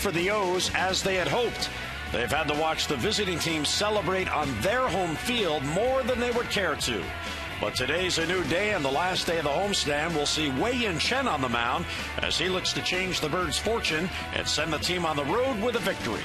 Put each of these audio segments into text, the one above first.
for the O's as they had hoped. They've had to watch the visiting team celebrate on their home field more than they would care to. But today's a new day, and the last day of the homestand, we'll see Chen on the mound as he looks to change the Birds' fortune and send the team on the road with a victory.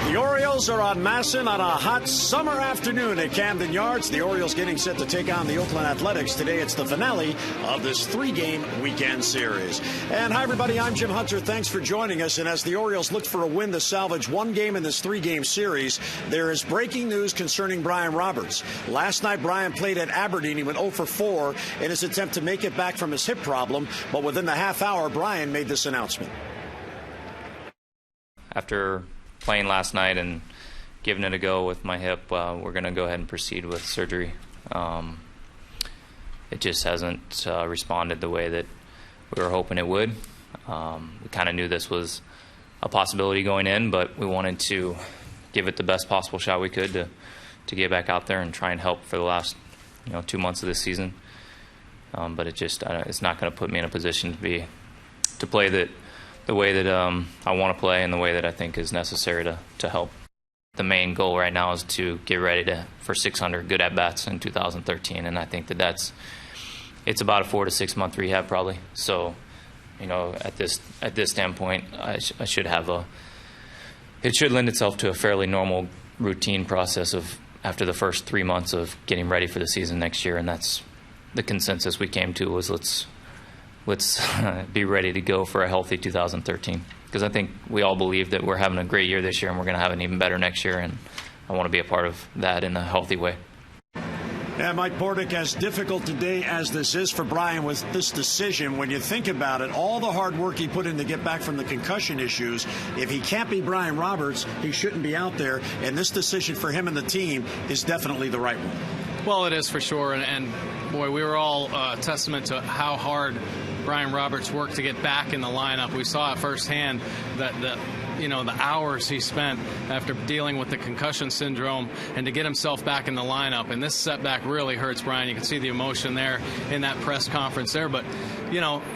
The Orioles are on Masson on a hot summer afternoon at Camden Yards. The Orioles getting set to take on the Oakland Athletics. Today it's the finale of this three-game weekend series. And hi, everybody. I'm Jim Hunter. Thanks for joining us. And as the Orioles look for a win to salvage one game in this three-game series, there is breaking news concerning Brian Roberts. Last night, Brian played at Aberdeen. He went 0 for 4 in his attempt to make it back from his hip problem. But within the half hour, Brian made this announcement. After playing last night and giving it a go with my hip, we're going to go ahead and proceed with surgery. It just hasn't responded the way that we were hoping it would. We kind of knew this was a possibility going in, but we wanted to give it the best possible shot we could to get back out there and try and help for the last 2 months of this season. But it's not going to put me in a position to play the way that I want to play and the way that I think is necessary to help. The main goal right now is to get ready for 600 good at-bats in 2013, and I think it's about a 4 to 6 month rehab probably. So, at this standpoint, I should have it should lend itself to a fairly normal routine process of after the first 3 months of getting ready for the season next year, and that's the consensus we came to was let's be ready to go for a healthy 2013, because I think we all believe that we're having a great year this year and we're going to have an even better next year, and I want to be a part of that in a healthy way. And Mike Bordick, as difficult today as this is for Brian with this decision, when you think about it, all the hard work he put in to get back from the concussion issues, if he can't be Brian Roberts, he shouldn't be out there, and this decision for him and the team is definitely the right one. Well, it is for sure, and boy, we were all testament to how hard Brian Roberts worked to get back in the lineup. We saw it firsthand that the hours he spent after dealing with the concussion syndrome and to get himself back in the lineup. And this setback really hurts Brian. You can see the emotion there in that press conference there. But,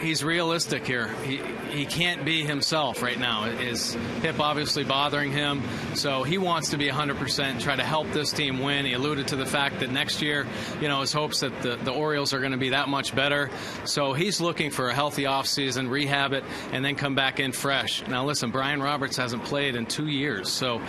he's realistic here. He can't be himself right now. His hip obviously bothering him. So he wants to be 100%, try to help this team win. He alluded to the fact that next year, his hopes that the Orioles are going to be that much better. So he's looking for a healthy offseason, rehab it, and then come back in fresh. Now, listen, Brian Roberts hasn't played in 2 years. So,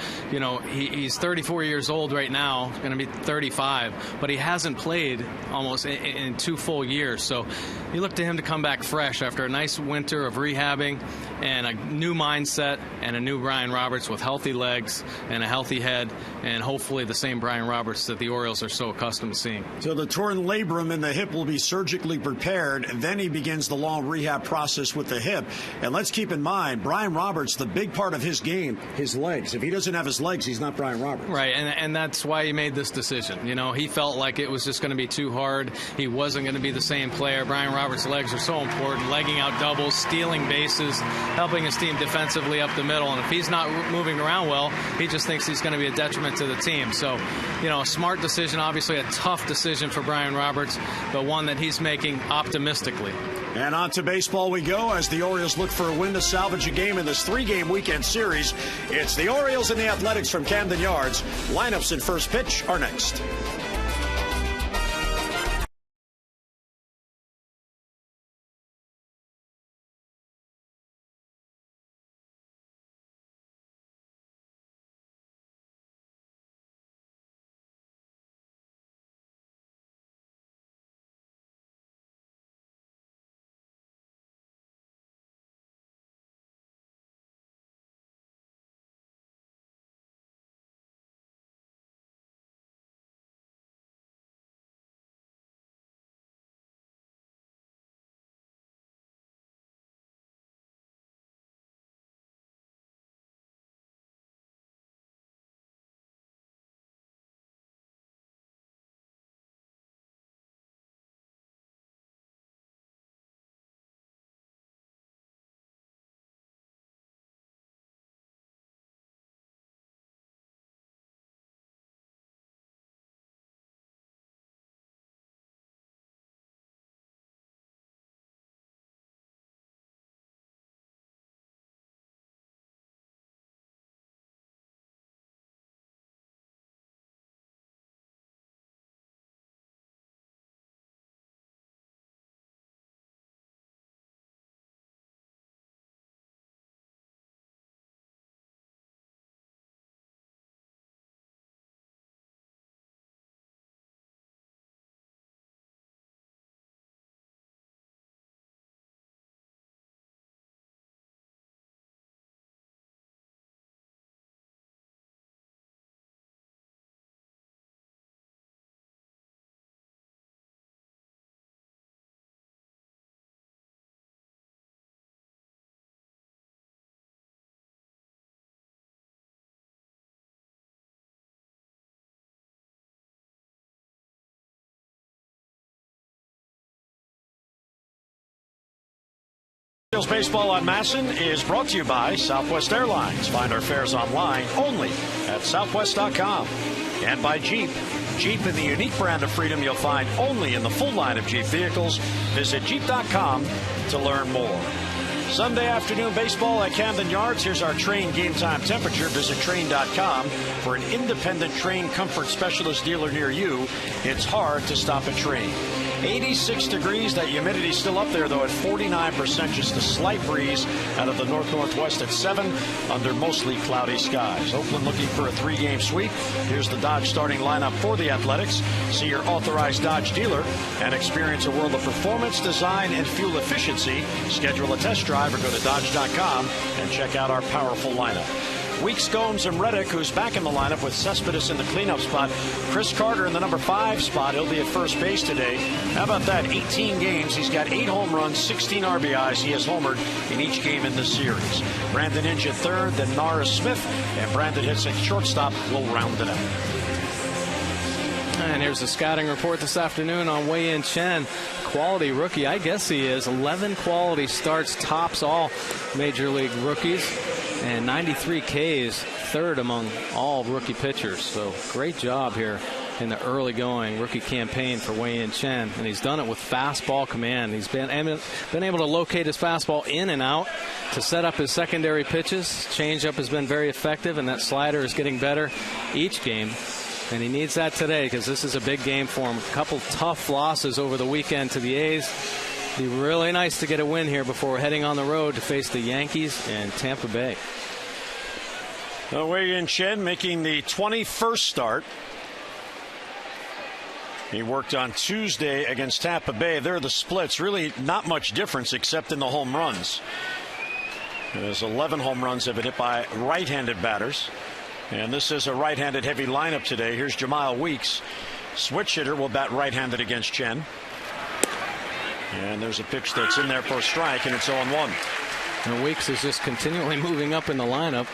he's 34 years old right now, going to be 35, but he hasn't played almost in 2 full years. So you look to him to come back fresh after a nice winter of rehabbing and a new mindset and a new Brian Roberts with healthy legs and a healthy head, and hopefully the same Brian Roberts that the Orioles are so accustomed to seeing. So the torn labrum in the hip will be surgically prepared, and then he begins the long rehab process with the hip. And let's keep in mind, Brian Roberts, the big part of his game, his legs. If he doesn't have his legs, he's not Brian Roberts. Right, and that's why he made this decision. He felt like it was just going to be too hard. He wasn't going to be the same player. Brian Roberts' legs are so important, legging out doubles, stealing bases, helping his team defensively up the middle. And if he's not moving around well, he just thinks he's going to be a detriment to the team. So, a smart decision, obviously a tough decision for Brian Roberts, but one that he's making optimistically. And on to baseball we go as the Orioles look for a win to salvage a game in this three-game weekend series. It's the Orioles and the Athletics from Camden Yards. Lineups and first pitch are next. Orioles baseball on Masson is brought to you by Southwest Airlines. Find our fares online only at southwest.com. And by Jeep. Jeep in the unique brand of freedom you'll find only in the full line of Jeep vehicles. Visit Jeep.com to learn more. Sunday afternoon baseball at Camden Yards. Here's our Train game time temperature. Visit Train.com for an independent Train comfort specialist dealer near you. It's hard to stop a Train. 86 degrees. That humidity still up there, though, at 49%. Just a slight breeze out of the north-northwest at 7 under mostly cloudy skies. Oakland looking for a 3-game sweep. Here's the Dodge starting lineup for the Athletics. See your authorized Dodge dealer and experience a world of performance, design, and fuel efficiency. Schedule a test drive or go to Dodge.com and check out our powerful lineup. Weeks, Gomes, and Reddick, who's back in the lineup with Cespedes in the cleanup spot. Chris Carter in the number 5 spot. He'll be at first base today. How about that? 18 games. He's got 8 home runs, 16 RBIs. He has homered in each game in this series. Brandon Inge at third, then Norris Smith, and Brandon Hitz at shortstop will round it out. And here's the scouting report this afternoon on Wei-Yin Chen. Quality rookie, I guess he is. 11 quality starts, tops all major league rookies. And 93 Ks, third among all rookie pitchers. So great job here in the early going rookie campaign for Wei-Yin Chen. And he's done it with fastball command. He's been able to locate his fastball in and out to set up his secondary pitches. Changeup has been very effective, and that slider is getting better each game. And he needs that today because this is a big game for him. A couple tough losses over the weekend to the A's. Be really nice to get a win here before heading on the road to face the Yankees and Tampa Bay. Wei-Yin Chen making the 21st start. He worked on Tuesday against Tampa Bay. There are the splits. Really not much difference except in the home runs. There's 11 home runs have been hit by right-handed batters. And this is a right-handed heavy lineup today. Here's Jamal Weeks. Switch hitter will bat right-handed against Chen. And there's a pitch that's in there for a strike, and it's 0-1. And Weeks is just continually moving up in the lineup.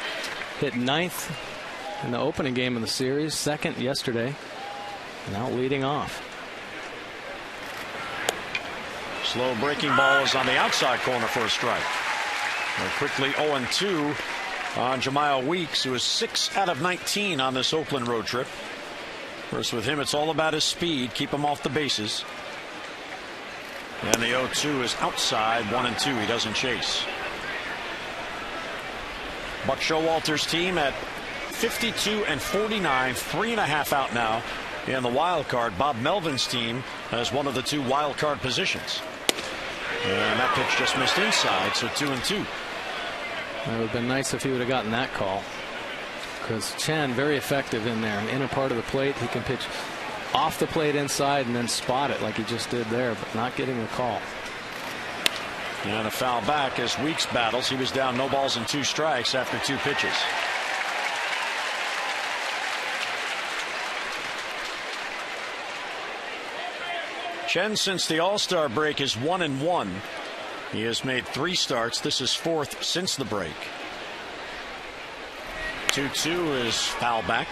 Hit 9th in the opening game of the series, 2nd yesterday. Now leading off. Slow breaking ball is on the outside corner for a strike. And quickly 0-2 on Jamal Weeks, who is 6 out of 19 on this Oakland road trip. Of course, with him, it's all about his speed. Keep him off the bases. And the 0-2 is outside, 1-2. He doesn't chase. Buck Showalter's team at 52 and 49, 3.5 out now in the wild card. Bob Melvin's team has one of the 2 wild card positions. And that pitch just missed inside, so 2-2. It would have been nice if he would have gotten that call, because Chen very effective in there. In a part of the plate, he can pitch off the plate inside and then spot it like he just did there, but not getting the call. And a foul back as Weeks battles. He was down no balls and 2 strikes after 2 pitches. Chen, since the All-Star break, is 1-1. He has made 3 starts. This is 4th since the break. 2-2 is foul back.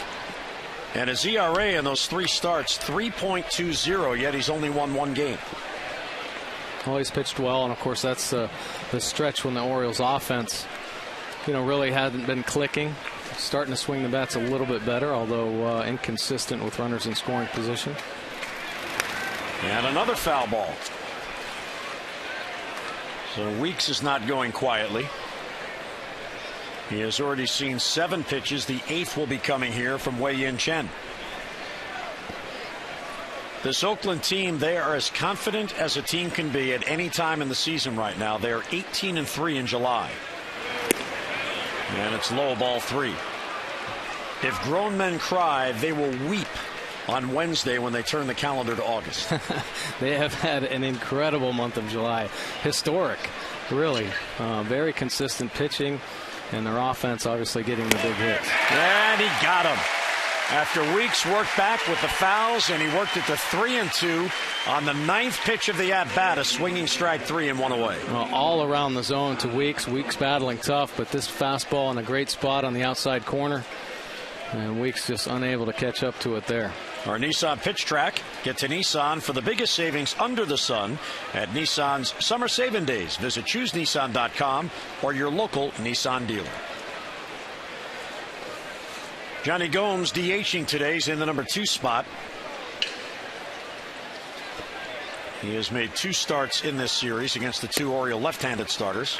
And his ERA in those 3 starts, 3.20, yet he's only won 1 game. Well, he's pitched well, and of course that's the stretch when the Orioles offense, really hadn't been clicking. Starting to swing the bats a little bit better, although inconsistent with runners in scoring position. And another foul ball. So Weeks is not going quietly. He has already seen 7 pitches. The 8th will be coming here from Wei-Yin Chen. This Oakland team, they are as confident as a team can be at any time in the season right now. They are 18-3 in July. And it's low, ball 3. If grown men cry, they will weep on Wednesday when they turn the calendar to August. They have had an incredible month of July. Historic, really. Very consistent pitching, and their offense obviously getting the big hits. And he got him. After Weeks worked back with the fouls, and he worked it to 3-2 on the 9th pitch of the at-bat, a swinging strike 3 and 1 away. Well, all around the zone to Weeks. Weeks battling tough, but this fastball in a great spot on the outside corner. And Weeks just unable to catch up to it there. our Nissan Pitch Track. Get to Nissan for the biggest savings under the sun at Nissan's Summer Saving Days. Visit ChooseNissan.com or your local Nissan dealer. Johnny Gomes DHing today. He's in the number 2 spot. He has made 2 starts in this series against the 2 Oriole left-handed starters,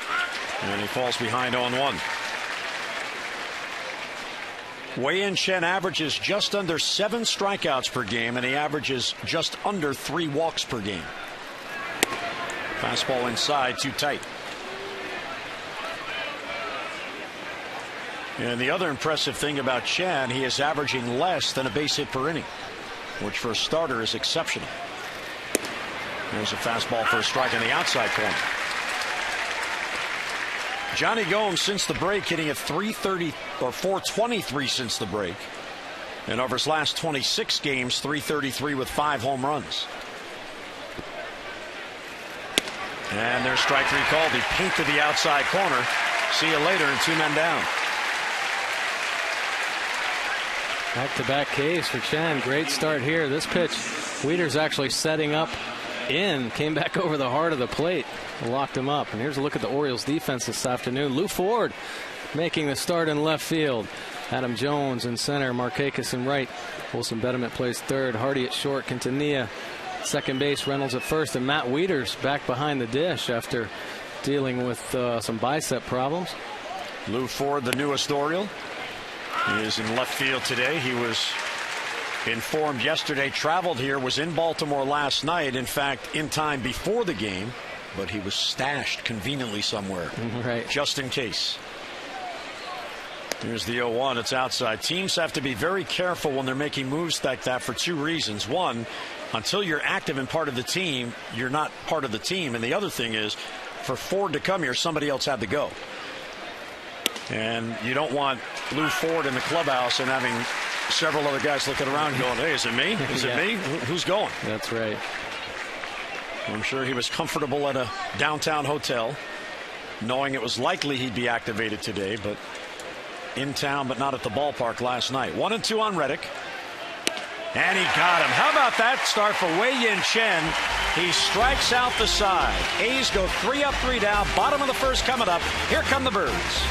and he falls behind 0-1. Wei-Yin Chen averages just under 7 strikeouts per game, and he averages just under 3 walks per game. Fastball inside, too tight. And the other impressive thing about Chen, he is averaging less than a base hit per inning, which for a starter is exceptional. There's a fastball for a strike on the outside corner. Johnny Gomes since the break hitting at .330 or .423 since the break. And over his last 26 games, .333 with 5 home runs. And there's strike 3 called. He painted the outside corner. See you later, and 2 men down. Back-to-back Ks for Chen. Great start here. This pitch, Wieters actually setting up came back over the heart of the plate, locked him up. And here's a look at the Orioles defense this afternoon. Lou Ford making the start in left field. Adam Jones in center, Markakis in right. Wilson Betterment plays third, Hardy at short, Quintanilla second base, Reynolds at first, and Matt Wieters back behind the dish after dealing with some bicep problems. Lou Ford, the newest Oriole, he is in left field today. He was informed yesterday, traveled here, was in Baltimore last night, in fact in time before the game, but he was stashed conveniently somewhere, right, just in case. Here's the 0-1. It's outside. Teams have to be very careful when they're making moves like that for 2 reasons. One, until you're active and part of the team, you're not part of the team, and the other thing is, for Ford to come here, somebody else had to go. And you don't want Lou Ford in the clubhouse and having several other guys looking around going, hey, is it me? Is it me? Who's going? That's right. I'm sure he was comfortable at a downtown hotel, knowing it was likely he'd be activated today, but in town but not at the ballpark last night. 1-2 on Reddick. And he got him. How about that start for Wei-Yin Chen? He strikes out the side. A's go 3 up, 3 down. Bottom of the first coming up. Here come the Birds.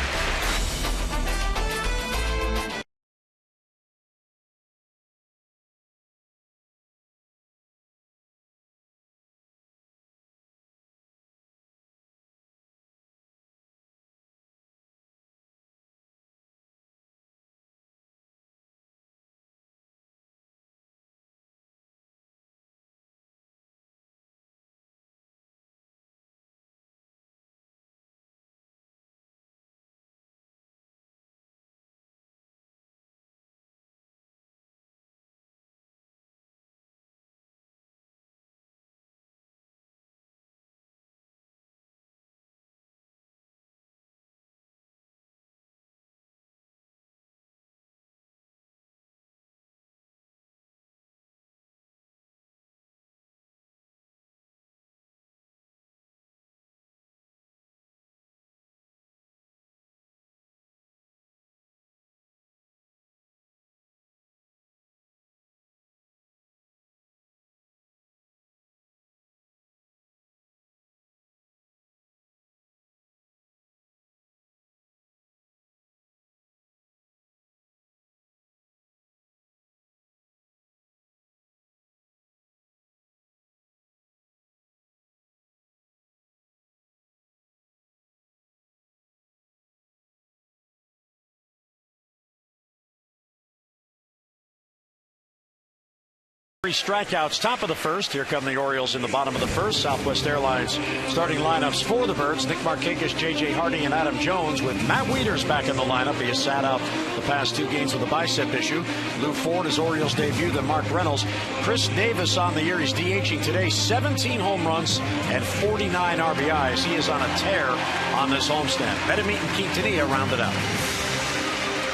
Three strikeouts, top of the first. Here come the Orioles in the bottom of the first. Southwest Airlines starting lineups for the Birds. Nick Markakis, J.J. Harding, and Adam Jones, with Matt Wieters back in the lineup. He has sat out the past 2 games with a bicep issue. Lou Ford, his Orioles debut, then Mark Reynolds. Chris Davis on the year. He's DHing today. 17 home runs and 49 RBIs. He is on a tear on this homestand. Betterment and Quintanilla rounded out.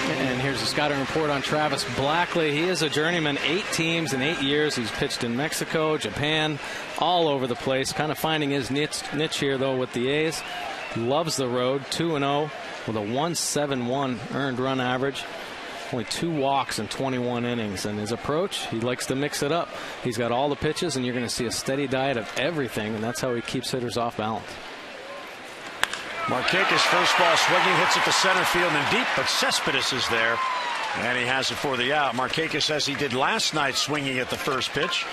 And here's a scouting report on Travis Blackley. He is a journeyman, 8 teams in 8 years. He's pitched in Mexico, Japan, all over the place. Kind of finding his niche here, though, with the A's. Loves the road, 2-0 with a 1.71 earned run average. Only 2 walks in 21 innings. And his approach, he likes to mix it up. He's got all the pitches, and you're going to see a steady diet of everything, and that's how he keeps hitters off balance. Markakis first ball swinging, hits it to center field and deep, but Cespedes is there, and he has it for the out. Markakis, as he did last night, swinging at the first pitch.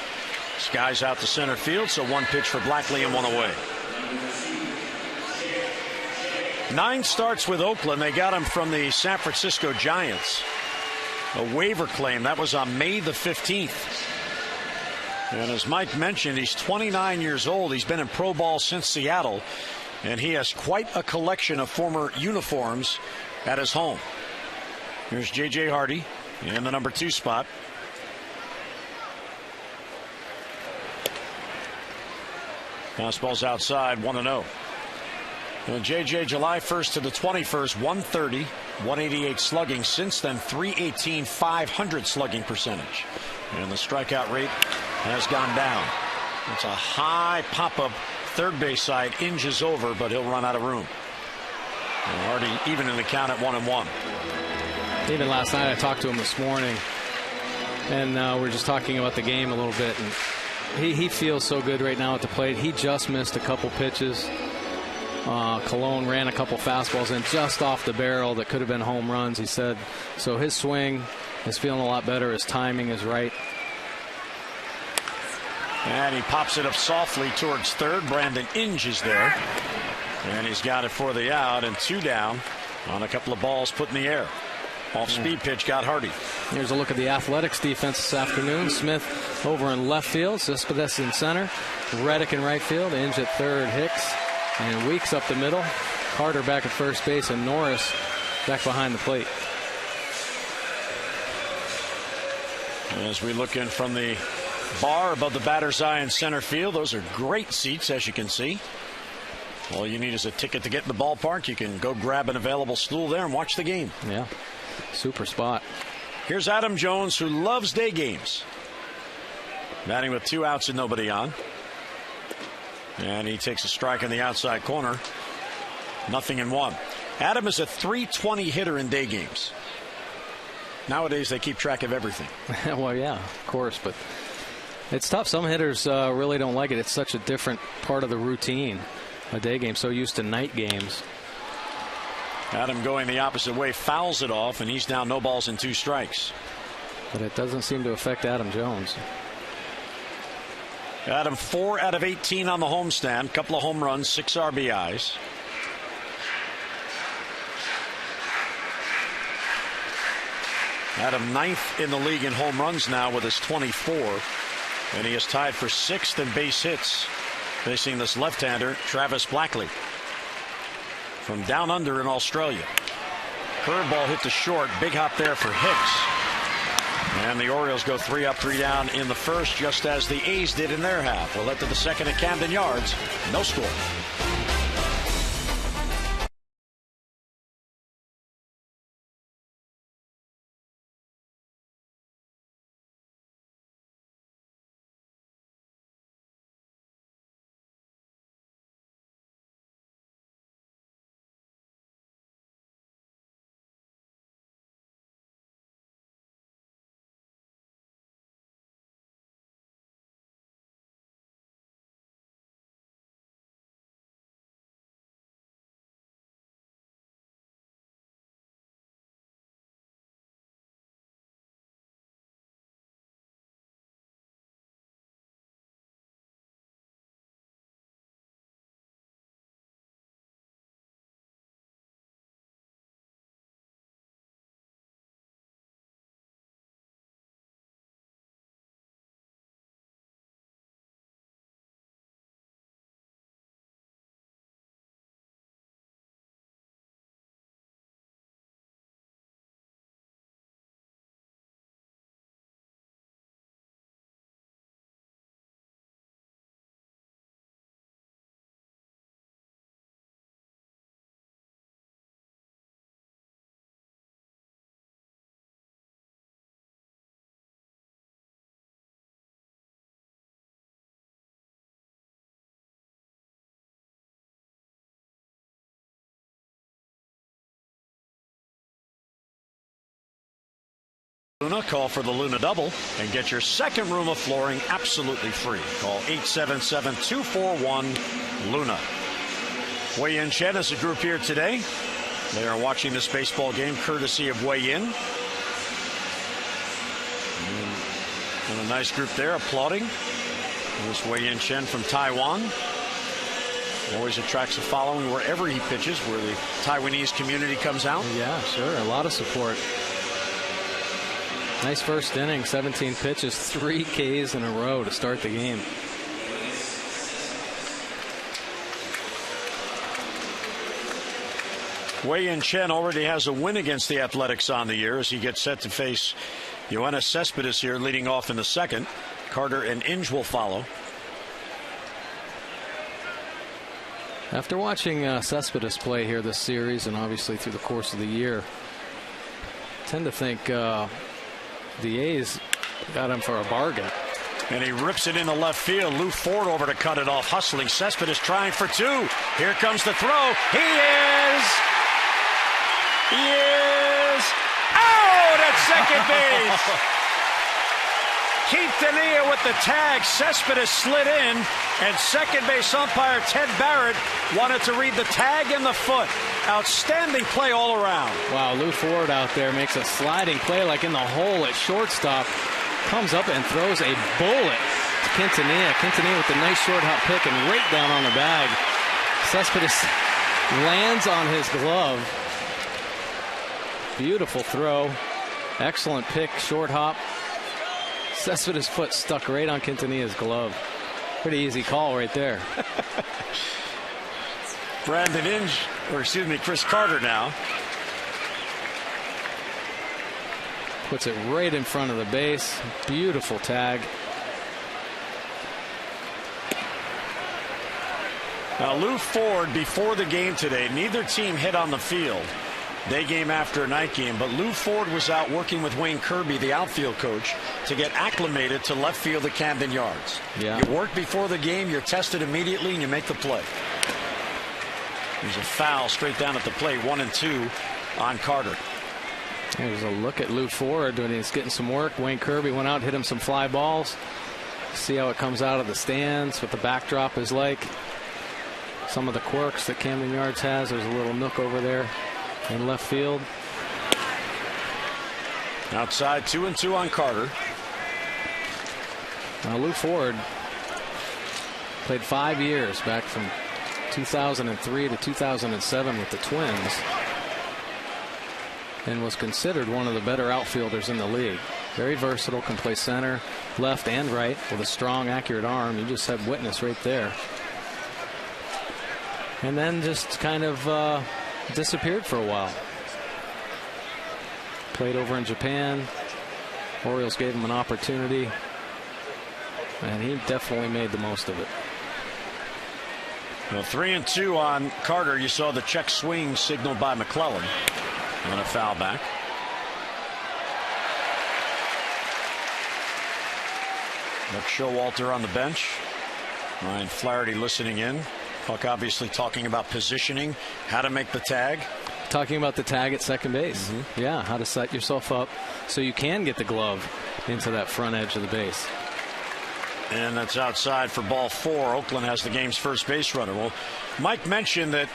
Skies out to center field, so 1 pitch for Blackley and 1 away. 9 starts with Oakland. They got him from the San Francisco Giants. A waiver claim. That was on May the 15th. And as Mike mentioned, he's 29 years old. He's been in pro ball since Seattle. And he has quite a collection of former uniforms at his home. Here's J.J. Hardy in the number 2 spot. Fastball's outside, 1-0. J.J. July 1st to the 21st, 130, 188 slugging. Since then, 318, 500 slugging percentage. And the strikeout rate has gone down. It's a high pop-up third base side, inches over, but he'll run out of room. And Hardy even in the count at 1-1. Even last night I talked to him this morning, and we're just talking about the game a little bit, and he feels so good right now at the plate. He just missed a couple pitches. Cologne ran a couple fastballs in just off the barrel that could have been home runs, he said. So his swing is feeling a lot better. His timing is right. And he pops it up softly towards third. Brandon Inge is there. And he's got it for the out, and 2 down on a couple of balls put in the air. Off-speed pitch got Hardy. Here's a look at the Athletics defense this afternoon. Smith over in left field, Cespedes in center, Reddick in right field, Inge at third, Hicks, and Weeks up the middle, Carter back at first base, and Norris back behind the plate. As we look in from the bar above the batter's eye in center field, those are great seats, as you can see. All you need is a ticket to get in the ballpark. You can go grab an available stool there and watch the game. Yeah, super spot. Here's Adam Jones, who loves day games. Batting with 2 outs and nobody on. And he takes a strike in the outside corner. 0-1. Adam is a .320 hitter in day games. Nowadays they keep track of everything. Well, yeah, of course, but it's tough. Some hitters really don't like it. It's such a different part of the routine. A day game, so used to night games. Adam going the opposite way, fouls it off, and he's down no balls and 2 strikes. But it doesn't seem to affect Adam Jones. Adam 4 out of 18 on the homestand, couple of home runs, 6 RBIs. Adam 9th in the league in home runs now with his 24, and he is tied for 6th in base hits, facing this left-hander Travis Blackley from down under in Australia. Curveball hit to short, big hop there for Hicks, and the Orioles go 3 up 3 down in the first, just as the A's did in their half. We'll head to the second at Camden Yards. No score. Luna, call for the Luna Double and get your second room of flooring absolutely free. Call 877-241-LUNA. Wei Yin Chen is a group here today. They are watching this baseball game courtesy of Wei Yin. And a nice group there applauding. There's Wei Yin Chen from Taiwan. Always attracts a following wherever he pitches, where the Taiwanese community comes out. Yeah, sure. A lot of support. Nice first inning, 17 pitches, 3 Ks in a row to start the game. Wei Yin Chen already has a win against the Athletics on the year as he gets set to face Yoenis Cespedes here leading off in the second. Carter and Inge will follow. After watching Cespedes play here this series and obviously through the course of the year, I tend to think the A's got him for a bargain. And he rips it into left field. Lou Ford over to cut it off. Hustling. Cespedes trying for 2. Here comes the throw. He is out at second base. Konia with the tag. Cespedes slid in, and second base umpire Ted Barrett wanted to read the tag in the foot. Outstanding play all around. Wow, Lou Ford out there makes a sliding play like in the hole at shortstop. Comes up and throws a bullet to Quintanilla. Quintanilla with the nice short hop pick and right down on the bag. Cespedes lands on his glove. Beautiful throw. Excellent pick, short hop. Cespedes' foot stuck right on Quintanilla's glove. Pretty easy call right there. Chris Carter now. Puts it right in front of the base. Beautiful tag. Now Lou Ford, before the game today, neither team hit on the field. Day game after a night game, but Lou Ford was out working with Wayne Kirby, the outfield coach, to get acclimated to left field at Camden Yards. Yeah. You work before the game, you're tested immediately, and you make the play. There's a foul straight down at the plate, 1-2 on Carter. There's a look at Lou Ford when he's getting some work. Wayne Kirby went out, hit him some fly balls. See how it comes out of the stands, what the backdrop is like. Some of the quirks that Camden Yards has. There's a little nook over there in left field. Outside, 2-2 on Carter. Now Lou Ford played 5 years back from 2003 to 2007 with the Twins and was considered one of the better outfielders in the league. Very versatile, can play center, left, and right with a strong, accurate arm. You just had witness right there. And then just kind of disappeared for a while. Played over in Japan. Orioles gave him an opportunity, and he definitely made the most of it. Well, 3-2 on Carter. You saw the check swing signaled by McClellan. And a foul back. Buck Showalter on the bench. Ryan Flaherty listening in. Buck obviously talking about positioning, how to make the tag. Talking about the tag at second base. Yeah, how to set yourself up so you can get the glove into that front edge of the base. And that's outside for ball 4. Oakland has the game's first base runner. Well, Mike mentioned that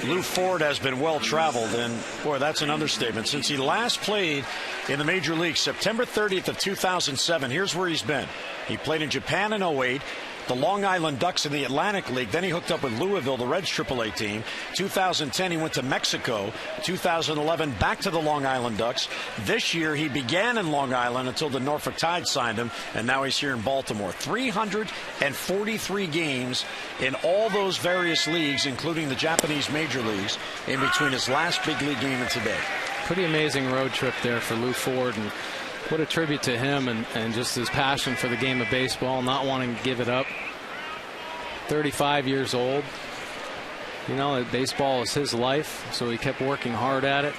Lou Ford has been well traveled, and boy, that's an understatement. Since he last played in the major leagues, September 30th of 2007, here's where he's been. He played in Japan in 08. The Long Island Ducks in the Atlantic League. Then he hooked up with Louisville, the Reds AAA team. 2010, he went to Mexico. 2011, back to the Long Island Ducks. This year, he began in Long Island until the Norfolk Tide signed him, and now he's here in Baltimore. 343 games in all those various leagues, including the Japanese major leagues, in between his last big league game and today. Pretty amazing road trip there for Lou Ford, and what a tribute to him and just his passion for the game of baseball, not wanting to give it up. 35 years old. You know, baseball is his life, so he kept working hard at it.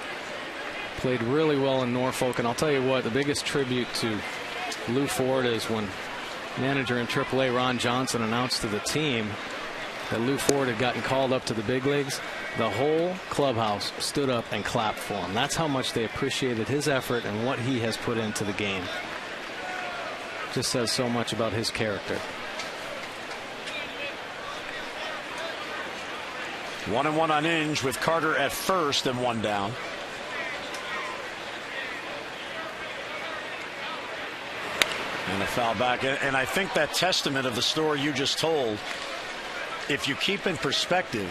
Played really well in Norfolk, and I'll tell you what, the biggest tribute to Lou Ford is when manager in AAA Ron Johnson announced to the team that Lou Ford had gotten called up to the big leagues. The whole clubhouse stood up and clapped for him. That's how much they appreciated his effort and what he has put into the game. Just says so much about his character. 1-1 on Inge with Carter at first and one down. And a foul back. And I think that testament of the story you just told, if you keep in perspective,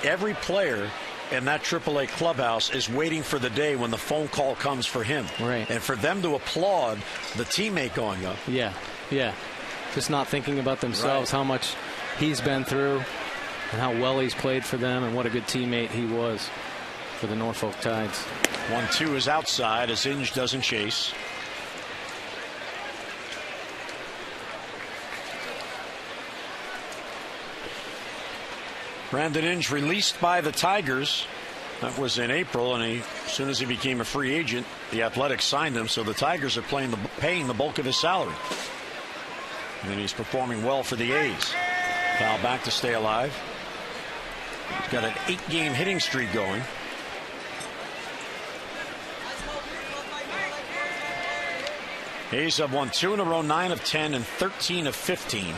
every player in that AAA clubhouse is waiting for the day when the phone call comes for him. Right. And for them to applaud the teammate going up. Yeah. Just not thinking about themselves, right. How much he's been through and how well he's played for them and what a good teammate he was for the Norfolk Tides. 1-2 is outside as Inge doesn't chase. Brandon Inge released by the Tigers. That was in April, and as soon as he became a free agent, the Athletics signed him, so the Tigers are paying the bulk of his salary. And he's performing well for the A's. Foul back to stay alive. He's got an 8-game hitting streak going. A's have won 2 in a row, 9 of 10 and 13 of 15.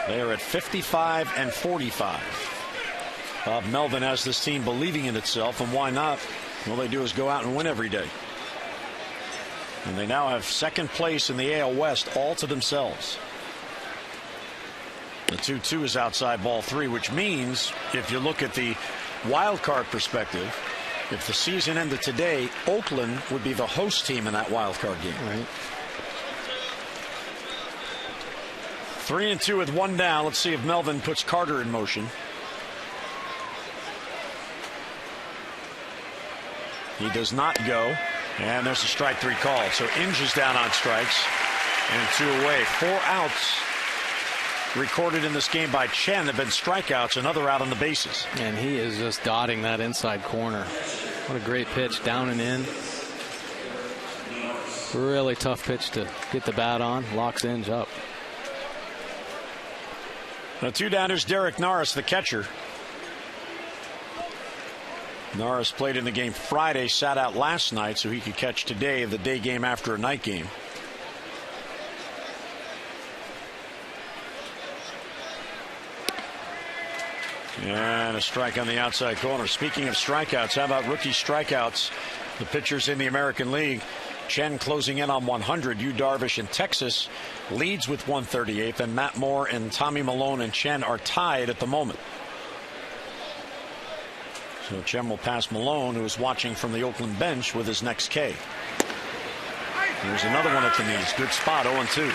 They are at 55 and 45. Bob Melvin has this team believing in itself, and why not? All they do is go out and win every day. And they now have second place in the AL West all to themselves. The 2-2 is outside ball 3, which means if you look at the wild card perspective, if the season ended today, Oakland would be the host team in that wild card game. Right. 3-2 with one down. Let's see if Melvin puts Carter in motion. He does not go. And there's a strike 3 call. So Inge is down on strikes. And 2 away. 4 outs recorded in this game by Chen have been strikeouts. Another out on the bases. And he is just dotting that inside corner. What a great pitch, down and in. Really tough pitch to get the bat on. Locks Inge up. The 2-downers, Derek Norris, the catcher. Norris played in the game Friday, sat out last night so he could catch today, the day game after a night game. And a strike on the outside corner. Speaking of strikeouts, how about rookie strikeouts? The pitchers in the American League. Chen closing in on 100. Yu Darvish in Texas leads with 138. And Matt Moore and Tommy Malone and Chen are tied at the moment. So Chen will pass Malone, who is watching from the Oakland bench with his next K. Here's another one at the knees. Good spot, 0-2.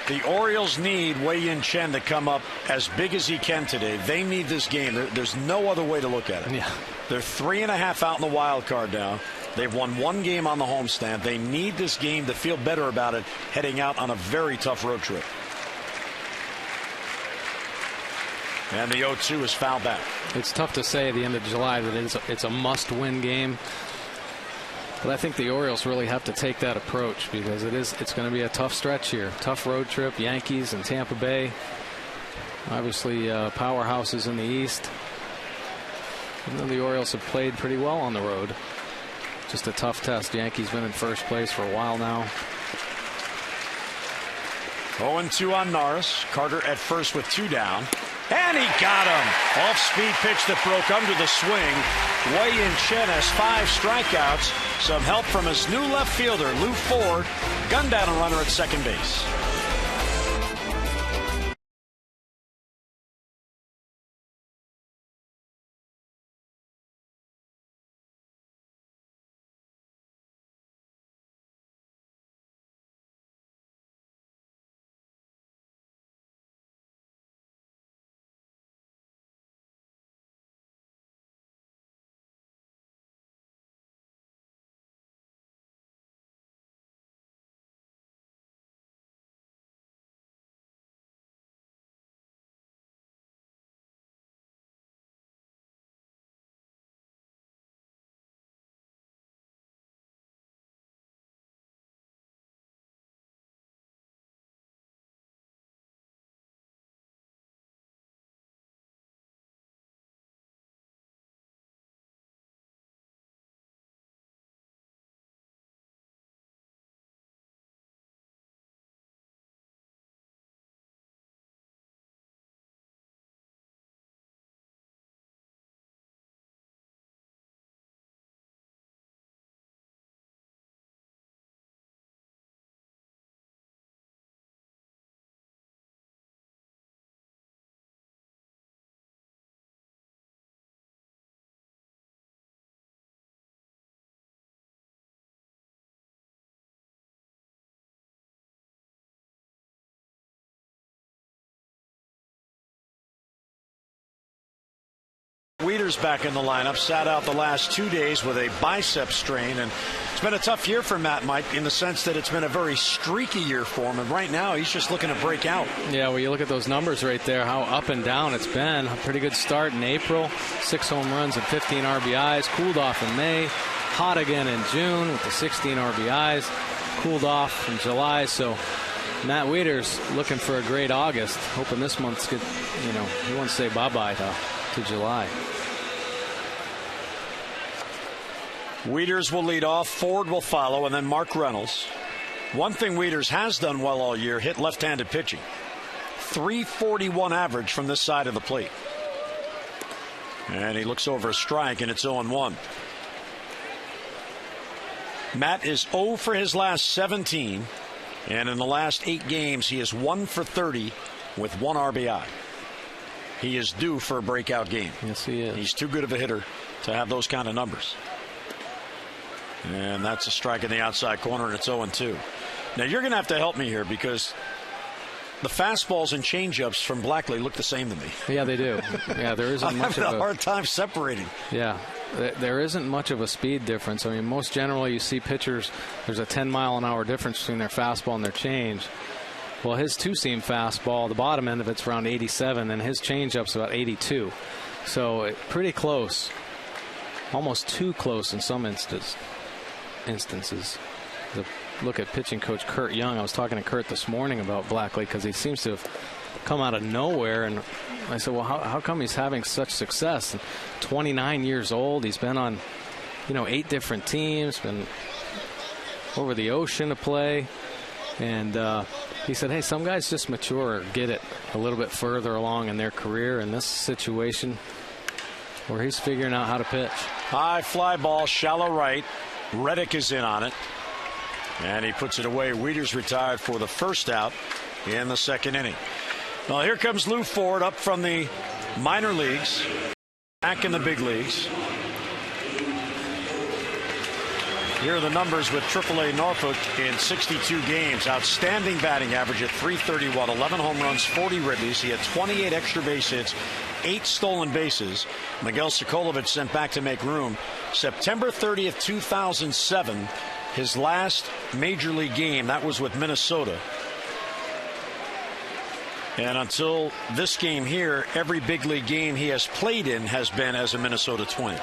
The Orioles need Wei-Yin Chen to come up as big as he can today. They need this game. There's no other way to look at it. Yeah. They're 3.5 out in the wild card now. They've won 1 game on the homestand. They need this game to feel better about it heading out on a very tough road trip. And the 0-2 is fouled back. It's tough to say at the end of July that it's a must-win game. But I think the Orioles really have to take that approach because it's going to be a tough stretch here. Tough road trip, Yankees and Tampa Bay. Obviously powerhouses in the East. And then the Orioles have played pretty well on the road. Just a tough test. Yankees been in first place for a while now. 0-2 on Norris. Carter at first with 2 down. And he got him. Off-speed pitch that broke under the swing. Wei-Yin Chen has 5 strikeouts. Some help from his new left fielder, Lou Ford. Gunned down a runner at second base. Wieters back in the lineup. Sat out the last 2 days with a bicep strain, and it's been a tough year for Matt, Mike, in the sense that it's been a very streaky year for him, and right now he's just looking to break out. Yeah, well, you look at those numbers right there, how up and down it's been. A pretty good start in April, 6 home runs and 15 RBIs. Cooled off in May, hot again in June with the 16 RBIs. Cooled off in July, so Matt Wieters looking for a great August, hoping this month's good. You know, he wants to say bye-bye to July. Wieters will lead off, Ford will follow, and then Mark Reynolds. One thing Wieters has done well all year, hit left-handed pitching. .341 average from this side of the plate. And he looks over a strike, and it's 0-1. Matt is 0 for his last 17, and in the last 8 games, he is 1 for 30 with 1 RBI. He is due for a breakout game. Yes, he is. He's too good of a hitter to have those kind of numbers. And that's a strike in the outside corner, and it's 0-2. Now, you're going to have to help me here because the fastballs and changeups from Blackley look the same to me. Yeah, they do. Yeah, there isn't much of a hard time separating. Yeah, there isn't much of a speed difference. I mean, most generally you see pitchers, there's a 10-mile-an-hour difference between their fastball and their change. Well, his two-seam fastball, the bottom end of it's around 87, and his changeup's about 82. So pretty close, almost too close in some instances. Look at pitching coach Kurt Young. I was talking to Kurt this morning about Blackley because he seems to have come out of nowhere, and I said, well, how come he's having such success? And 29 years old, he's been on 8 different teams, been over the ocean to play, and he said, hey, some guys just mature or get it a little bit further along in their career. In this situation where he's figuring out how to pitch. High fly ball, shallow right. Reddick is in on it, and he puts it away. Wieters retired for the first out in the second inning. Well, here comes Lou Ford up from the minor leagues, back in the big leagues. Here are the numbers with AAA Norfolk in 62 games. Outstanding batting average at .331, 11 home runs, 40 ribbies. He had 28 extra base hits, 8 stolen bases. Miguel Sokolovic sent back to make room. September 30th, 2007, his last major league game. That was with Minnesota. And until this game here, every big league game he has played in has been as a Minnesota Twin.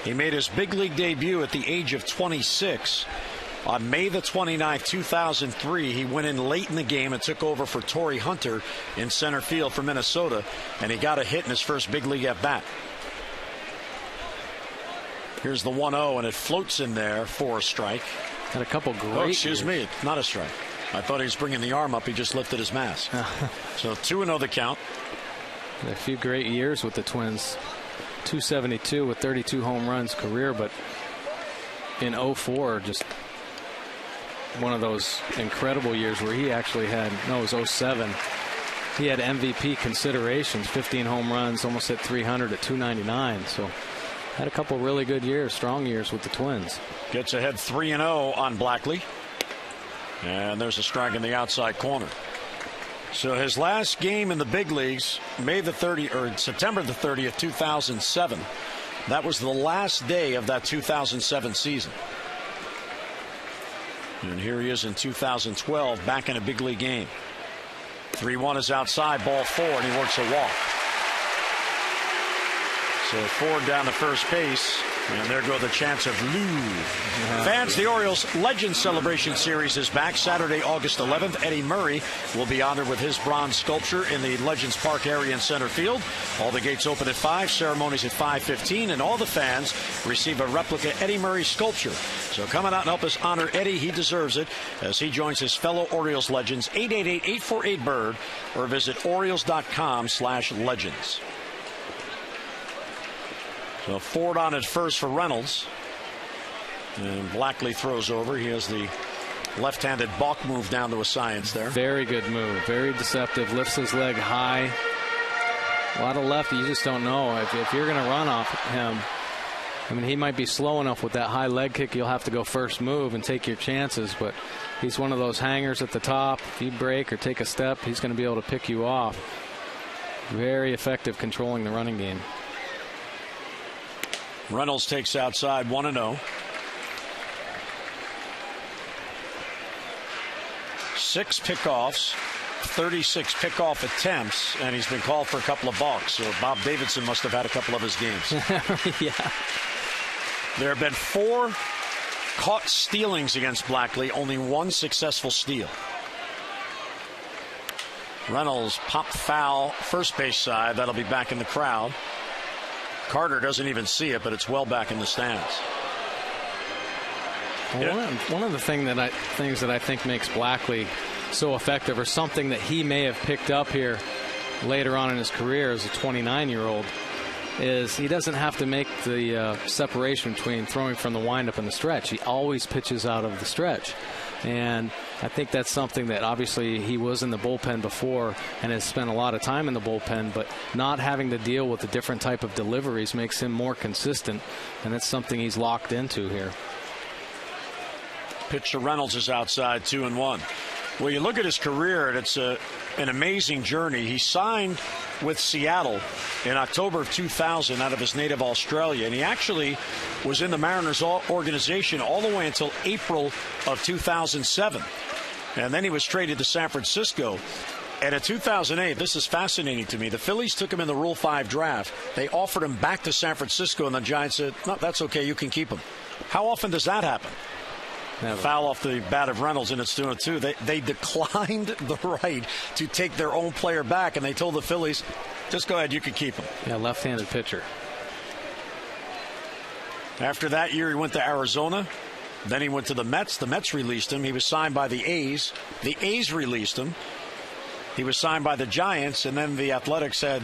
He made his big league debut at the age of 26. On May the 29th, 2003, he went in late in the game and took over for Torrey Hunter in center field for Minnesota, and he got a hit in his first big league at bat. Here's the 1-0, and it floats in there for a strike. Had a couple great. Oh, excuse me, not a strike. I thought he was bringing the arm up. He just lifted his mask. So 2-0 the count. A few great years with the Twins. 272 with 32 home runs career, but in 04, just one of those incredible years where he actually had, no, it was 07. He had MVP considerations, 15 home runs, almost hit 300 at 299. So had a couple really good years, strong years with the Twins. Gets ahead 3-0 on Blackley. And there's a strike in the outside corner. So his last game in the big leagues, September the 30th, 2007. That was the last day of that 2007 season. And here he is in 2012, back in a big league game. 3-1 is outside, ball 4, and he works a walk. So Ford down to first base, and there go the chants of Lou. Fans, the Orioles Legends Celebration Series is back Saturday, August 11th. Eddie Murray will be honored with his bronze sculpture in the Legends Park area in center field. All the gates open at 5, ceremonies at 5:15, and all the fans receive a replica Eddie Murray sculpture. So come on out and help us honor Eddie. He deserves it as he joins his fellow Orioles legends. 888-848-BIRD or visit Orioles.com/legends. So Ford on at first for Reynolds. And Blackley throws over. He has the left-handed balk move down to a science there. Very good move. Very deceptive. Lifts his leg high. A lot of lefty. You just don't know. If you're going to run off him, I mean, he might be slow enough with that high leg kick. You'll have to go first move and take your chances. But he's one of those hangers at the top. If you break or take a step, he's going to be able to pick you off. Very effective controlling the running game. Reynolds takes outside 1-0. 6 pickoffs, 36 pickoff attempts, and he's been called for a couple of balks. So Bob Davidson must have had a couple of his games. Yeah. There have been 4 caught stealings against Blackley, only 1 successful steal. Reynolds popped foul, first base side. That'll be back in the crowd. Carter doesn't even see it, but it's well back in the stands. Well, one of the things that I think makes Blackley so effective, or something that he may have picked up here later on in his career as a 29-year-old, is he doesn't have to make the separation between throwing from the windup and the stretch. He always pitches out of the stretch. And I think that's something that obviously he was in the bullpen before and has spent a lot of time in the bullpen, but not having to deal with the different type of deliveries makes him more consistent, and that's something he's locked into here. Pitch to Reynolds is outside, 2-1. Well, you look at his career, and it's an amazing journey. He signed with Seattle in October of 2000 out of his native Australia, and he actually was in the Mariners organization all the way until April of 2007. And then he was traded to San Francisco. And in 2008, this is fascinating to me, the Phillies took him in the Rule 5 draft. They offered him back to San Francisco, and the Giants said, no, that's okay, you can keep him. How often does that happen? Never. Foul off the bat of Reynolds, and it's 2-2. They declined the right to take their own player back, and they told the Phillies, just go ahead, you can keep him. Yeah, left-handed pitcher. After that year, he went to Arizona. Then he went to the Mets. The Mets released him. He was signed by the A's. The A's released him. He was signed by the Giants, and then the Athletics had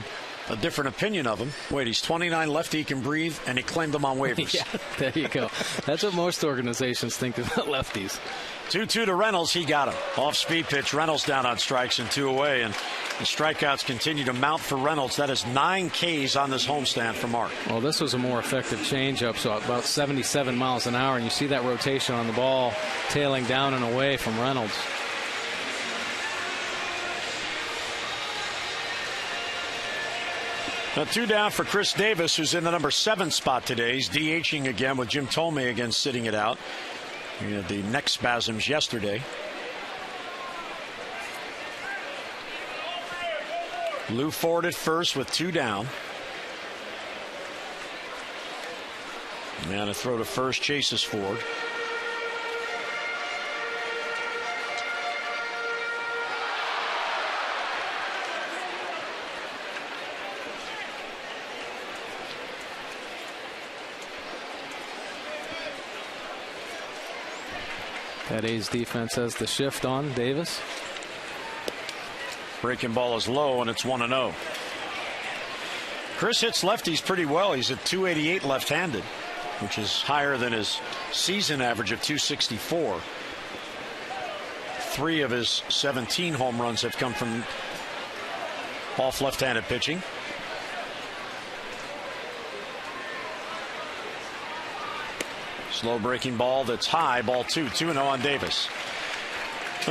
a different opinion of him. Wait, he's 29, lefty, he can breathe, and he claimed him on waivers. Yeah, there you go. That's what most organizations think about lefties. 2-2 to Reynolds. He got him. Off-speed pitch. Reynolds down on strikes and 2 away, and the strikeouts continue to mount for Reynolds. That is 9 Ks on this homestand for Mark. Well, this was a more effective changeup, so about 77 miles an hour, and you see that rotation on the ball tailing down and away from Reynolds. Now 2 down for Chris Davis, who's in the number 7 spot today. He's DHing again with Jim Thome again sitting it out. He had the neck spasms yesterday. Lou Ford at first with 2 down. And a throw to first chases Ford. That A's defense has the shift on Davis. Breaking ball is low, and it's 1-0. Chris hits lefties pretty well. He's at 288 left-handed, which is higher than his season average of 264. 3 of his 17 home runs have come from off left-handed pitching. Slow breaking ball that's high, ball 2. 2-0 on Davis.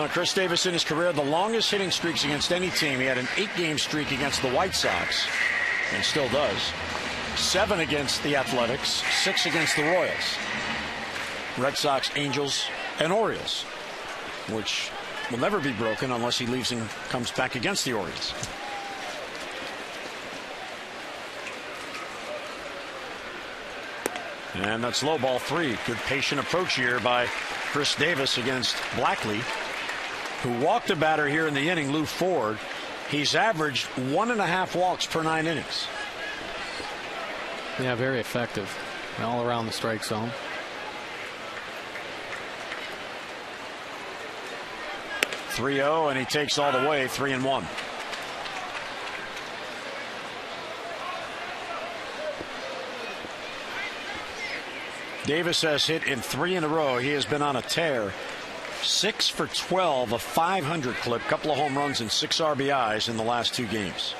Chris Davis in his career, the longest hitting streaks against any team. He had an 8-game streak against the White Sox, and still does. 7 against the Athletics, 6 against the Royals. Red Sox, Angels, and Orioles, which will never be broken unless he leaves and comes back against the Orioles. And that's low, ball 3. Good patient approach here by Chris Davis against Blackley, who walked a batter here in the inning, Lou Ford. He's averaged 1.5 walks per 9 innings. Yeah, very effective all around the strike zone. .30, and he takes all the way, 3-1. Davis has hit in 3 in a row. He has been on a tear. 6 for 12, a 500 clip, couple of home runs and 6 RBIs in the last 2 games.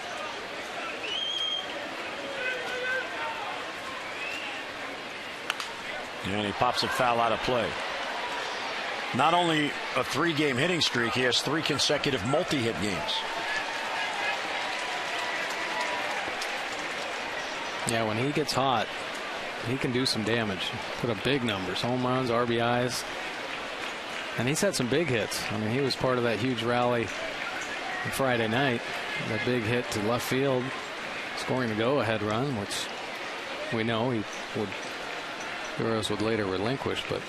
And he pops it foul out of play. Not only a 3-game hitting streak, he has 3 consecutive multi-hit games. Yeah, when he gets hot, he can do some damage. Put up big numbers, home runs, RBIs. And he's had some big hits. I mean, he was part of that huge rally on Friday night. That big hit to left field, scoring the go-ahead run, which we know the Orioles would later relinquish, but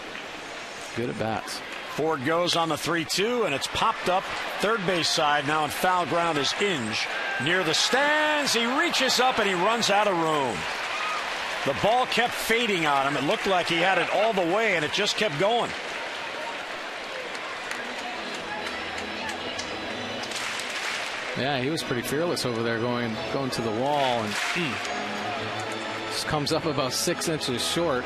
good at bats. Ford goes on the 3-2, and it's popped up third base side. Now in foul ground is Inge near the stands. He reaches up and he runs out of room. The ball kept fading on him. It looked like he had it all the way, and it just kept going. Yeah, he was pretty fearless over there, going to the wall, and just comes up about 6 inches short.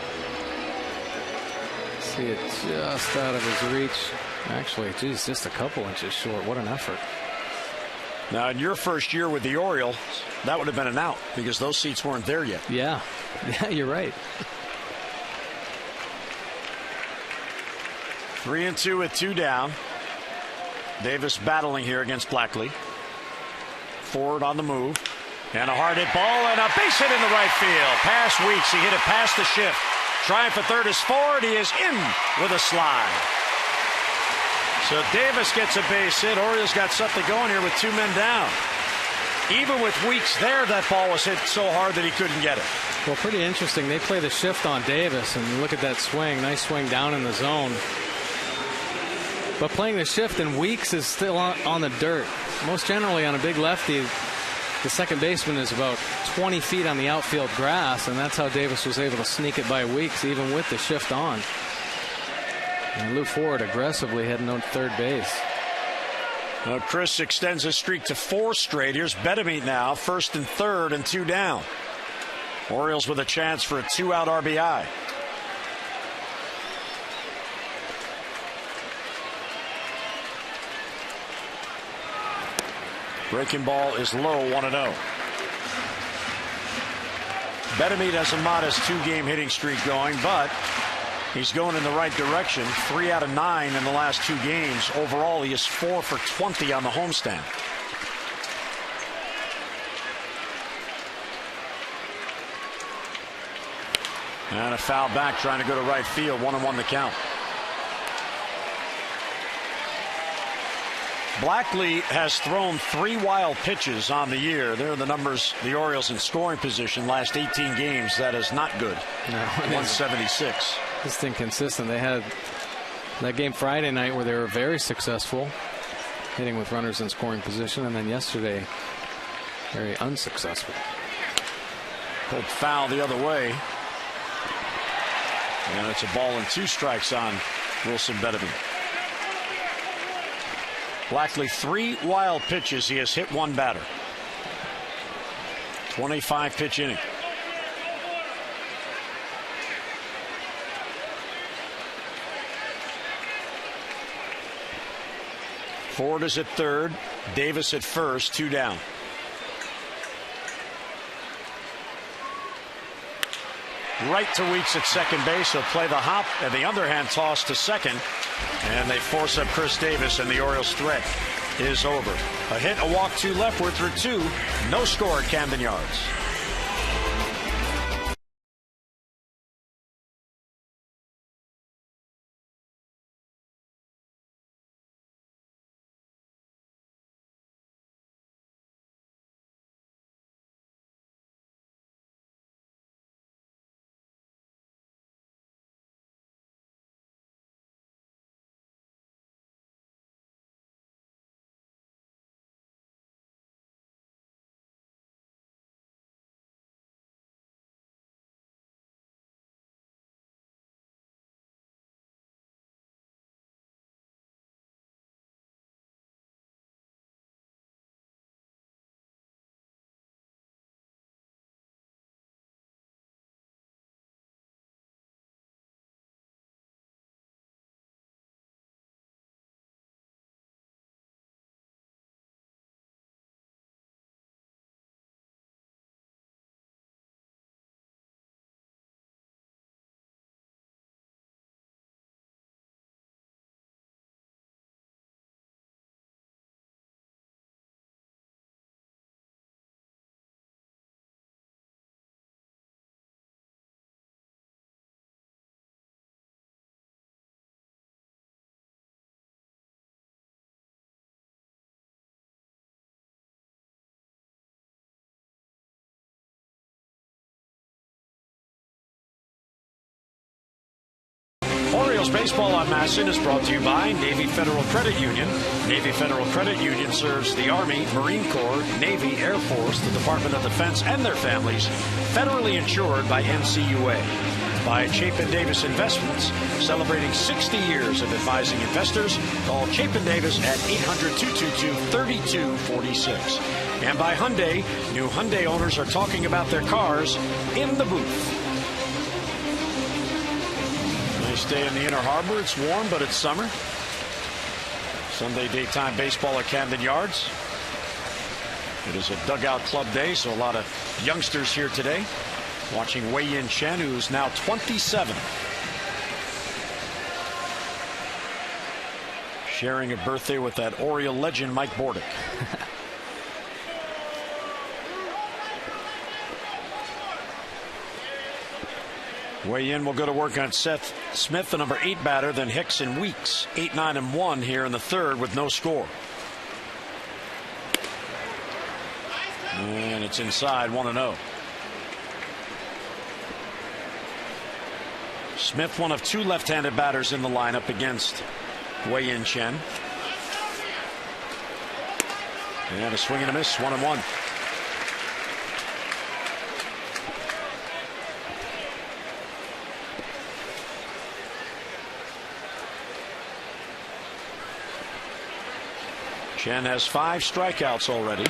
See it just out of his reach. Actually, geez, just a couple inches short. What an effort. Now, in your first year with the Orioles, that would have been an out because those seats weren't there yet. Yeah, you're right. 3-2 with 2 down. Davis battling here against Blackley. Ford on the move. And a hard hit ball and a base hit in the right field. Past Weeks, he hit it past the shift. Trying for third is Ford. He is in with a slide. So Davis gets a base hit. Orioles got something going here with 2 men down. Even with Weeks there, that ball was hit so hard that he couldn't get it. Well, pretty interesting. They play the shift on Davis, and you look at that swing. Nice swing down in the zone. But playing the shift and Weeks is still on the dirt. Most generally on a big lefty, the second baseman is about 20 feet on the outfield grass, and that's how Davis was able to sneak it by Weeks, even with the shift on. And Lou Ford aggressively heading on third base. Well, Chris extends his streak to 4 straight. Here's Betemit now, first and third and 2 down. Orioles with a chance for a 2-out RBI. Breaking ball is low, 1-0. Betemit has a modest 2-game hitting streak going, but he's going in the right direction. 3 out of 9 in the last 2 games. Overall, he is 4 for 20 on the homestand. And a foul back trying to go to right field. 1-1 the count. Blackley has thrown 3 wild pitches on the year. There are the numbers. The Orioles in scoring position last 18 games. That is not good. No, 176. Just inconsistent. They had that game Friday night where they were very successful hitting with runners in scoring position, and then yesterday very unsuccessful. Pulled foul the other way. And it's a ball and 2 strikes on Wilson Betemit. Blackley 3 wild pitches. He has hit 1 batter. 25 pitch inning. Ford is at third. Davis at first. 2 down. Right to Weeks at second base. He'll play the hop and the underhand toss to second. And they force up Chris Davis, and the Orioles' threat is over. A hit, a walk, 2 left. We're through 2. No score at Camden Yards. Orioles baseball on MASN is brought to you by Navy Federal Credit Union. Navy Federal Credit Union serves the Army, Marine Corps, Navy, Air Force, the Department of Defense, and their families, federally insured by NCUA. By Chapin Davis Investments, celebrating 60 years of advising investors. Call Chapin Davis at 800-222-3246. And by Hyundai, new Hyundai owners are talking about their cars in the booth. Nice day in the Inner Harbor. It's warm, but it's summer. Sunday daytime baseball at Camden Yards. It is a dugout club day, so a lot of youngsters here today. Watching Wei-Yin Chen, who's now 27. Sharing a birthday with that Oriole legend, Mike Bordick. Wei-Yin will go to work on Seth Smith, the number 8 batter, then Hicks and Weeks. 8, 9, and 1 here in the third with no score. And it's inside, 1-0. Smith, one of 2 left-handed batters in the lineup against Wei-Yin Chen. And a swing and a miss, 1-1. Chen has 5 strikeouts already.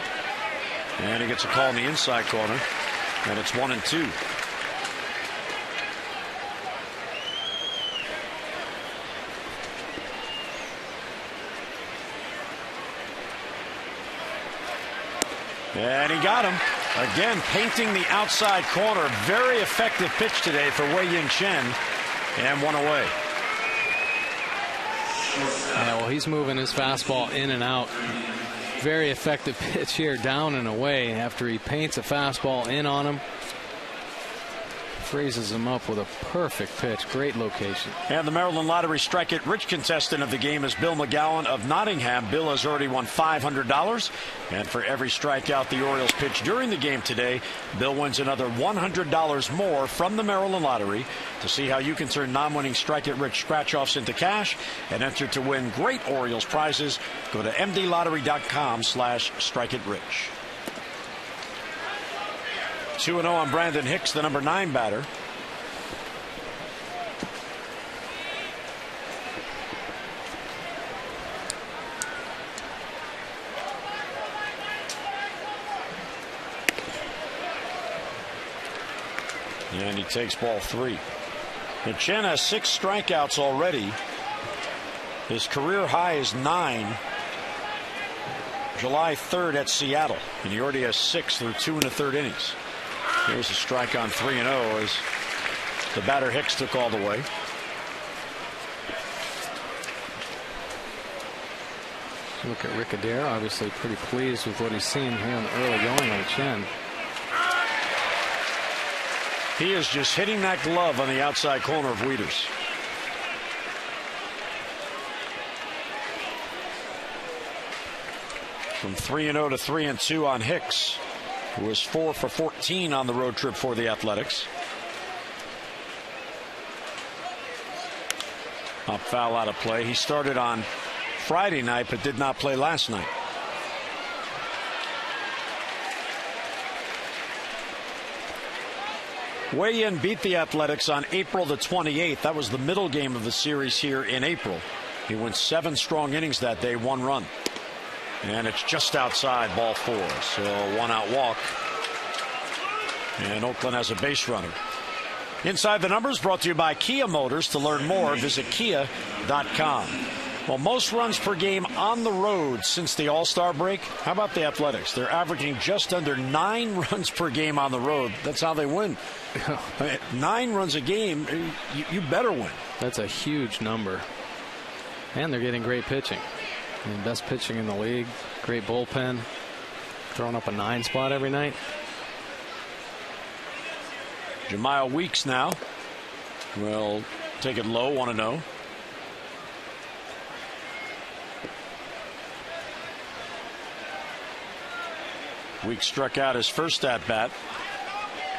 And he gets a call in the inside corner. And it's 1-2. And he got him. Again, painting the outside corner. Very effective pitch today for Wei-Yin Chen. And 1 away. Yeah, well, he's moving his fastball in and out. Very effective pitch here, down and away after he paints a fastball in on him. Freezes him up with a perfect pitch. Great location. And the Maryland Lottery Strike It Rich contestant of the game is Bill McGowan of Nottingham. Bill has already won $500. And for every strikeout the Orioles pitch during the game today, Bill wins another $100 more from the Maryland Lottery. To see how you can turn non-winning Strike It Rich scratch-offs into cash and enter to win great Orioles prizes, go to mdlottery.com/strikeitRich. 2-0 on Brandon Hicks, the number 9 batter. And he takes ball 3. And Chen has 6 strikeouts already. His career high is 9. July 3rd at Seattle. And he already has 6 through 2 1/3 innings. Here's a strike on 3-0 as the batter Hicks took all the way. Look at Rick Adair, obviously pretty pleased with what he's seen here in the early going on Chen. He is just hitting that glove on the outside corner of Wieters. From 3-0 to 3-2 on Hicks, who was 4 for 14 on the road trip for the Athletics. Up foul out of play. He started on Friday night but did not play last night. Wei-Yin beat the Athletics on April the 28th. That was the middle game of the series here in April. He went 7 strong innings that day, 1 run. And it's just outside, ball 4. So 1-out walk. And Oakland has a base runner. Inside the Numbers brought to you by Kia Motors. To learn more, visit kia.com. Well, most runs per game on the road since the All-Star break. How about the Athletics? They're averaging just under 9 runs per game on the road. That's how they win. 9 runs a game, you better win. That's a huge number. And they're getting great pitching. I mean, best pitching in the league. Great bullpen. Throwing up a 9 spot every night. Jemiah Weeks now will take it low, 1-0. Weeks struck out his first at bat,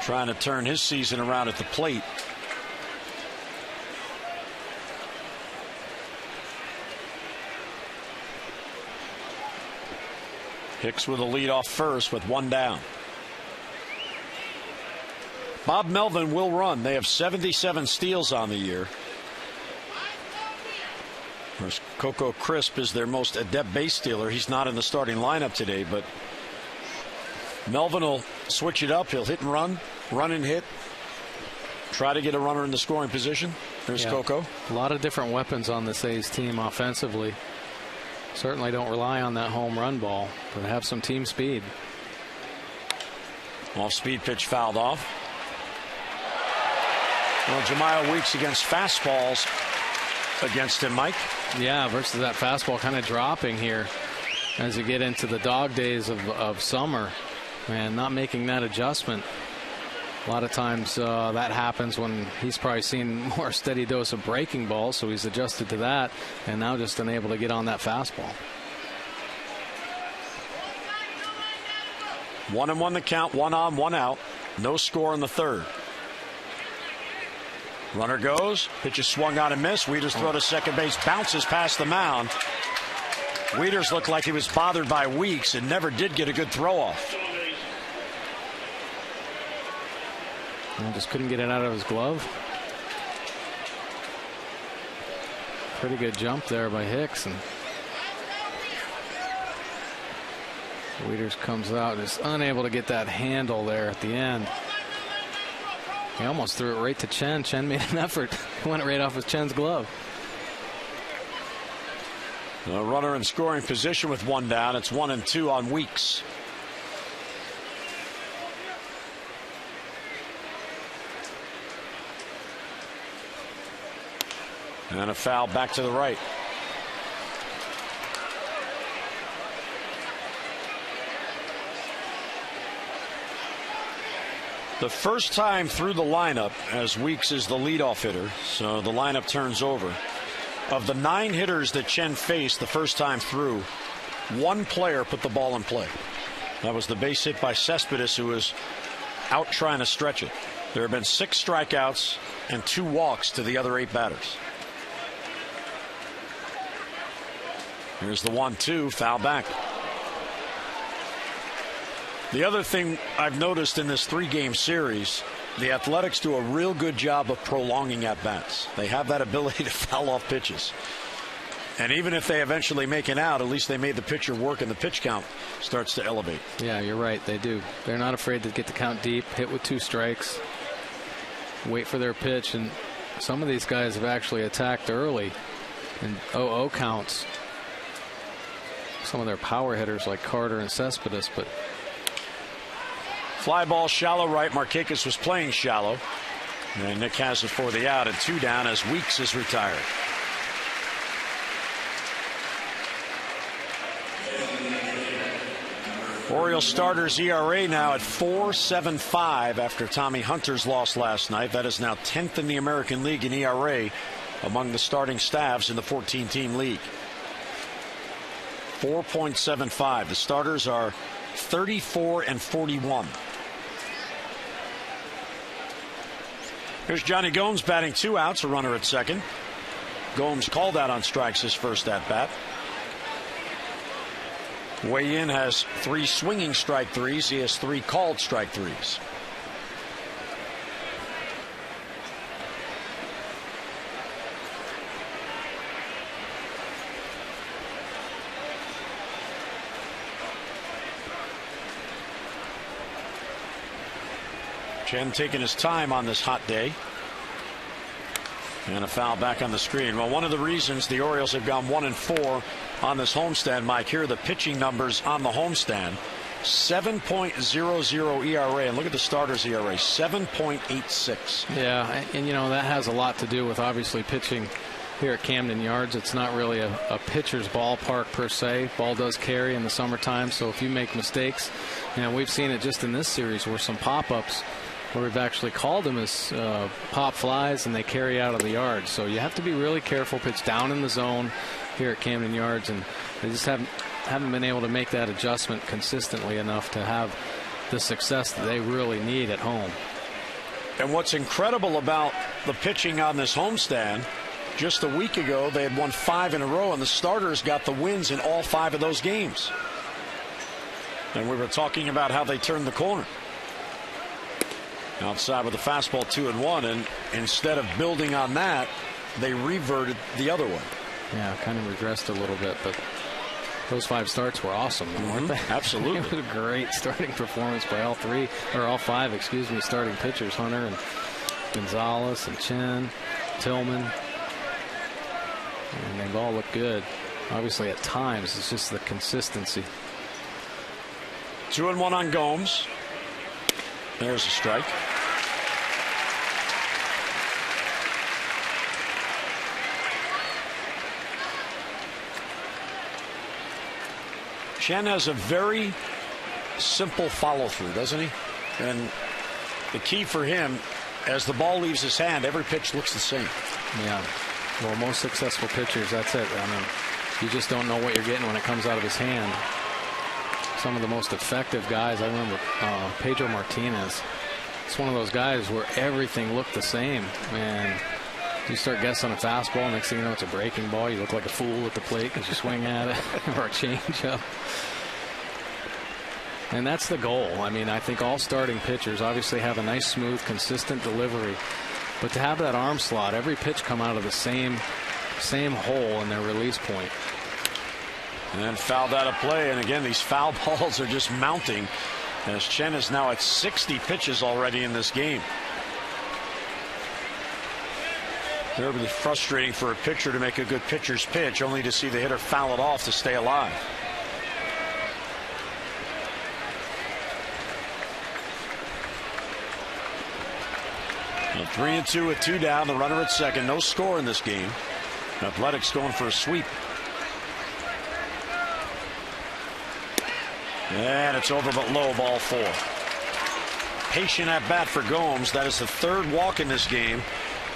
trying to turn his season around at the plate. Hicks with a lead off first with one down. Bob Melvin will run. They have 77 steals on the year. Of course, Coco Crisp is their most adept base stealer. He's not in the starting lineup today, but Melvin will switch it up. He'll hit and run and hit. Try to get a runner in the scoring position. There's Coco. A lot of different weapons on this A's team offensively. Certainly don't rely on that home run ball, but have some team speed. Off speed pitch fouled off. Well, Jemiah Weeks against fastballs against him, Mike. Yeah, versus that fastball kind of dropping here as you get into the dog days of summer. And not making that adjustment. A lot of times that happens when he's probably seen more steady dose of breaking balls, so he's adjusted to that and now just unable to get on that fastball. 1-1 the count, 1 on, 1 out. No score in the third. Runner goes, pitch is swung on and missed. Wieters throw to second base, bounces past the mound. Wieters looked like he was bothered by Weeks and never did get a good throw off. Just couldn't get it out of his glove. Pretty good jump there by Hicks, and Wieters comes out and is unable to get that handle there at the end. He almost threw it right to Chen. Chen made an effort. Went right off of Chen's glove. A runner in scoring position with one down. It's 1-2 on Weeks. And a foul back to the right. The first time through the lineup, as Weeks is the leadoff hitter, so the lineup turns over. Of the 9 hitters that Chen faced the first time through, 1 player put the ball in play. That was the base hit by Cespedes, who was out trying to stretch it. There have been 6 strikeouts and 2 walks to the other 8 batters. Here's the 1-2, foul back. The other thing I've noticed in this 3-game series, the Athletics do a real good job of prolonging at-bats. They have that ability to foul off pitches. And even if they eventually make it out, at least they made the pitcher work and the pitch count starts to elevate. Yeah, you're right. They do. They're not afraid to get the count deep, hit with 2 strikes, wait for their pitch. And some of these guys have actually attacked early in 0-0 counts. Some of their power hitters like Carter and Cespedes, but fly ball shallow right. Markakis was playing shallow, and Nick has it for the out and 2 down as Weeks is retired. Orioles starters ERA now at 4.75 after Tommy Hunter's loss last night. That is now 10th in the American League in ERA among the starting staffs in the 14-team league. 4.75. The starters are 34 and 41. Here's Johnny Gomes batting 2 outs, a runner at second. Gomes called out on strikes his first at bat. Way in has 3 swinging strike threes. He has 3 called strike threes. Chen taking his time on this hot day. And a foul back on the screen. Well, one of the reasons the Orioles have gone 1-4 on this homestand, Mike, here are the pitching numbers on the homestand. 7.00 ERA, and look at the starters ERA, 7.86. Yeah, and you know that has a lot to do with obviously pitching here at Camden Yards. It's not really a pitcher's ballpark per se. Ball does carry in the summertime, so if you make mistakes, you know, we've seen it just in this series where some pop-ups where we've actually called them as pop flies and they carry out of the yard. So you have to be really careful. Pitch down in the zone here at Camden Yards, and they just haven't been able to make that adjustment consistently enough to have the success that they really need at home. And what's incredible about the pitching on this homestand, just a week ago they had won 5 in a row, and the starters got the wins in all 5 of those games. And we were talking about how they turned the corner. Outside with the fastball 2-1, and instead of building on that, they reverted the other way. Yeah, kind of regressed a little bit, but those 5 starts were awesome, weren't they? Absolutely. It was a great starting performance by all 5, starting pitchers, Hunter and Gonzalez and Chen, Tillman. And they've all looked good. Obviously, at times, it's just the consistency. 2-1 on Gomes. There's a strike. Chen has a very simple follow through, doesn't he? And the key for him, as the ball leaves his hand, every pitch looks the same. Yeah. Well, most successful pitchers, that's it. I mean, you just don't know what you're getting when it comes out of his hand. Some of the most effective guys, I remember Pedro Martinez. It's one of those guys where everything looked the same. And you start guessing a fastball, next thing you know, it's a breaking ball. You look like a fool at the plate because you swing at it, or a changeup. And that's the goal. I mean, I think all starting pitchers obviously have a nice, smooth, consistent delivery. But to have that arm slot, every pitch come out of the same hole in their release point. And fouled out of play. And again, these foul balls are just mounting as Chen is now at 60 pitches already in this game. Terribly frustrating for a pitcher to make a good pitcher's pitch, only to see the hitter foul it off to stay alive. A 3-2 with 2 down, the runner at second. No score in this game. Athletics going for a sweep. And it's over but low, ball 4. Patient at bat for Gomes. That is the 3rd walk in this game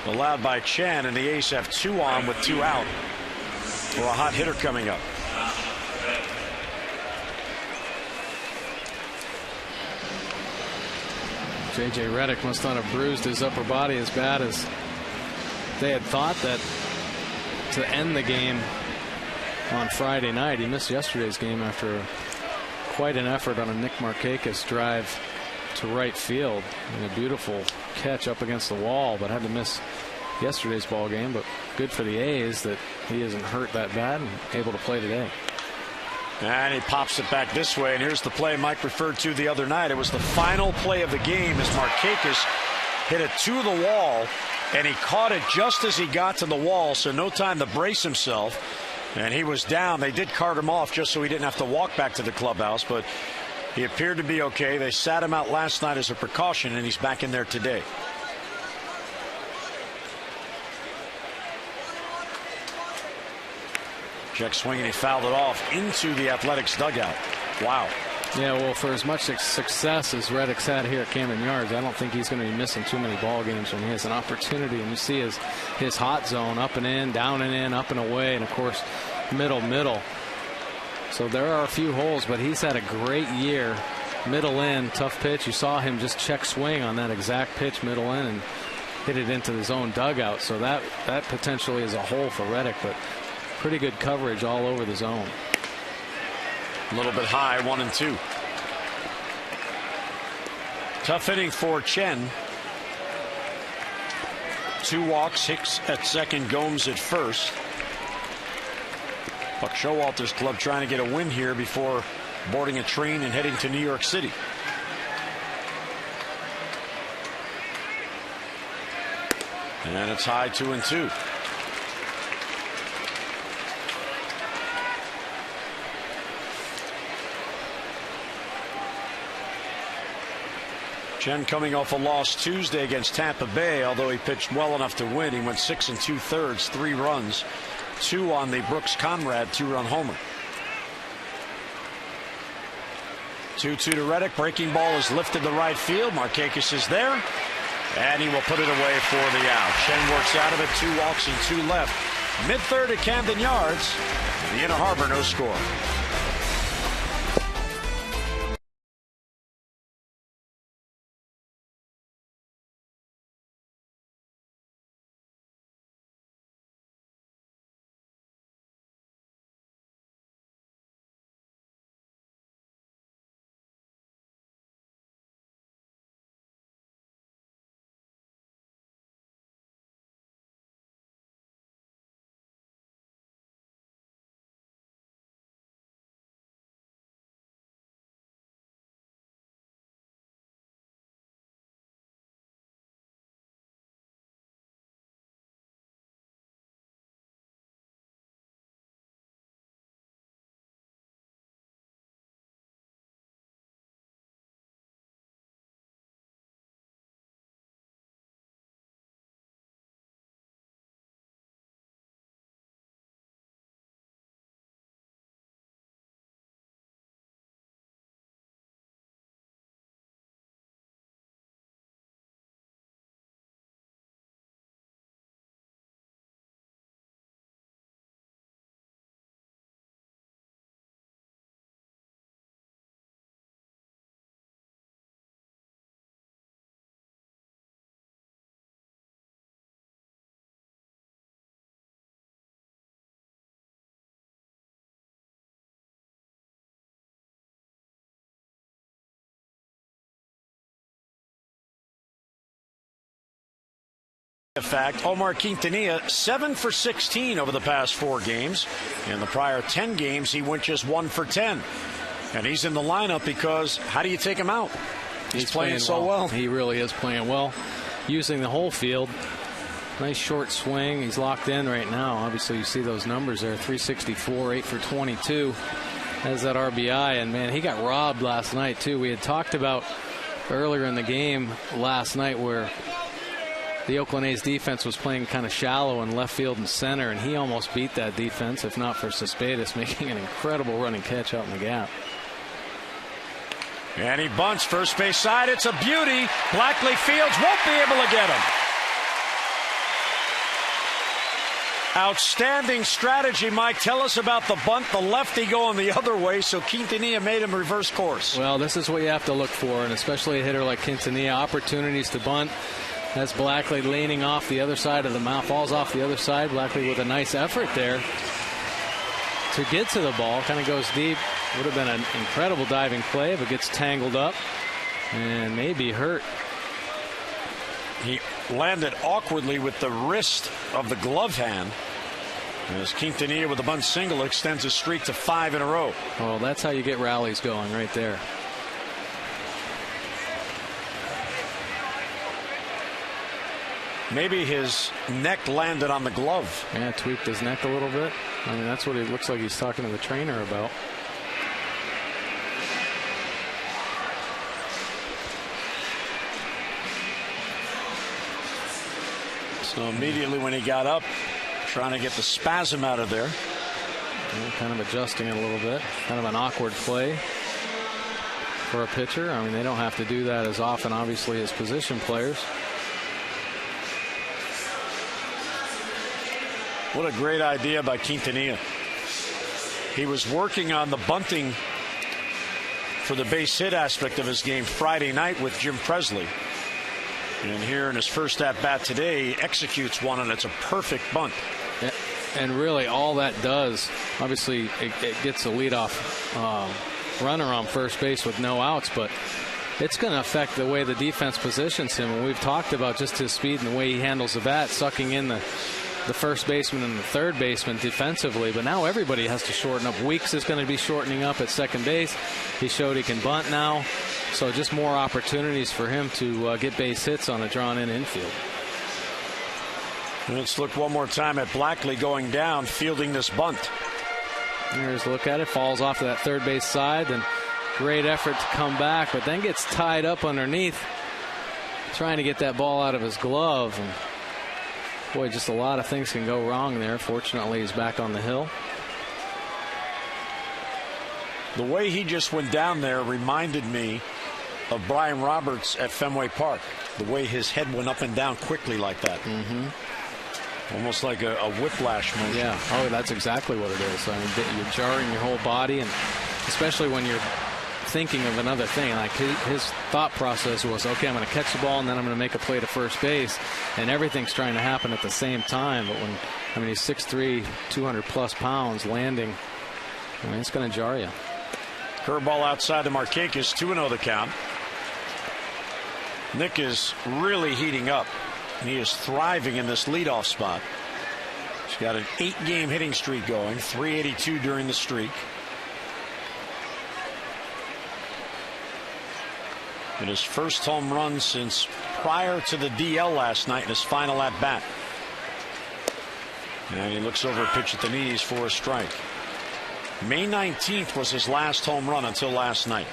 allowed by Chen, and the A's have 2 on with 2 out for a hot hitter coming up. J.J. Redick must not have bruised his upper body as bad as they had thought that to end the game on Friday night. He missed yesterday's game after quite an effort on a Nick Markakis drive to right field and a beautiful catch up against the wall, but had to miss yesterday's ball game. But good for the A's that he isn't hurt that bad and able to play today. And he pops it back this way, and here's the play Mike referred to the other night. It was the final play of the game as Markakis hit it to the wall, and he caught it just as he got to the wall, so no time to brace himself. And he was down. They did cart him off just so he didn't have to walk back to the clubhouse, but he appeared to be okay. They sat him out last night as a precaution, and he's back in there today. Check swing, and he fouled it off into the Athletics dugout. Wow. Yeah, well, for as much success as Reddick's had here at Camden Yards, I don't think he's going to be missing too many ball games when he has an opportunity. And you see his hot zone, up and in, down and in, up and away, and of course middle. So there are a few holes, but he's had a great year. Middle in, tough pitch. You saw him just check swing on that exact pitch, middle in, and hit it into his own dugout. So that potentially is a hole for Reddick, but pretty good coverage all over the zone. A little bit high, 1-2. Tough inning for Chen. 2 walks, Hicks at second, Gomes at first. Buck Showalter's club trying to get a win here before boarding a train and heading to New York City. And it's high, 2-2. Chen coming off a loss Tuesday against Tampa Bay, although he pitched well enough to win. He went 6 2/3, 3 runs, 2 on the Brooks Conrad 2-run homer. 2-2 to Reddick. Breaking ball is lifted to right field. Markakis is there, and he will put it away for the out. Chen works out of it. 2 walks and 2 left. Mid-third at Camden Yards. The Inner Harbor, no score. In fact, Omar Quintanilla 7 for 16 over the past 4 games. In the prior 10 games, he went just 1 for 10. And he's in the lineup because how do you take him out? He's playing so well. He really is playing well, using the whole field. Nice short swing. He's locked in right now. Obviously, you see those numbers there, 364, 8 for 22. Has that RBI. And, man, he got robbed last night, too. We had talked about earlier in the game last night where the Oakland A's defense was playing kind of shallow in left field and center, and he almost beat that defense, if not for Cespedes making an incredible running catch out in the gap. And he bunts first base side. It's a beauty. Blackley Fields won't be able to get him. Outstanding strategy, Mike. Tell us about the bunt. The lefty going the other way, so Quintanilla made him reverse course. Well, this is what you have to look for, and especially a hitter like Quintanilla, opportunities to bunt. That's Blackley leaning off the other side of the mound, falls off the other side. Blackley with a nice effort there to get to the ball, kind of goes deep. Would have been an incredible diving play, but gets tangled up and may be hurt. He landed awkwardly with the wrist of the glove hand. As Quintanilla with a bunt single extends his streak to 5 in a row. Well, that's how you get rallies going right there. Maybe his neck landed on the glove. Yeah, tweaked his neck a little bit. I mean, that's what it looks like he's talking to the trainer about. So immediately when he got up, trying to get the spasm out of there. And kind of adjusting it a little bit. Kind of an awkward play for a pitcher. I mean, they don't have to do that as often, obviously, as position players. What a great idea by Quintanilla. He was working on the bunting for the base hit aspect of his game Friday night with Jim Presley. And here in his first at-bat today, he executes one, and it's a perfect bunt. And really all that does, obviously, it gets a leadoff runner on first base with no outs, but it's going to affect the way the defense positions him. And we've talked about just his speed and the way he handles the bat, sucking in the first baseman and the third baseman defensively, but now everybody has to shorten up. Weeks is going to be shortening up at second base. He showed he can bunt now, so just more opportunities for him to get base hits on a drawn-in infield. Let's look one more time at Blackley going down, fielding this bunt. Here's a look at it. Falls off to that third base side, and great effort to come back, but then gets tied up underneath, trying to get that ball out of his glove. And boy, just a lot of things can go wrong there. Fortunately, he's back on the hill. The way he just went down there reminded me of Brian Roberts at Fenway Park. The way his head went up and down quickly like that. Almost like a whiplash motion. Yeah, oh, that's exactly what it is. I mean, you're jarring your whole body, and especially when you're thinking of another thing. Like his thought process was, okay, I'm going to catch the ball and then I'm going to make a play to first base, and everything's trying to happen at the same time. But when, I mean, he's 6'3", 200+ pounds landing, I mean, it's going to jar you. Curveball outside the Markakis, 2-0 the count. Nick is really heating up, and he is thriving in this leadoff spot. He's got an 8-game hitting streak going, 382 during the streak. And his first home run since prior to the DL last night in his final at bat. And he looks over a pitch at the knees for a strike. May 19th was his last home run until last night.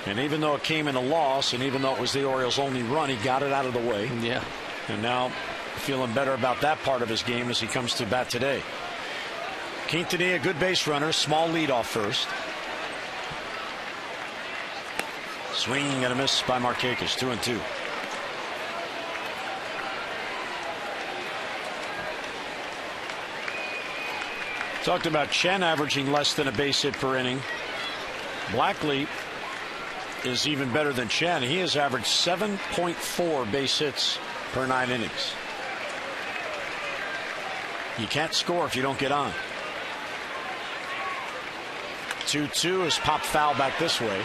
And even though it came in a loss, and even though it was the Orioles' only run, he got it out of the way. Yeah. And now feeling better about that part of his game as he comes to bat today. Quintanilla, good base runner, small lead off first. Swing and a miss by Markakis, 2-2. Talked about Chen averaging less than a base hit per inning. Blackley is even better than Chen. He has averaged 7.4 base hits per 9 innings. You can't score if you don't get on. 2-2 is popped foul back this way.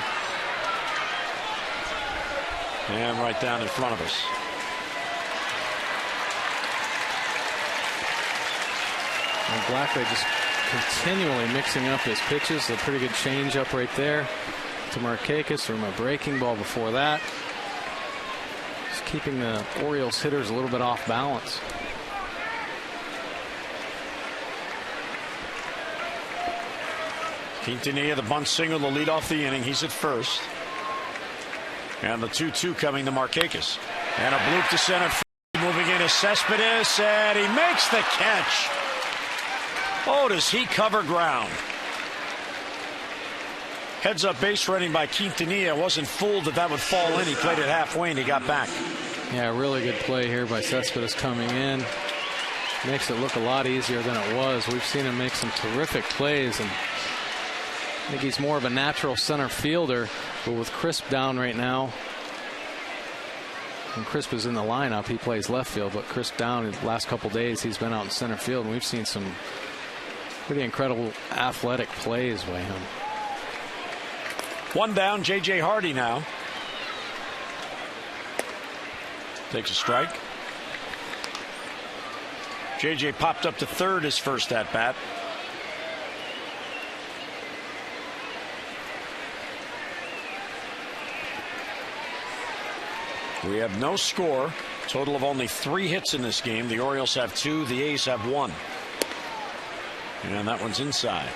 And right down in front of us. And Blackley just continually mixing up his pitches. A pretty good changeup right there to Markakis from a breaking ball before that. Just keeping the Orioles hitters a little bit off balance. Quintanilla, the bunt single, to lead off the inning. He's at first. And the 2-2 coming to Markakis. And a bloop to center field. Moving in is Cespedes, and he makes the catch. Oh, does he cover ground? Heads up base running by Quintanilla. Wasn't fooled that would fall in. He played it halfway and he got back. Yeah, really good play here by Cespedes coming in. Makes it look a lot easier than it was. We've seen him make some terrific plays, and I think he's more of a natural center fielder, but with Crisp down right now, when Crisp is in the lineup, he plays left field, but Crisp down in the last couple days, he's been out in center field, and we've seen some pretty incredible athletic plays by him. One down, J.J. Hardy now. Takes a strike. J.J. popped up to third his first at bat. We have no score. Total of only 3 hits in this game. The Orioles have 2. The A's have 1. And that one's inside.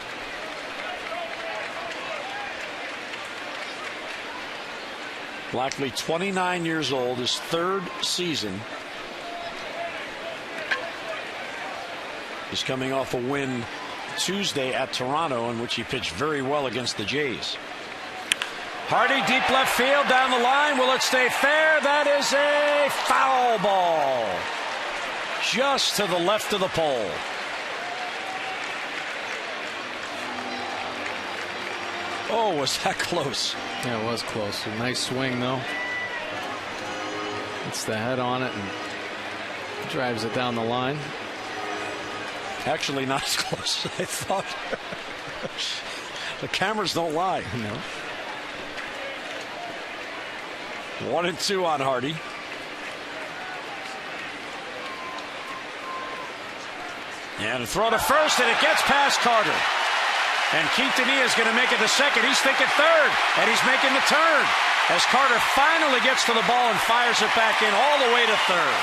Blackley, 29 years old, his 3rd season. He's coming off a win Tuesday at Toronto, in which he pitched very well against the Jays. Hardy, deep left field, down the line. Will it stay fair? That is a foul ball. Just to the left of the pole. Oh, was that close? Yeah, it was close. A nice swing, though. It's the head on it and drives it down the line. Actually, not as close as I thought. The cameras don't lie. No. 1-2 on Hardy. And a throw to first, and it gets past Carter. And Quintanilla is going to make it to second. He's thinking third, and he's making the turn as Carter finally gets to the ball and fires it back in all the way to third.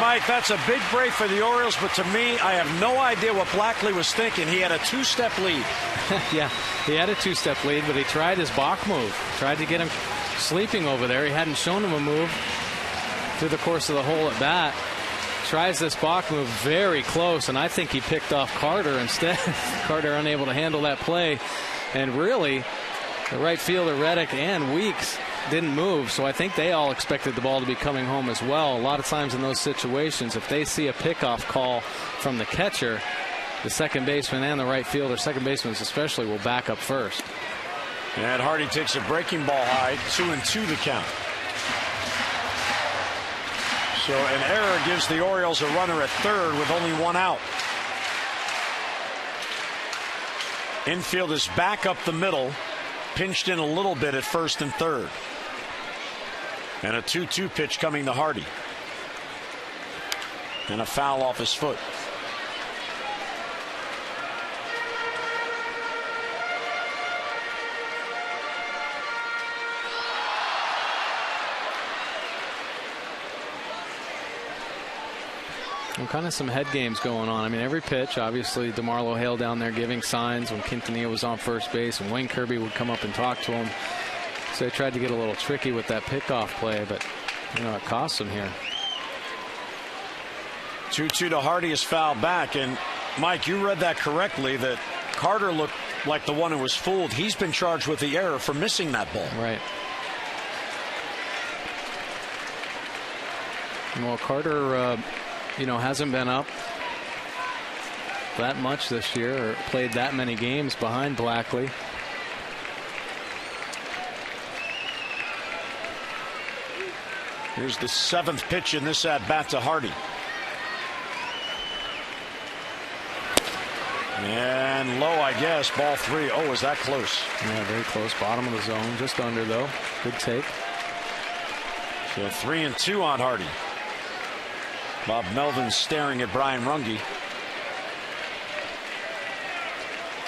Mike, that's a big break for the Orioles, but to me, I have no idea what Blackley was thinking. He had a 2-step lead. Yeah, he had a 2-step lead, but he tried his Bach move. Tried to get him sleeping over there. He hadn't shown him a move through the course of the whole at bat. Tries this Bach move very close, and I think he picked off Carter instead. Carter unable to handle that play. And really, the right fielder, Reddick and Weeks, didn't move, so I think they all expected the ball to be coming home as well. A lot of times in those situations, if they see a pickoff call from the catcher, the second baseman and the right fielder, second baseman especially, will back up first. And Hardy takes a breaking ball high, 2-2 the count. So an error gives the Orioles a runner at third with only 1 out. Infield is back up the middle, pinched in a little bit at first and third. And a 2-2 pitch coming to Hardy. And a foul off his foot. And kind of some head games going on. I mean, every pitch, obviously, DeMarlo Hale down there giving signs when Quintanilla was on first base, and Wayne Kirby would come up and talk to him. So they tried to get a little tricky with that pickoff play, but, you know, it cost them here. 2-2 to Hardy is fouled back. And, Mike, you read that correctly, that Carter looked like the one who was fooled. He's been charged with the error for missing that ball. Right. Well, Carter, you know, hasn't been up that much this year or played that many games behind Blackley. Here's the 7th pitch in this at bat to Hardy. And low, I guess. Ball 3. Oh, is that close? Yeah, very close. Bottom of the zone. Just under, though. Good take. So 3-2 on Hardy. Bob Melvin staring at Brian Runge.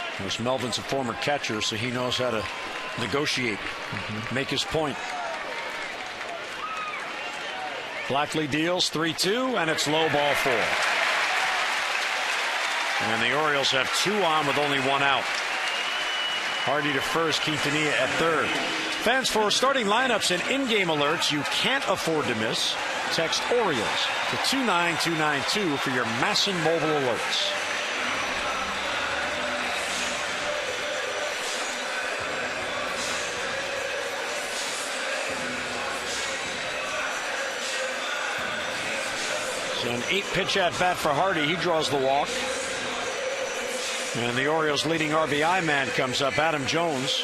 Of course, Melvin's a former catcher, so he knows how to negotiate, make his point. Blackley deals 3-2, and it's low ball 4. And the Orioles have 2 on with only 1 out. Hardy to first, Quintanilla at third. Fans, for starting lineups and in-game alerts you can't afford to miss, text Orioles to 29292 for your Masson mobile alerts. So an 8-pitch at bat for Hardy. He draws the walk. And the Orioles' leading RBI man comes up, Adam Jones.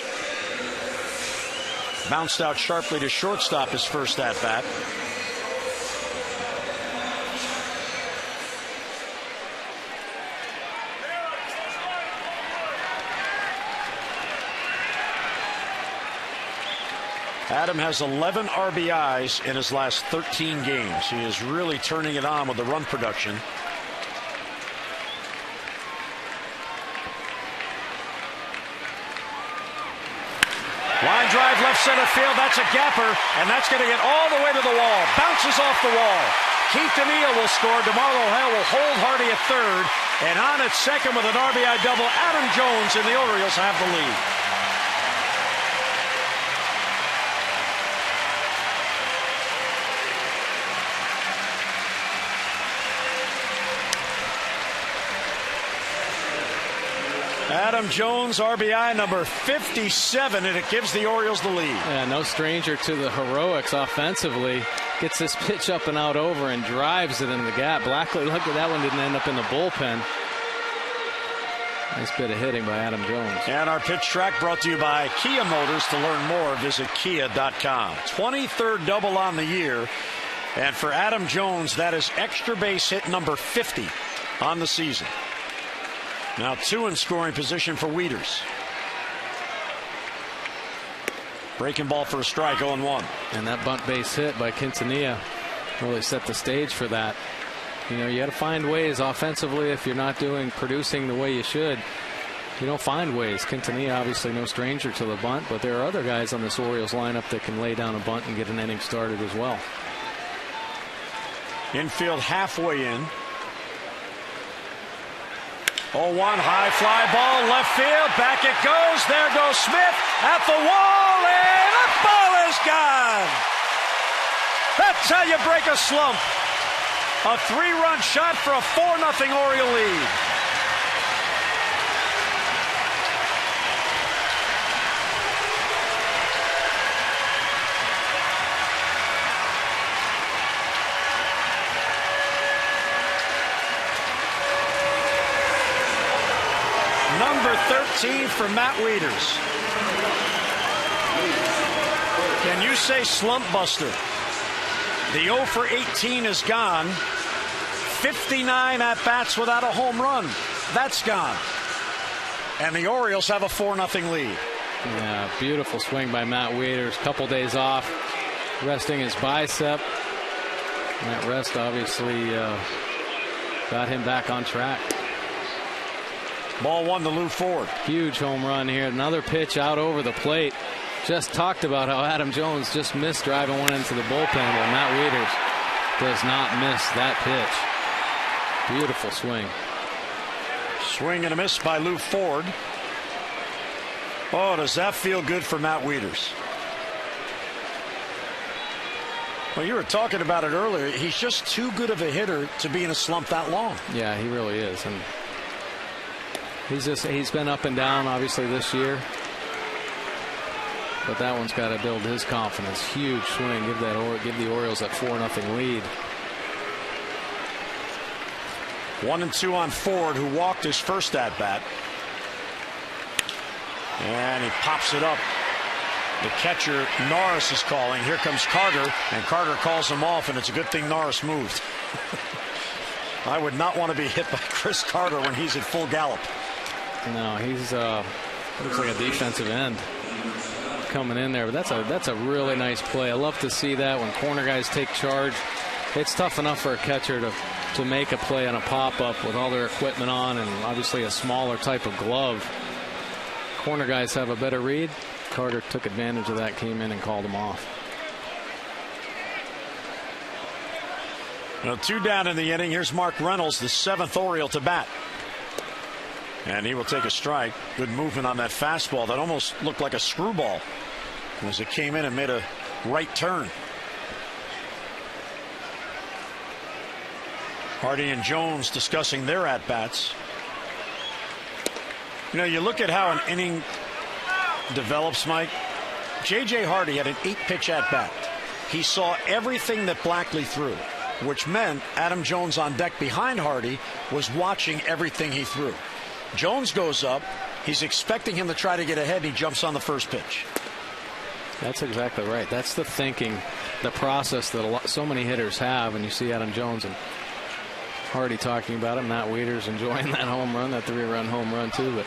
Bounced out sharply to shortstop his first at bat. Adam has 11 RBIs in his last 13 games. He is really turning it on with the run production. Line drive left center field. That's a gapper, and that's going to get all the way to the wall. Bounces off the wall. Quintanilla will score. DeMarlo Hale will hold Hardy at third, and on at second with an RBI double, Adam Jones, and the Orioles have the lead. Adam Jones, RBI number 57, and it gives the Orioles the lead. Yeah, no stranger to the heroics offensively. Gets this pitch up and out over and drives it in the gap. Blackley, look at that one, didn't end up in the bullpen. Nice bit of hitting by Adam Jones. And our pitch track brought to you by Kia Motors. To learn more, visit kia.com. 23rd double on the year. And for Adam Jones, that is extra base hit number 50 on the season. Now 2 in scoring position for Wieters. Breaking ball for a strike, 0-1. And that bunt base hit by Quintanilla really set the stage for that. You know, you got to find ways offensively. If you're not producing the way you should, you don't find ways. Quintanilla obviously no stranger to the bunt, but there are other guys on this Orioles lineup that can lay down a bunt and get an inning started as well. Infield halfway in. 0-1, high fly ball, left field, back it goes, there goes Smith, at the wall, and the ball is gone! That's how you break a slump. A 3-run shot for a 4-0 Oriole lead. Number 13 for Matt Wieters. Can you say slump buster? The 0 for 18 is gone. 59 at bats without a home run. That's gone. And the Orioles have a 4-0 lead. Yeah, beautiful swing by Matt Wieters. Couple days off, resting his bicep. And that rest obviously got him back on track. Ball 1 to Lou Ford. Huge home run here. Another pitch out over the plate. Just talked about how Adam Jones just missed driving one into the bullpen. Well, Matt Wieters does not miss that pitch. Beautiful swing. Swing and a miss by Lou Ford. Oh, does that feel good for Matt Wieters? Well, you were talking about it earlier. He's just too good of a hitter to be in a slump that long. Yeah, he really is. And he's been up and down obviously this year, but that one's got to build his confidence. Huge swing, give the Orioles that 4-0 lead. 1-2 on Ford, who walked his first at bat, and he pops it up. The catcher Norris is calling. Here comes Carter, and Carter calls him off, and it's a good thing Norris moved. I would not want to be hit by Chris Carter when he's at full gallop. No, he's looks like a defensive end. coming in there. But that's a really nice play. I love to see that when corner guys take charge. It's tough enough for a catcher to make a play on a pop-up with all their equipment on and obviously a smaller type of glove. Corner guys have a better read. Carter took advantage of that, came in and called him off. Well, 2 down in the inning. Here's Mark Reynolds, the 7th Oriole to bat. And he will take a strike. Good movement on that fastball that almost looked like a screwball as it came in and made a right turn. Hardy and Jones discussing their at-bats. You know, you look at how an inning develops, Mike. J.J. Hardy had an 8-pitch at-bat. He saw everything that Blackley threw, which meant Adam Jones on deck behind Hardy was watching everything he threw. Jones goes up. He's expecting him to try to get ahead, and he jumps on the first pitch. That's exactly right. That's the thinking, the process that so many hitters have, and you see Adam Jones and Hardy talking about it. Matt Wieters enjoying that home run, that 3-run home run too. But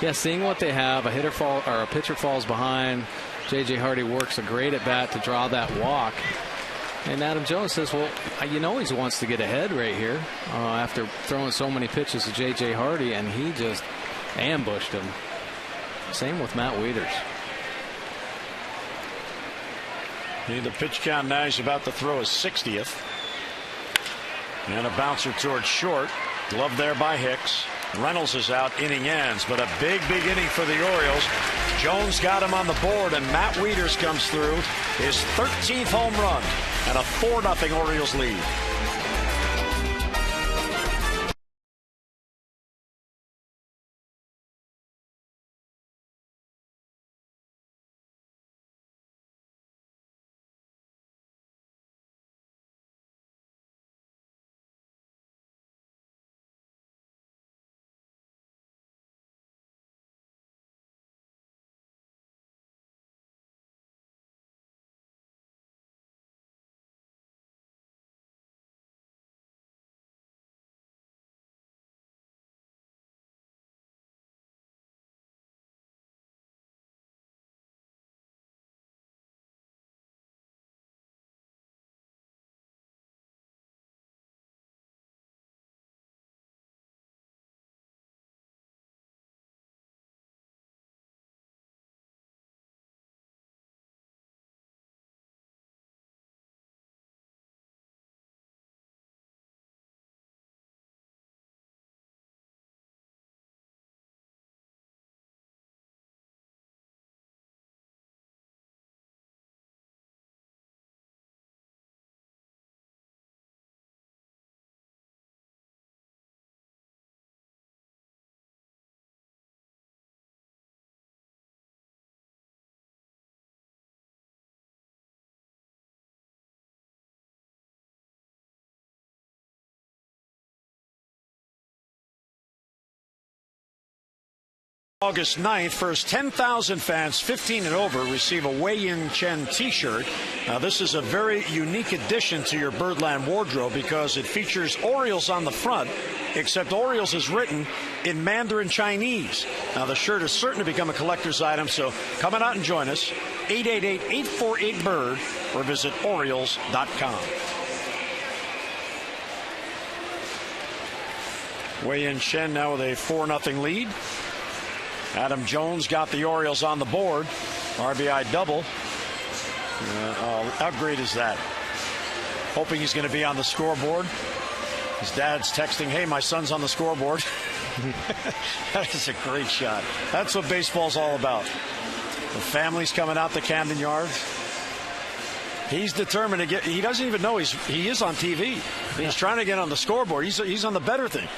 yeah, seeing what they have, a pitcher falls behind. J.J. Hardy works a great at bat to draw that walk. And Adam Jones says, well, you know, he wants to get ahead right here after throwing so many pitches to J.J. Hardy, and he just ambushed him. Same with Matt Wieters. The pitch count now, he's about to throw his 60th. And a bouncer towards short. Glove there by Hicks. Reynolds is out. Inning ends, but a big inning for the Orioles. Jones got him on the board, and Matt Wieters comes through. His 13th home run and a 4-0 Orioles lead. August 9th, first 10,000 fans 15 and over receive a Wei-Yin Chen t-shirt. Now, this is a very unique addition to your Birdland wardrobe because it features Orioles on the front, except Orioles is written in Mandarin Chinese. Now, the shirt is certain to become a collector's item, so come on out and join us. 888-848-BIRD or visit Orioles.com. Wei-Yin Chen now with a 4-0 lead. Adam Jones got the Orioles on the board. RBI double. How great is that? Hoping he's going to be on the scoreboard. His dad's texting, hey, my son's on the scoreboard. That is a great shot. That's what baseball's all about. The family's coming out to Camden Yards. He's determined to get, he doesn't even know he is on TV. He's trying to get on the scoreboard. He's on the better thing.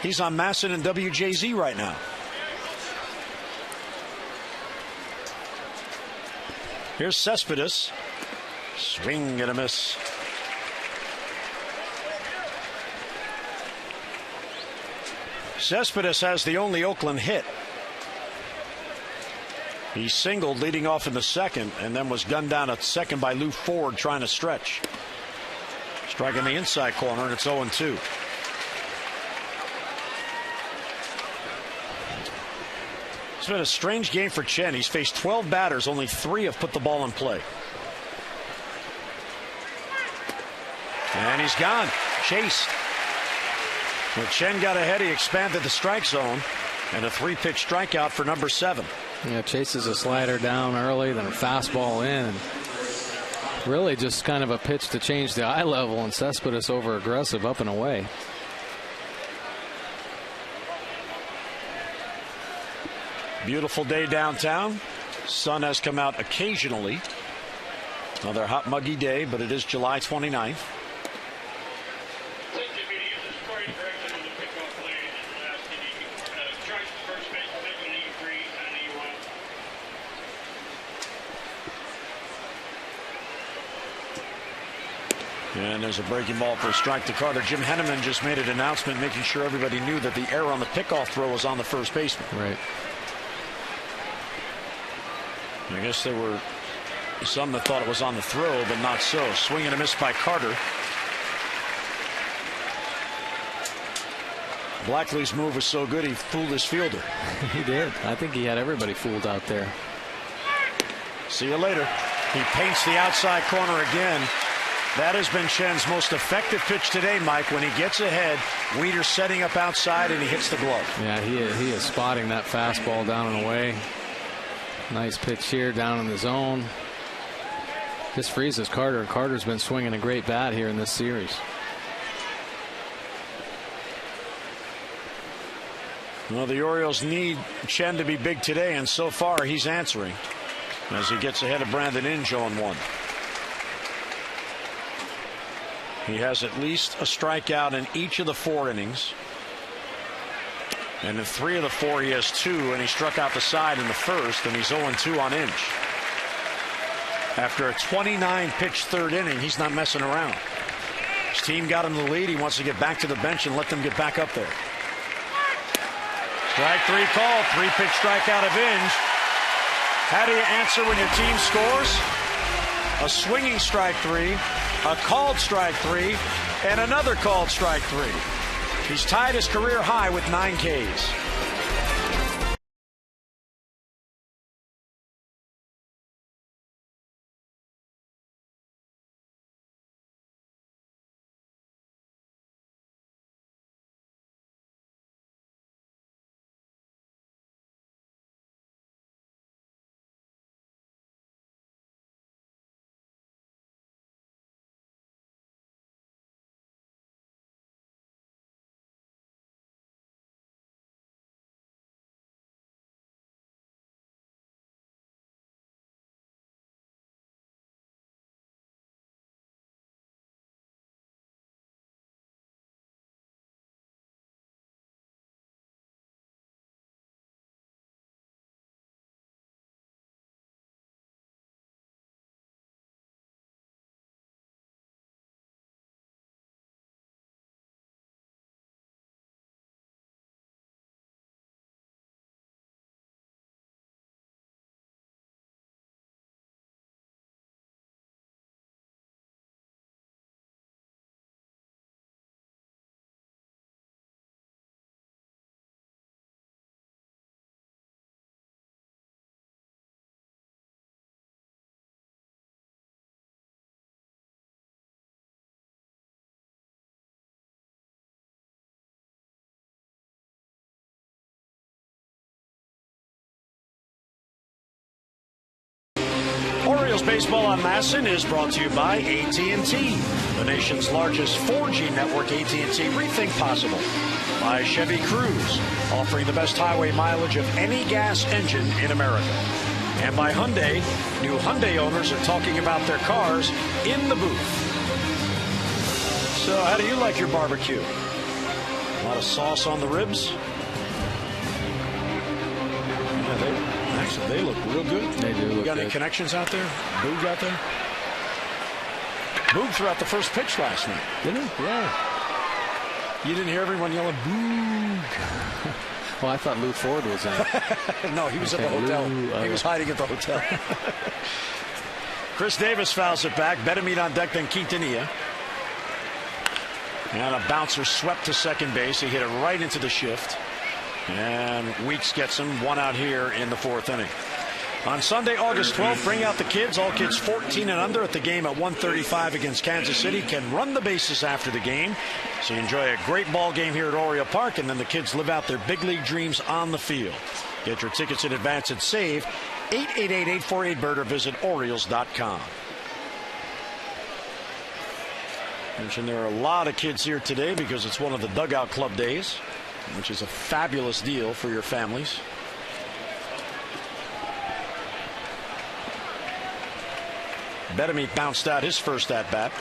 He's on Masson and WJZ right now. Here's Cespedes. Swing and a miss. Cespedes has the only Oakland hit. He singled leading off in the second and then was gunned down at second by Lou Ford trying to stretch. Strike in the inside corner, and it's 0-2. It's been a strange game for Chen. He's faced 12 batters. Only 3 have put the ball in play. And he's gone. Chased. When Chen got ahead, he expanded the strike zone. And a 3-pitch strikeout for number 7. Yeah, chases a slider down early, then a fastball in. Really just kind of a pitch to change the eye level, and Cespedes over aggressive up and away. Beautiful day downtown. Sun has come out occasionally. Another hot, muggy day, but it is July 29th. And there's a breaking ball for a strike to Carter. Jim Henneman just made an announcement making sure everybody knew that the error on the pickoff throw was on the first baseman. Right. I guess there were some that thought it was on the throw, but not so. Swing and a miss by Carter. Blackley's move was so good he fooled his fielder. He did. I think he had everybody fooled out there. See you later. He paints the outside corner again. That has been Chen's most effective pitch today, Mike. When he gets ahead, Weeder's setting up outside and he hits the glove. Yeah, he is spotting that fastball down and away. Nice pitch here down in the zone. This freezes Carter, and Carter's been swinging a great bat here in this series. Well, the Orioles need Chen to be big today, and so far he's answering as he gets ahead of Brandon Inge 0-1. He has at least a strikeout in each of the 4 innings. And in 3 of the 4, he has 2, and he struck out the side in the first, and he's 0-2 on Inge. After a 29-pitch 3rd inning, he's not messing around. His team got him the lead. He wants to get back to the bench and let them get back up there. Strike 3 called. 3-pitch strikeout of Inge. How do you answer when your team scores? A swinging strike 3, a called strike 3, and another called strike 3. He's tied his career high with 9 Ks. Orioles baseball on Masson is brought to you by AT&T, the nation's largest 4G network. AT&T, rethink possible. By Chevy Cruze, offering the best highway mileage of any gas engine in America. And by Hyundai, new Hyundai owners are talking about their cars in the booth. So how do you like your barbecue? A lot of sauce on the ribs? Actually, they look real good. They do look You got good. any connections out there? Boog out there? Boog threw out the first pitch last night. Did he? Yeah. You didn't hear everyone yelling, Boog. Well, I thought Lou Ford was in. No, he was at the hotel. He was hiding at the hotel. Chris Davis fouls it back. Betemit on deck, then Quintanilla. And a bouncer swept to second base. He hit it right into the shift. And Weeks gets him 1 out here in the 4th inning. On Sunday, August 12th, bring out the kids. All kids 14 and under at the game at 1:35 against Kansas City can run the bases after the game. So you enjoy a great ball game here at Oriole Park, and then the kids live out their big league dreams on the field. Get your tickets in advance at Save 888-848-BIRD or visit Orioles.com. Mentioned there are a lot of kids here today because it's one of the Dugout Club days, which is a fabulous deal for your families. Bettamy bounced out his first at bat.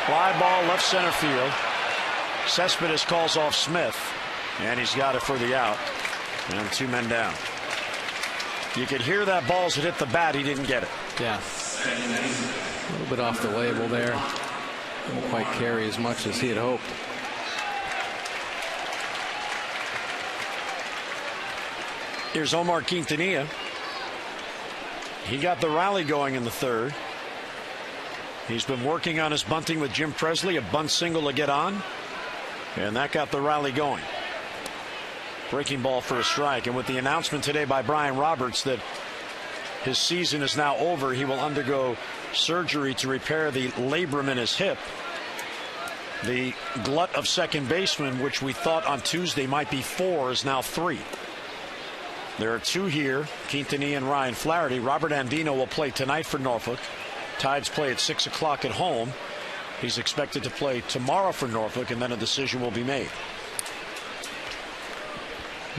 Fly ball left center field. Cespedes calls off Smith, and he's got it for the out. And 2 men down. You could hear that ball as it hit the bat. He didn't get it. Yeah. A little bit off the label there. Didn't quite carry as much as he had hoped. Here's Omar Quintanilla. He got the rally going in the 3rd. He's been working on his bunting with Jim Presley, a bunt single to get on, and that got the rally going. Breaking ball for a strike, and with the announcement today by Brian Roberts that his season is now over, he will undergo surgery to repair the labrum in his hip. The glut of second baseman, which we thought on Tuesday might be 4, is now 3. There are 2 here, Quintanilla and Ryan Flaherty. Robert Andino will play tonight for Norfolk. Tides play at 6 o'clock at home. He's expected to play tomorrow for Norfolk, and then a decision will be made.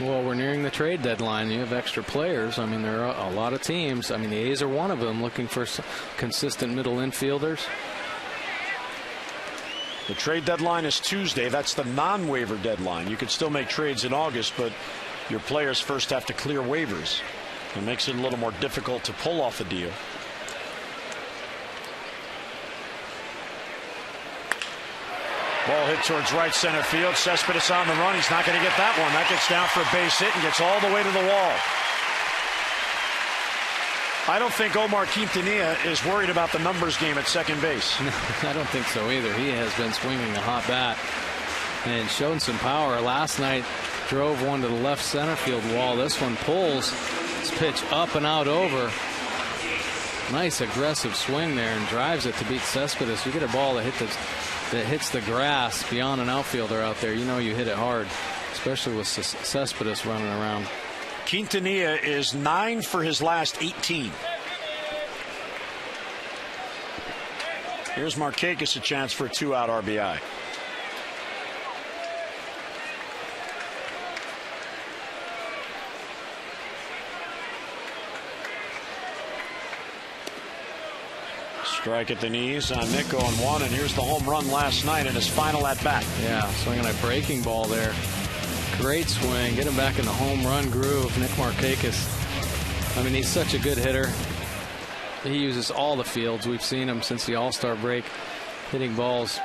Well, we're nearing the trade deadline. You have extra players. I mean, there are a lot of teams. I mean, the A's are one of them looking for consistent middle infielders. The trade deadline is Tuesday. That's the non-waiver deadline. You could still make trades in August, but your players first have to clear waivers. It makes it a little more difficult to pull off a deal. Ball hit towards right center field. Cespedes on the run. He's not going to get that one. That gets down for a base hit and gets all the way to the wall. I don't think Omar Quintanilla is worried about the numbers game at second base. No, I don't think so either. He has been swinging a hot bat and shown some power. Last night drove one to the left center field wall. This one pulls this pitch up and out over. Nice aggressive swing there and drives it to beat Cespedes. You get a ball that hits the grass beyond an outfielder out there, you know you hit it hard, especially with Cespedes running around. Quintanilla is 9 for his last 18. Here's Markakis, a chance for a 2-out RBI. Strike at the knees on Nick 0-1, and here's the home run last night in his final at bat. Yeah, swinging a breaking ball there. Great swing, get him back in the home run groove. Nick Markakis. I mean, he's such a good hitter. He uses all the fields. We've seen him since the All-Star break, hitting balls,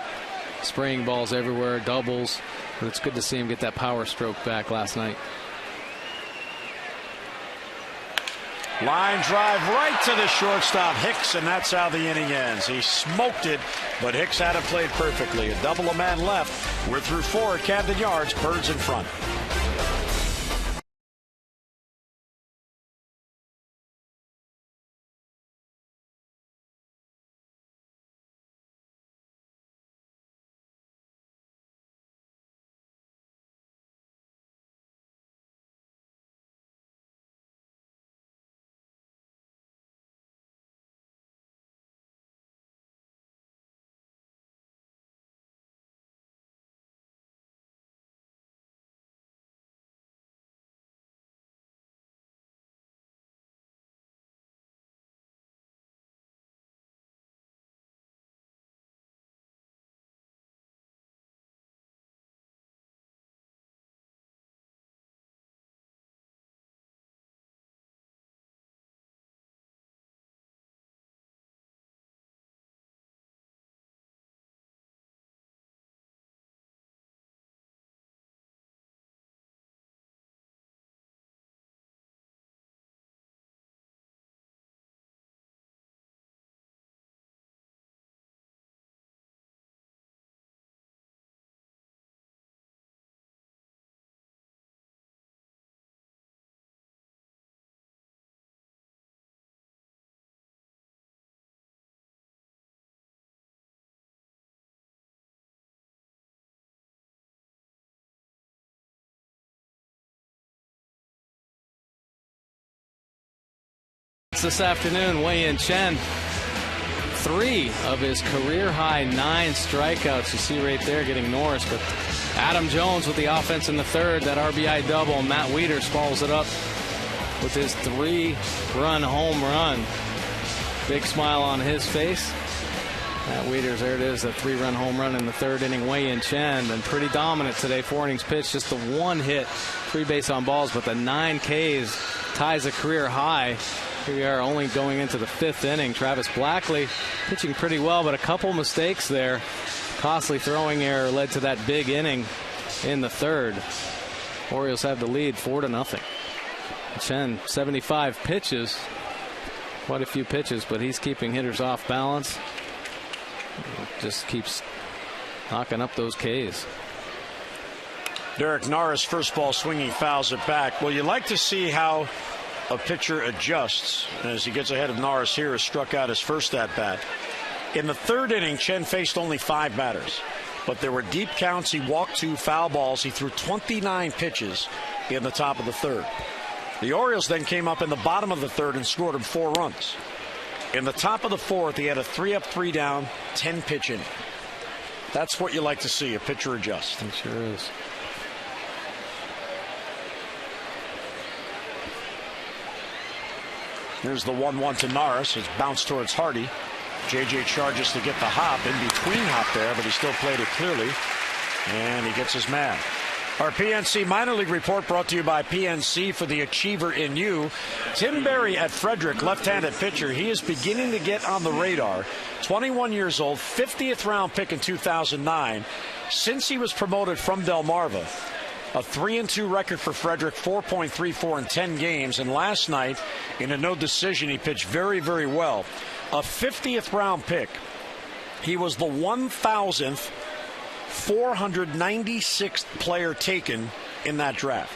spraying balls everywhere, doubles. But it's good to see him get that power stroke back last night. Line drive right to the shortstop, Hicks, and that's how the inning ends. He smoked it, but Hicks had it played perfectly. A double, a man left. We're through 4 at Camden Yards. Birds in front. this afternoon, Wei-Yin Chen. 3 of his career-high 9 strikeouts. You see right there, getting Norris. But Adam Jones with the offense in the third. That RBI double. Matt Wieters follows it up with his 3-run home run. Big smile on his face. Matt Wieters, there it is, a 3-run home run in the third inning. Wei-Yin Chen been pretty dominant today. 4 innings pitched, just the 1 hit, 3 base on balls, but the 9 Ks ties a career high. Here we are only going into the 5th inning. Travis Blackley pitching pretty well, but a couple mistakes there. Costly throwing error led to that big inning in the third. Orioles have the lead 4-0. Chen, 75 pitches. Quite a few pitches, but he's keeping hitters off balance. Just keeps knocking up those Ks. Derek Norris, first ball swinging, fouls it back. Well, you like to see how a pitcher adjusts as he gets ahead of Norris here, has struck out his first at bat. In the third inning, Chen faced only 5 batters, but there were deep counts. He walked 2 foul balls. He threw 29 pitches in the top of the third. The Orioles then came up in the bottom of the third and scored him 4 runs. In the top of the fourth, he had a 3 up, 3 down, 10-pitch inning. That's what you like to see, a pitcher adjust. It sure is. Here's the 1-1 to Norris. It's bounced towards Hardy. JJ charges to get the hop, in between hop there, but he still played it clearly. And he gets his man. Our PNC minor league report brought to you by PNC for the achiever in you. Tim Berry at Frederick, left-handed pitcher. He is beginning to get on the radar. 21 years old, 50th round pick in 2009. Since he was promoted from Delmarva, a 3-2 record for Frederick, 4.34 in 10 games. And last night, in a no decision, he pitched very, very well. A 50th round pick. He was the 1,000th 496th player taken in that draft.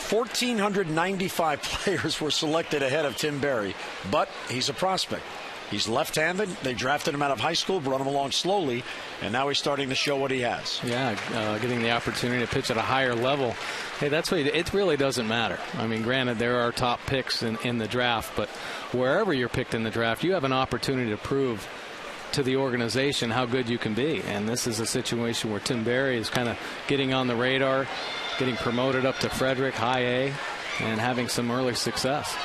1,495 players were selected ahead of Tim Berry, but he's a prospect. He's left-handed. They drafted him out of high school, brought him along slowly, and now he's starting to show what he has. Yeah, getting the opportunity to pitch at a higher level. Hey, that's what it really doesn't matter. I mean, granted, there are top picks in the draft, but wherever you're picked in the draft, you have an opportunity to prove to the organization how good you can be. And this is a situation where Tim Berry is kind of getting on the radar, getting promoted up to Frederick, high A, and having some early success.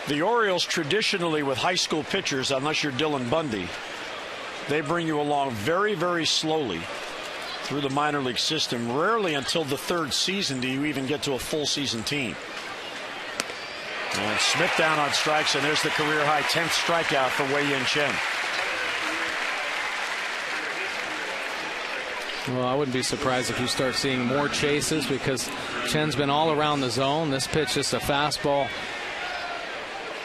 The Orioles traditionally with high school pitchers, unless you're Dylan Bundy, they bring you along very, very slowly through the minor league system. Rarely until the 3rd season do you even get to a full season team. And Smith down on strikes, and there's the career-high 10th strikeout for Wei-Yin Chen. Well, I wouldn't be surprised if you start seeing more chases because Chen's been all around the zone. This pitch is a fastball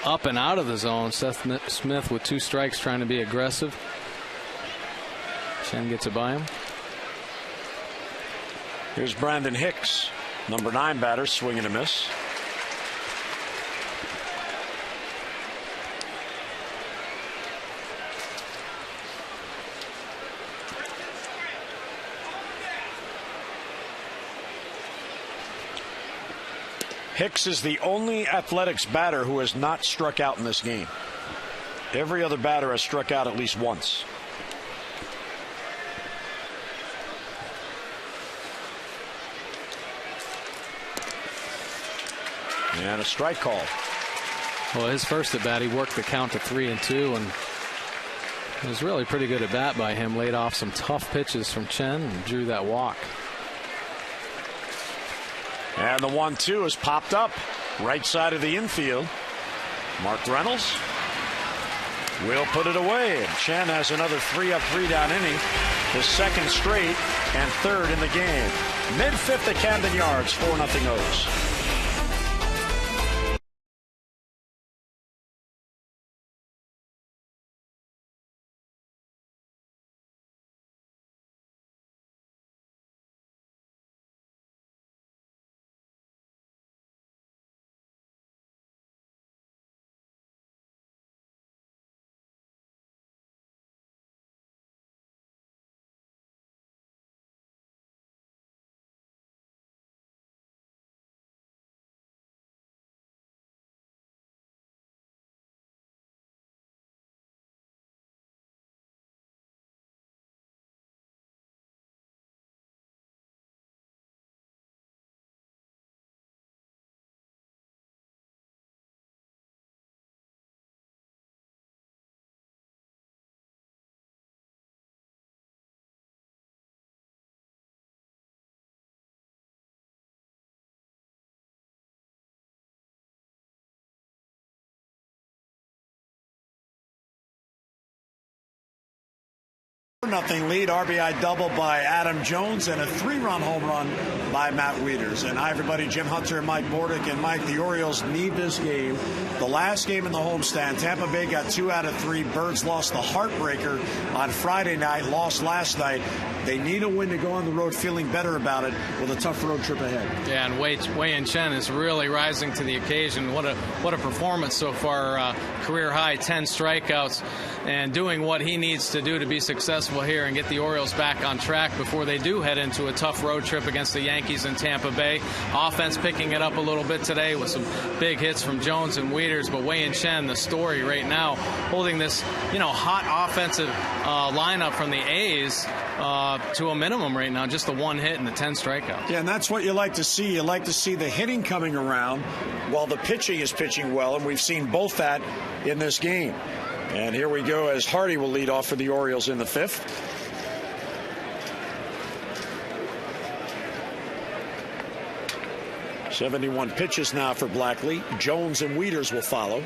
up and out of the zone. Seth Smith with 2 strikes trying to be aggressive. Chen gets it by him. Here's Brandon Hicks, number 9 batter, swing and a miss. Hicks is the only Athletics batter who has not struck out in this game. Every other batter has struck out at least once. And a strike call. Well, his first at bat, he worked the count to 3-2, and it was really pretty good at bat by him. Laid off some tough pitches from Chen and drew that walk. And the 1-2 is popped up right side of the infield. Mark Reynolds will put it away. And Chen has another 3 up, 3 down inning, his 2nd straight and 3rd in the game. Mid-5th at Camden Yards, 4-0 O's. 4-0 lead. RBI double by Adam Jones and a 3-run home run by Matt Wieters. And hi, everybody. Jim Hunter and Mike Bordick. And Mike, the Orioles need this game. The last game in the homestand, Tampa Bay got 2 out of 3. Birds lost the heartbreaker on Friday night, lost last night. They need a win to go on the road feeling better about it with a tough road trip ahead. Yeah, and Wei Chen is really rising to the occasion. What a performance so far. Career high 10 strikeouts, and doing what he needs to do to be successful here and get the Orioles back on track before they do head into a tough road trip against the Yankees in Tampa Bay. Offense picking it up a little bit today with some big hits from Jones and Wieters, but Wei Chen, the story right now, holding this hot offensive lineup from the A's to a minimum right now, just the 1 hit and the 10 strikeouts. Yeah, and that's what you like to see. You like to see the hitting coming around while the pitching is pitching well, and we've seen both that in this game. And here we go as Hardy will lead off for the Orioles in the 5th. .71 pitches now for Blackley. Jones and Wieters will follow.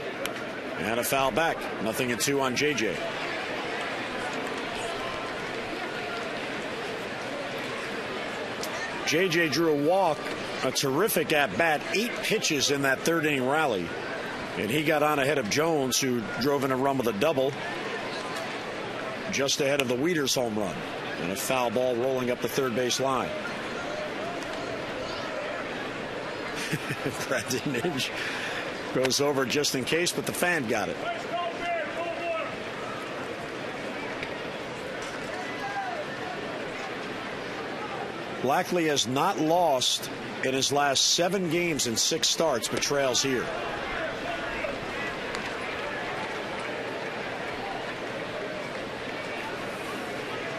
And a foul back. 0-2 on JJ. JJ drew a walk, a terrific at-bat, 8 pitches in that 3rd inning rally. And he got on ahead of Jones, who drove in a run with a double just ahead of the Wieters home run. And a foul ball rolling up the 3rd base line. Brandon Ninge goes over just in case, but the fan got it. Blackley has not lost in his last 7 games in 6 starts, but trails here.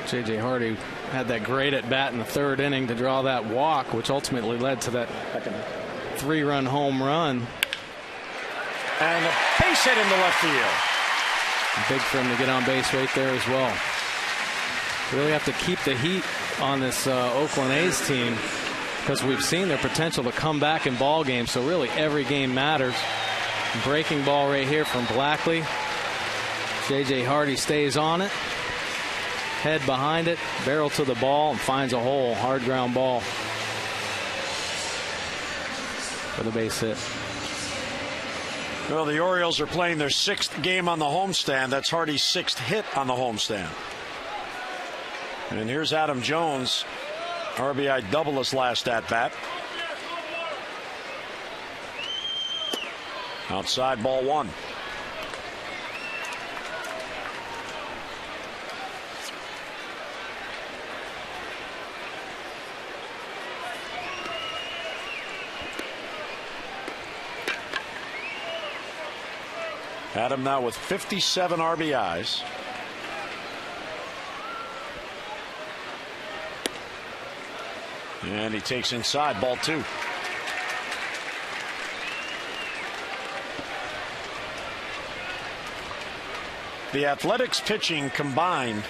J.J. Hardy had that great at bat in the 3rd inning to draw that walk, which ultimately led to that 3-run home run. And a base hit into left field. Big for him to get on base right there as well. Really have to keep the heat on this Oakland A's team, because we've seen their potential to come back in ball games. So really every game matters. Breaking ball right here from Blackley. J.J. Hardy stays on it. Head behind it, barrel to the ball, and finds a hole. Hard ground ball for the base hit. Well, the Orioles are playing their 6th game on the homestand. That's Hardy's 6th hit on the homestand. And here's Adam Jones. RBI double his last at bat. Outside, ball 1. Adam now with 57 RBIs. And he takes inside, ball 2. The Athletics pitching combined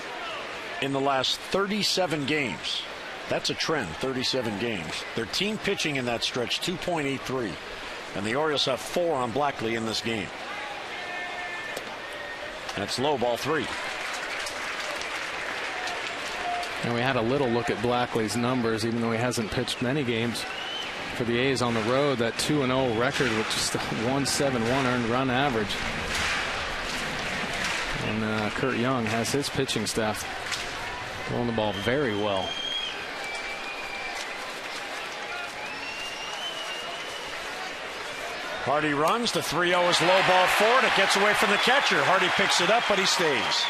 in the last 37 games. That's a trend, 37 games. Their team pitching in that stretch, 2.83. And the Orioles have 4 on Blackley in this game. That's low, ball 3. And we had a little look at Blackley's numbers, even though he hasn't pitched many games for the A's on the road. That 2-0 record with just a 1.71 earned run average. And Kurt Young has his pitching staff throwing the ball very well. Hardy runs. The 3-0 is low, ball 4, and it gets away from the catcher. Hardy picks it up, but he stays.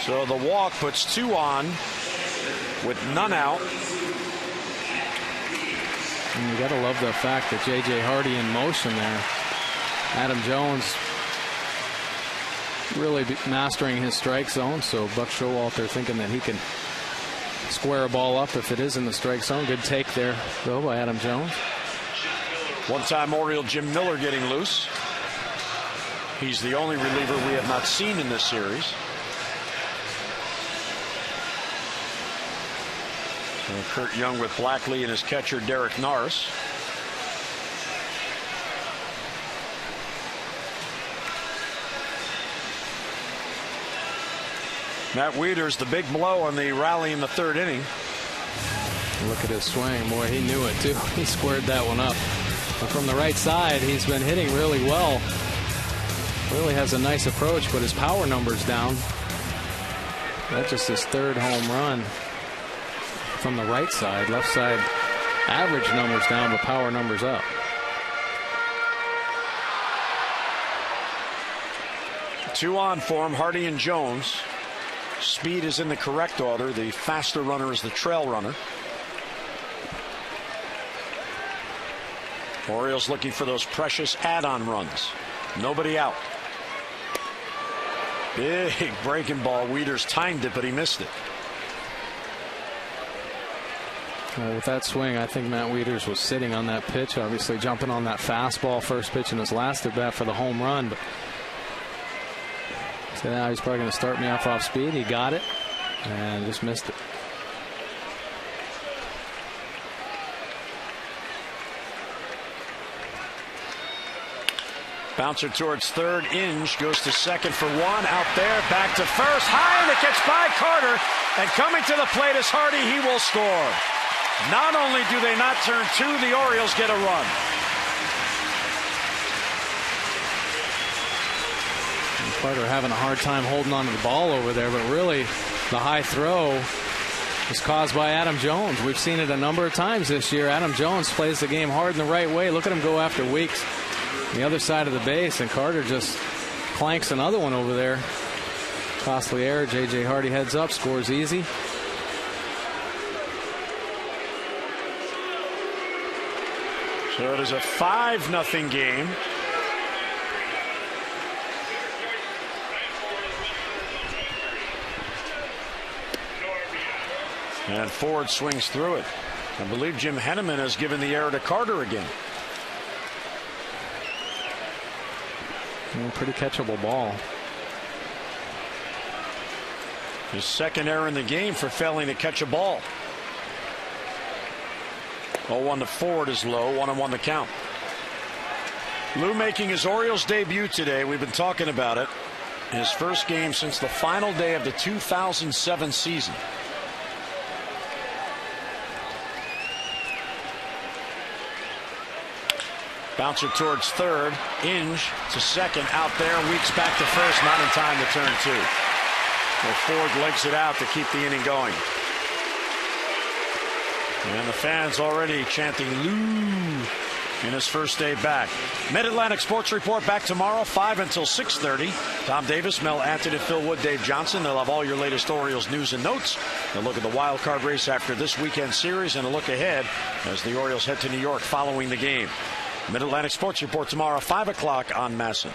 So the walk puts 2 on with none out. And you got to love the fact that J.J. Hardy in motion there. Adam Jones really mastering his strike zone. So Buck Showalter thinking that he can square a ball up if it is in the strike zone. Good take there, though, by Adam Jones. One-time Oriole Jim Miller getting loose. He's the only reliever we have not seen in this series. And Kurt Young with Blackley and his catcher Derek Norris. Matt Wieters, the big blow on the rally in the third inning. Look at his swing. Boy, he knew it, too. He squared that one up. But from the right side, he's been hitting really well. Really has a nice approach, but his power number's down. That's just his third home run from the right side. Left side, average numbers down, but power numbers up. Two on for him, Hardy and Jones. Speed is in the correct order. The faster runner is the trail runner. Orioles looking for those precious add-on runs. Nobody out. Big breaking ball. Wieters timed it, but he missed it. Well, with that swing, I think Matt Wieters was sitting on that pitch, obviously jumping on that fastball first pitch in his last at bat for the home run. But so now he's probably going to start me off speed. He got it and just missed it. Bouncer towards third. Inge goes to second for one. Out there, back to first. High, and it gets by Carter. And coming to the plate is Hardy. He will score. Not only do they not turn two, the Orioles get a run. And Carter having a hard time holding on to the ball over there, but really the high throw was caused by Adam Jones. We've seen it a number of times this year. Adam Jones plays the game hard in the right way. Look at him go after Weeks on the other side of the base, and Carter just clanks another one over there. Costly error. J.J. Hardy heads up, scores easy. So it is a 5-0 game. And Ford swings through it. I believe Jim Henneman has given the error to Carter again. Pretty catchable ball. His second error in the game for failing to catch a ball. 0-1 to Ford is low. 1-1 the count. Lou making his Orioles debut today. We've been talking about it. His first game since the final day of the 2007 season. Bouncer towards third. Inge to second. Out there. Weeks back to first. Not in time to turn two. Well, Ford legs it out to keep the inning going. And the fans already chanting Lou in his first day back. Mid-Atlantic Sports Report back tomorrow, 5 until 6:30. Tom Davis, Mel Anthony, Phil Wood, Dave Johnson. They'll have all your latest Orioles news and notes. They'll look at the wild card race after this weekend series and a look ahead as the Orioles head to New York following the game. Mid-Atlantic Sports Report tomorrow, 5 o'clock on Masson.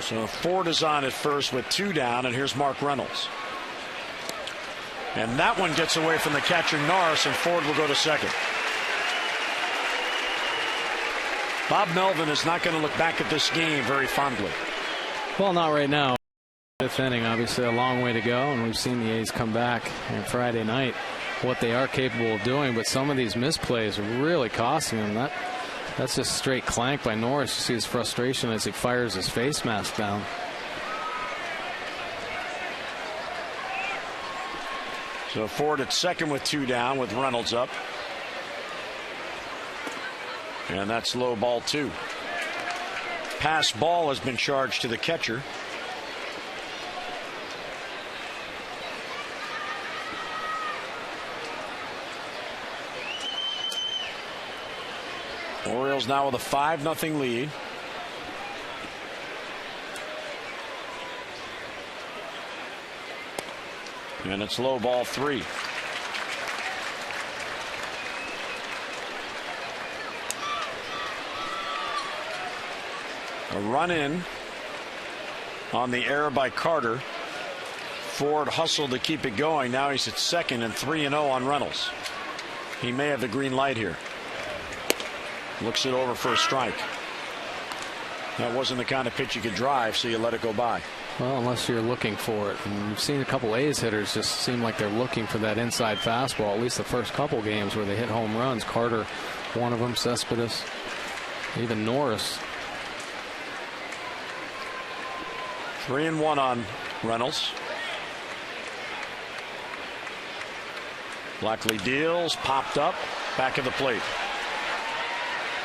So Ford is on at first with 2 down, and here's Mark Reynolds. And that one gets away from the catcher Norris, and Ford will go to second. Bob Melvin is not going to look back at this game very fondly. Well, not right now. Fifth inning, obviously a long way to go, and we've seen the A's come back on Friday night, what they are capable of doing, but some of these misplays are really costing them. That's just straight clank by Norris. You see his frustration as he fires his face mask down. So Ford at second with 2 down with Reynolds up. And that's low ball 2. Pass ball has been charged to the catcher. Orioles now with a 5-0 lead. And it's low ball 3. A run in on the error by Carter. Ford hustled to keep it going. Now he's at second and 3-0 on Reynolds. He may have the green light here. Looks it over for a strike. That wasn't the kind of pitch you could drive, so you let it go by. Well, unless you're looking for it. And we've seen a couple A's hitters just seem like they're looking for that inside fastball, at least the first couple games where they hit home runs. Carter, one of them, Cespedes, even Norris. 3-1 on Reynolds. Blackley deals, popped up, back of the plate.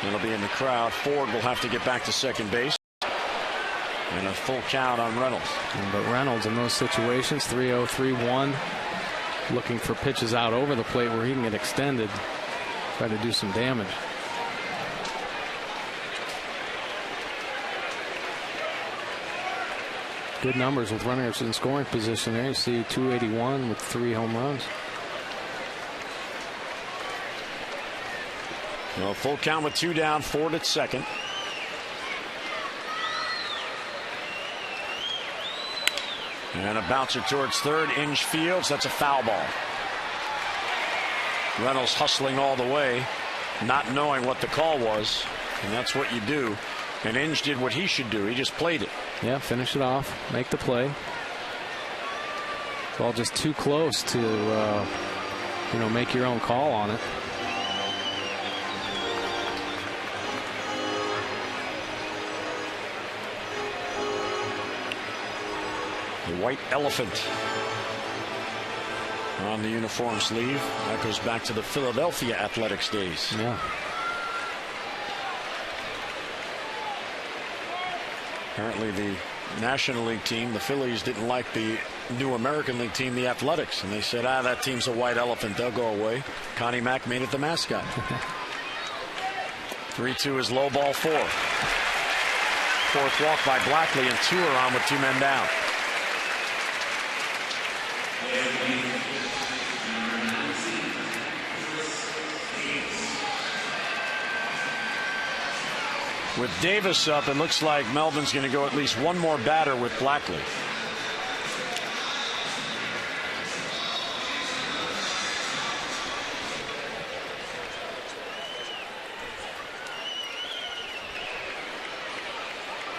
It'll be in the crowd. Ford will have to get back to second base. And a full count on Reynolds. But Reynolds in those situations, 3-0, 3-1, looking for pitches out over the plate where he can get extended, try to do some damage. Good numbers with runners in scoring position there. You see 281 with 3 home runs. Well, full count with 2 down, Ford at second. And a bouncer towards third. Inge fields. That's a foul ball. Reynolds hustling all the way, not knowing what the call was. And that's what you do. And Inge did what he should do. He just played it. Yeah, finish it off. Make the play. It's all just too close to, make your own call on it. The white elephant on the uniform sleeve. That goes back to the Philadelphia Athletics days. Yeah. Apparently the National League team, the Phillies, didn't like the new American League team, the Athletics. And they said, that team's a white elephant. They'll go away. Connie Mack made it the mascot. 3-2 is low ball 4. Fourth walk by Blackley, and 2 are on with 2 men down. With Davis up, it looks like Melvin's going to go at least one more batter with Blackley.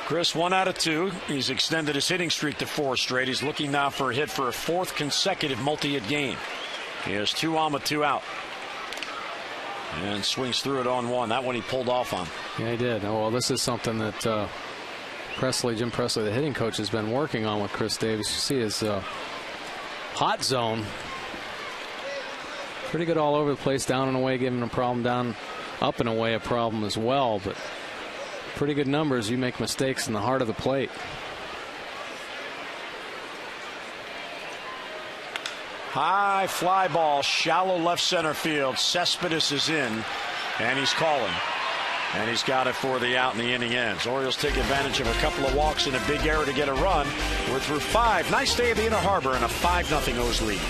Chris, 1 out of 2. He's extended his hitting streak to 4 straight. He's looking now for a hit for a 4th consecutive multi-hit game. He has 2 on with 2 out. And swings through it on 1. That one he pulled off on. Yeah, he did. Oh, well, this is something that Jim Presley, the hitting coach, has been working on with Chris Davis. You see his hot zone. Pretty good all over the place, down and away, giving him a problem, down, up and away, a problem as well. But pretty good numbers. You make mistakes in the heart of the plate. High fly ball, shallow left center field. Cespedes is in, and he's calling. And he's got it for the out, and the inning ends. Orioles take advantage of a couple of walks in a big error to get a run. We're through 5. Nice day at the Inner Harbor and a 5-0 O's lead.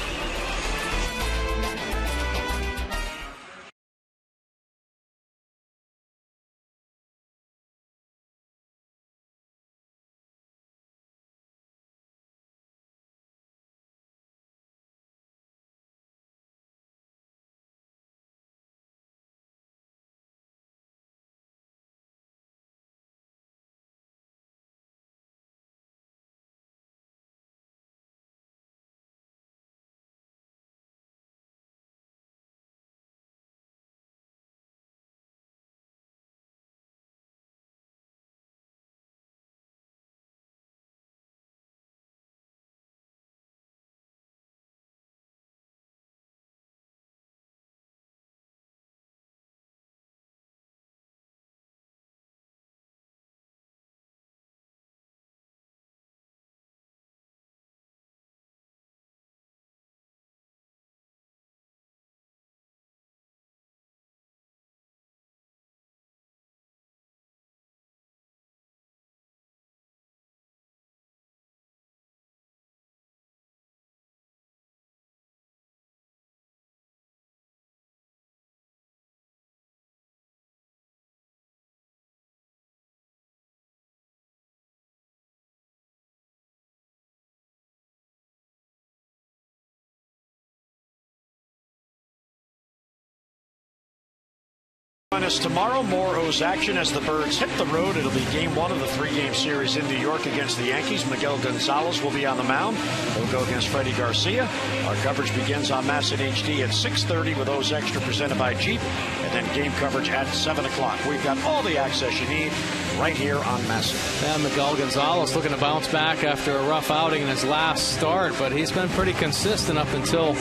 Join us tomorrow. More O's action as the Birds hit the road. It'll be game 1 of the 3-game series in New York against the Yankees. Miguel Gonzalez will be on the mound. He'll go against Freddie Garcia. Our coverage begins on Mass in HD at 6:30 with O's Extra presented by Jeep. And then game coverage at 7 o'clock. We've got all the access you need right here on MASN. And Miguel Gonzalez looking to bounce back after a rough outing in his last start, but he's been pretty consistent up until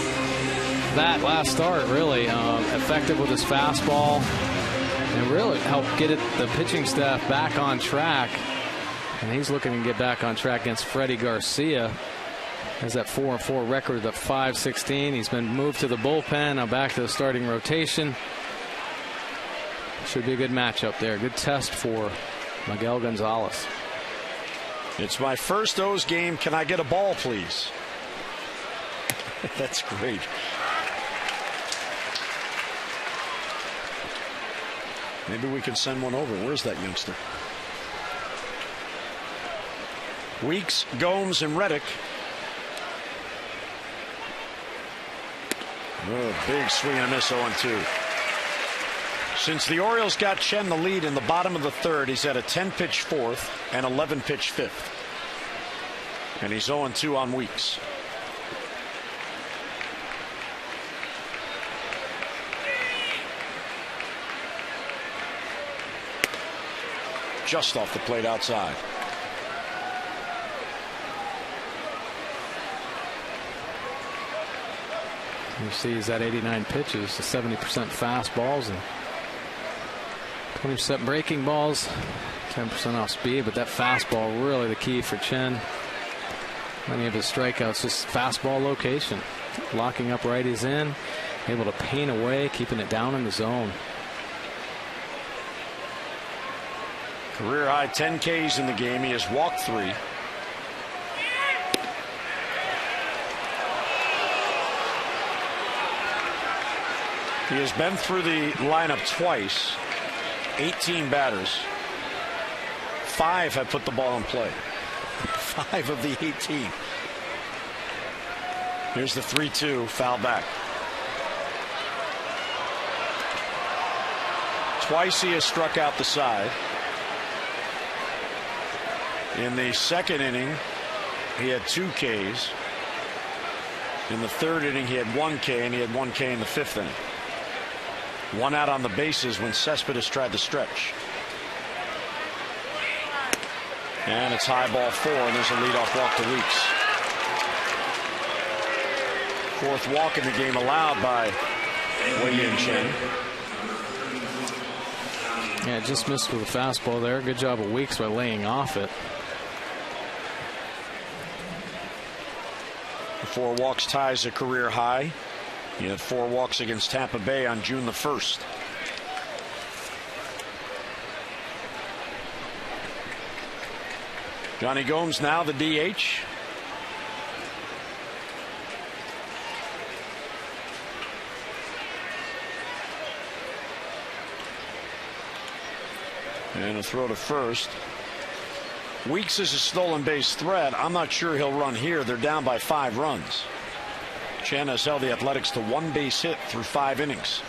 that last start, really. Effective with his fastball and really helped get the pitching staff back on track. And he's looking to get back on track against Freddie Garcia. Has that 4-4 record at .516. He's been moved to the bullpen, now back to the starting rotation. Should be a good matchup there. Good test for Miguel Gonzalez. It's my first O's game. Can I get a ball, please? That's great. Maybe we can send one over. Where's that youngster? Weeks, Gomes, and Reddick. Oh, big swing and a miss, 0-2. Since the Orioles got Chen the lead in the bottom of the third, he's had a 10-pitch fourth and 11-pitch fifth. And he's 0-2 on Weeks. Just off the plate outside. You see he's at 89 pitches, to 70% fastballs and 20% breaking balls, 10% off speed, but that fastball really the key for Chen. Many of his strikeouts just fastball location, locking up righties in, able to paint away, keeping it down in the zone. Career high 10 Ks in the game. He has walked 3. He has been through the lineup twice. 18 batters. 5 have put the ball in play. 5 of the 18. Here's the 3-2 foul back. Twice he has struck out the side. In the second inning, he had 2 Ks. In the third inning, he had 1 K, and he had 1 K in the fifth inning. 1 out on the bases when Cespedes tried to stretch. And it's high ball 4, and there's a leadoff walk to Weeks. 4th walk in the game allowed by Wei-Yin Chen. Yeah, just missed with a fastball there. Good job of Weeks by laying off it. 4 walks ties a career high. He had 4 walks against Tampa Bay on June the 1st. Johnny Gomes now the DH. And a throw to first. Weeks is a stolen base threat. I'm not sure he'll run here. They're down by 5 runs. Chen has held the Athletics to 1 base hit through 5 innings.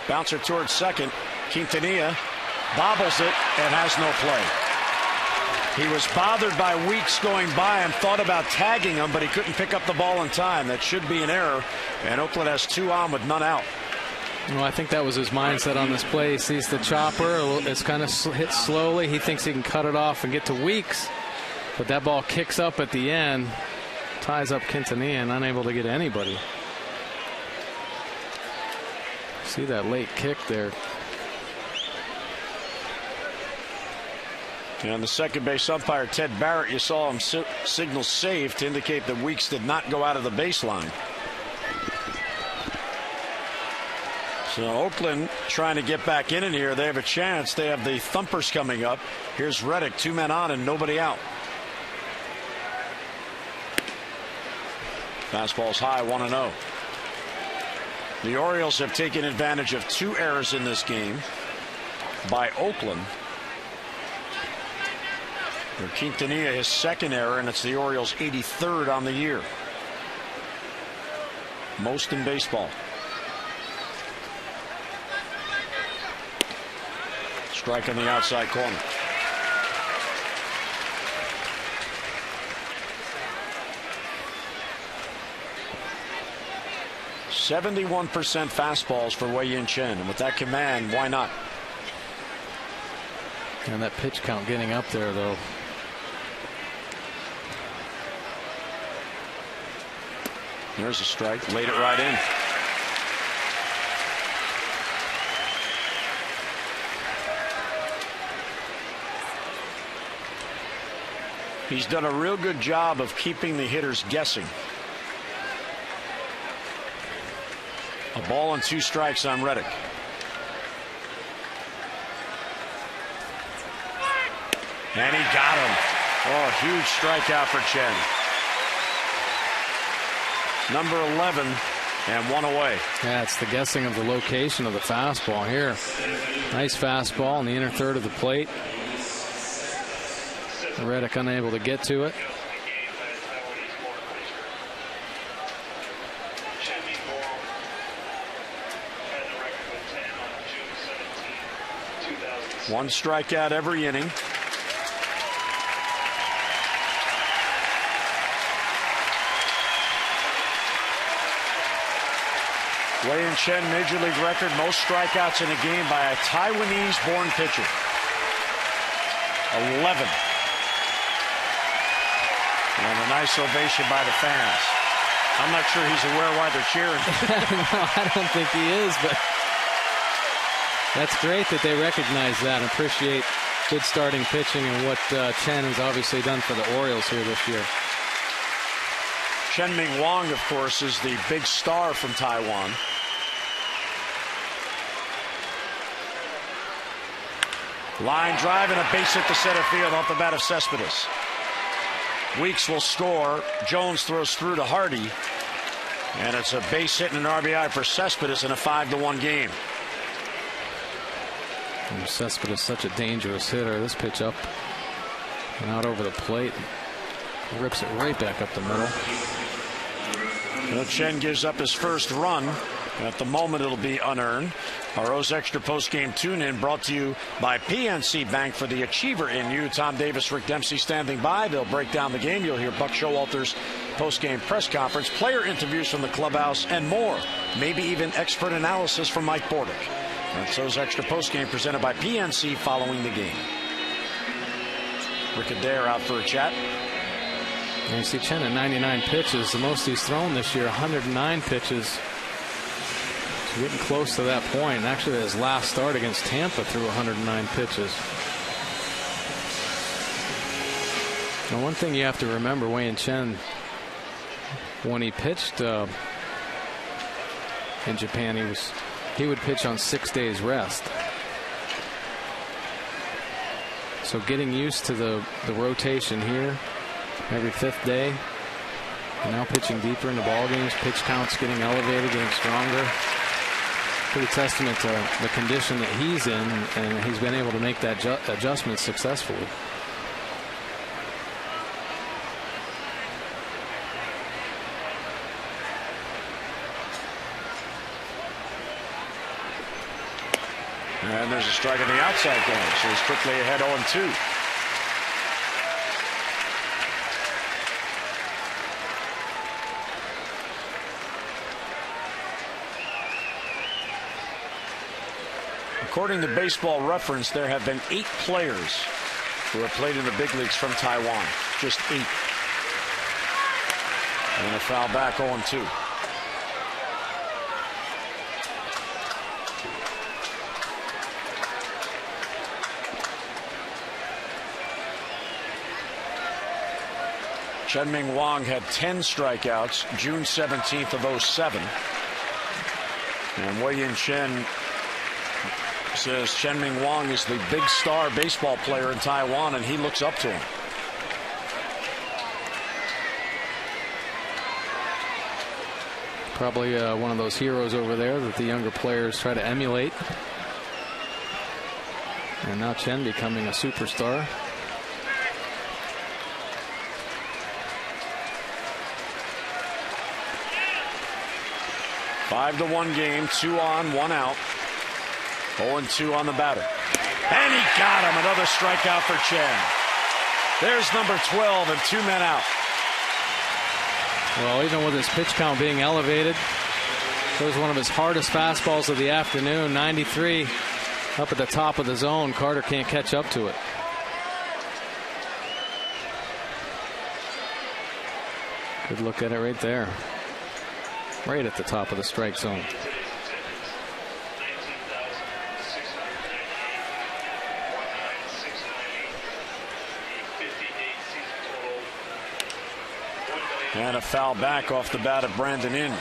Bouncer towards second. Quintanilla bobbles it and has no play. He was bothered by Weeks going by and thought about tagging him, but he couldn't pick up the ball in time. That should be an error, and Oakland has 2 on with none out. Well, I think that was his mindset on this play. He sees the chopper. It's kind of hit slowly. He thinks he can cut it off and get to Weeks, but that ball kicks up at the end, ties up Quintanilla, and unable to get anybody. See that late kick there. And the second base umpire, Ted Barrett, you saw him signal save to indicate that Weeks did not go out of the baseline. So Oakland trying to get back in here. They have a chance. They have the thumpers coming up. Here's Reddick, 2 men on and nobody out. Fastball's high, 1-0. The Orioles have taken advantage of 2 errors in this game by Oakland. Quintanilla, his 2nd error, and it's the Orioles' 83rd on the year. Most in baseball. Strike on the outside corner. 71% fastballs for Wei-Yin Chen. And with that command, why not? And that pitch count getting up there, though. There's a strike. Laid it right in. He's done a real good job of keeping the hitters guessing. A ball and 2 strikes on Reddick. And he got him. Oh, huge strikeout for Chen. Number 11 and 1 away. Yeah, it's the guessing of the location of the fastball here. Nice fastball in the inner third of the plate. Reddick unable to get to it. One strikeout every inning. Wei-Yin Chen, Major League record, most strikeouts in a game by a Taiwanese-born pitcher. 11. And a nice ovation by the fans. I'm not sure he's aware why they're cheering. No, I don't think he is, but that's great that they recognize that and appreciate good starting pitching and what Chen has obviously done for the Orioles here this year. Chen-Ming Wang, of course, is the big star from Taiwan. Line drive and a base hit to center field off the bat of Cespedes. Weeks will score. Jones throws through to Hardy. And it's a base hit and an RBI for Cespedes in a 5-1 game. And Cespedes is such a dangerous hitter. This pitch up and out over the plate. Rips it right back up the middle. Well, Chen gives up his first run. At the moment, it'll be unearned. Our O's Extra post-game tune-in brought to you by PNC Bank for the Achiever in you. Tom Davis, Rick Dempsey standing by. They'll break down the game. You'll hear Buck Showalter's post-game press conference, player interviews from the clubhouse, and more. Maybe even expert analysis from Mike Bordick. That's O's Extra post-game presented by PNC following the game. Rick Adair out for a chat. And you see Chen at 99 pitches, the most he's thrown this year, 109 pitches. Getting close to that point. Actually, his last start against Tampa threw 109 pitches. Now, one thing you have to remember, Wei-Yin Chen, when he pitched in Japan, he would pitch on 6 days rest. So getting used to the rotation here every 5th day, and now pitching deeper into ball games, pitch counts getting elevated, getting stronger. Pretty testament to the condition that he's in, and he's been able to make that adjustment successfully. And there's a strike on the outside corner, so he's quickly ahead 0-2. According to Baseball Reference, there have been 8 players who have played in the big leagues from Taiwan. Just 8. And a foul back 0-2. Chen-Ming Wang had 10 strikeouts June 17th of 07. And Wei-Yin Chen says Chen-Ming Wang is the big star baseball player in Taiwan, and he looks up to him. Probably one of those heroes over there that the younger players try to emulate. And now Chen becoming a superstar. Five to 1 game, 2 on, 1 out. 0-2 on the batter. And he got him. Another strikeout for Chen. There's number 12 and 2 men out. Well, even with his pitch count being elevated, Throws one of his hardest fastballs of the afternoon. 93 up at the top of the zone. Carter can't catch up to it. Good look at it right there. Right at the top of the strike zone. And a foul back off the bat of Brandon Inge.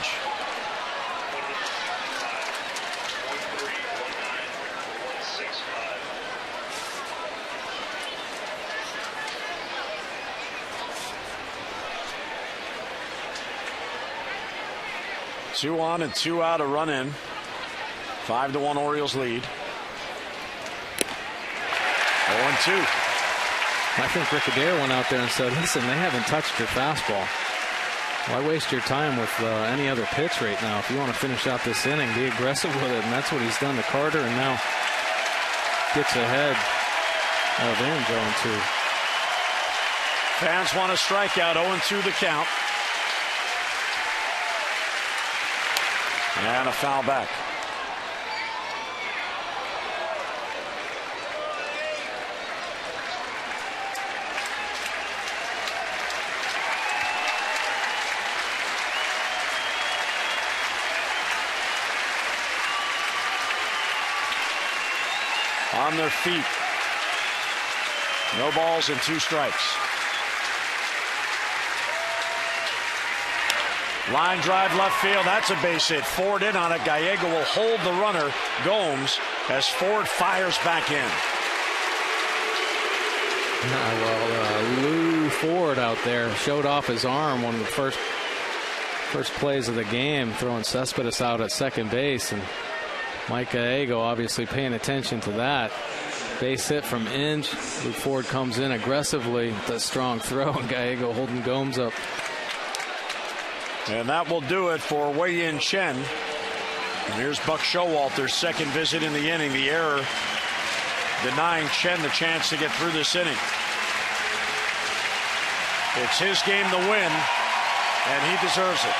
Two on and two out, a run in. 5-1 Orioles lead. 0-2. I think Rick Adair went out there and said, listen, they haven't touched your fastball. Why waste your time with any other pitch right now? If you want to finish out this inning, be aggressive with it. And that's what he's done to Carter, and now gets ahead of Inge. 0-2. Fans want a strikeout. 0-2 the count. And a foul back. On their feet. No balls and 2 strikes. Line drive left field. That's a base hit. Ford in on it. Gallego will hold the runner, Gomes, as Ford fires back in. Lou Ford out there showed off his arm, one of the first plays of the game, throwing Cespedes out at second base, and Mike Gallego obviously paying attention to that. Base hit from Inge. Lou Ford comes in aggressively with a strong throw, and Gallego holding Gomes up. And that will do it for Wei-Yin Chen. And here's Buck Showalter's second visit in the inning. The error denying Chen the chance to get through this inning. It's his game to win, and he deserves it.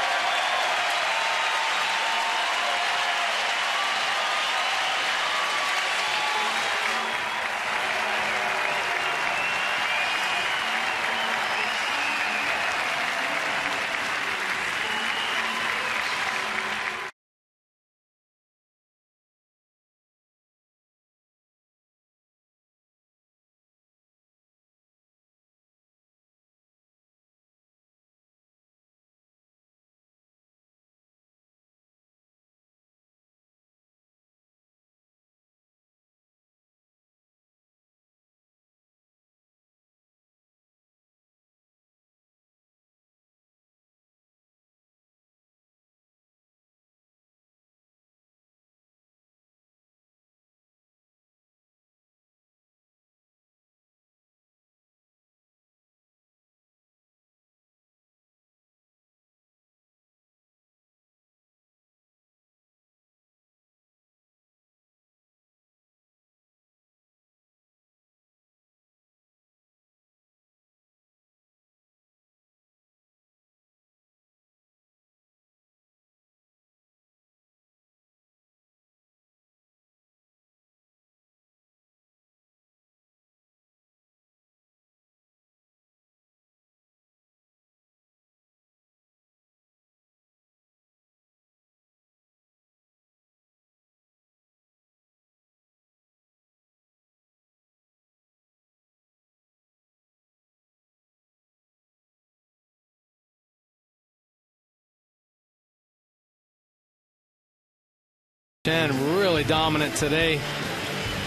Chen really dominant today.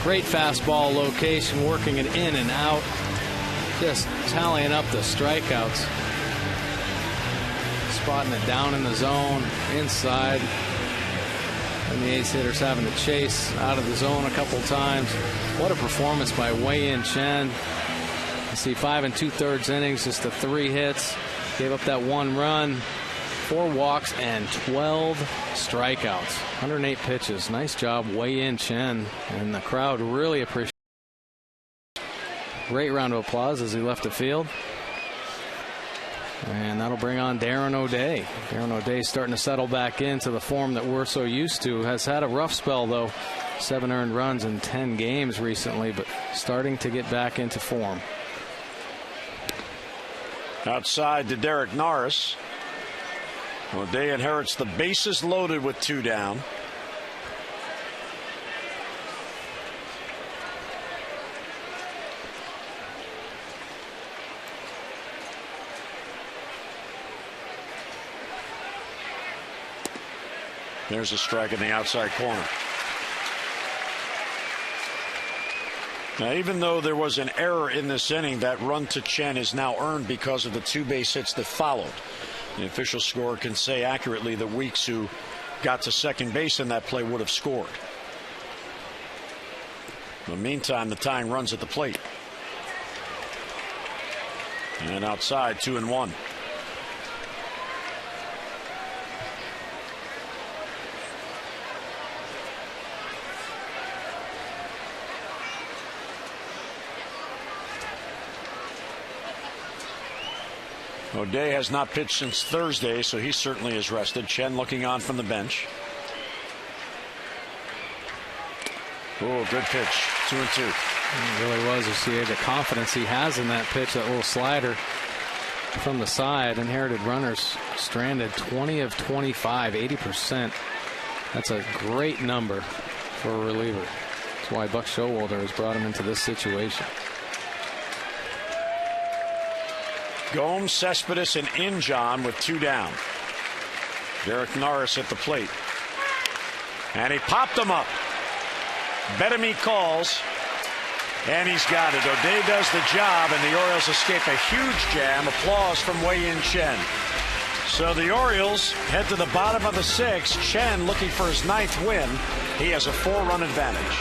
Great fastball location, working it in and out. Just tallying up the strikeouts. Spotting it down in the zone, inside. And the ace hitters having to chase out of the zone a couple times. What a performance by Wei-Yin Chen. You see 5 2/3 innings, just the 3 hits. Gave up that 1 run. 4 walks and 12 strikeouts. 108 pitches. Nice job, Wei-Yin Chen. And the crowd really appreciated it. Great round of applause as he left the field. And that'll bring on Darren O'Day. Darren O'Day starting to settle back into the form that we're so used to. Has had a rough spell, though. 7 earned runs in 10 games recently, but starting to get back into form. Outside to Derek Norris. O'Day inherits the bases loaded with 2 down. There's a strike in the outside corner. Now, even though there was an error in this inning, that run to Chen is now earned because of the 2 base hits that followed. The official score can say accurately that Weeks, who got to second base in that play, would have scored. In the meantime, the tying runs at the plate. And outside, 2-1. O'Day has not pitched since Thursday, so he certainly is rested. Chen looking on from the bench. Oh, good pitch. 2-2. It really was. You see the confidence he has in that pitch, that little slider from the side. Inherited runners stranded 20 of 25, 80%. That's a great number for a reliever. That's why Buck Showalter has brought him into this situation. Gomes, Cespedes, and Injon with 2 down. Derek Norris at the plate. And he popped him up. Bettamy calls. And he's got it. O'Day does the job, and the Orioles escape a huge jam. Applause from Wei-Yin Chen. So the Orioles head to the bottom of the 6th. Chen looking for his 9th win. He has a 4-run advantage.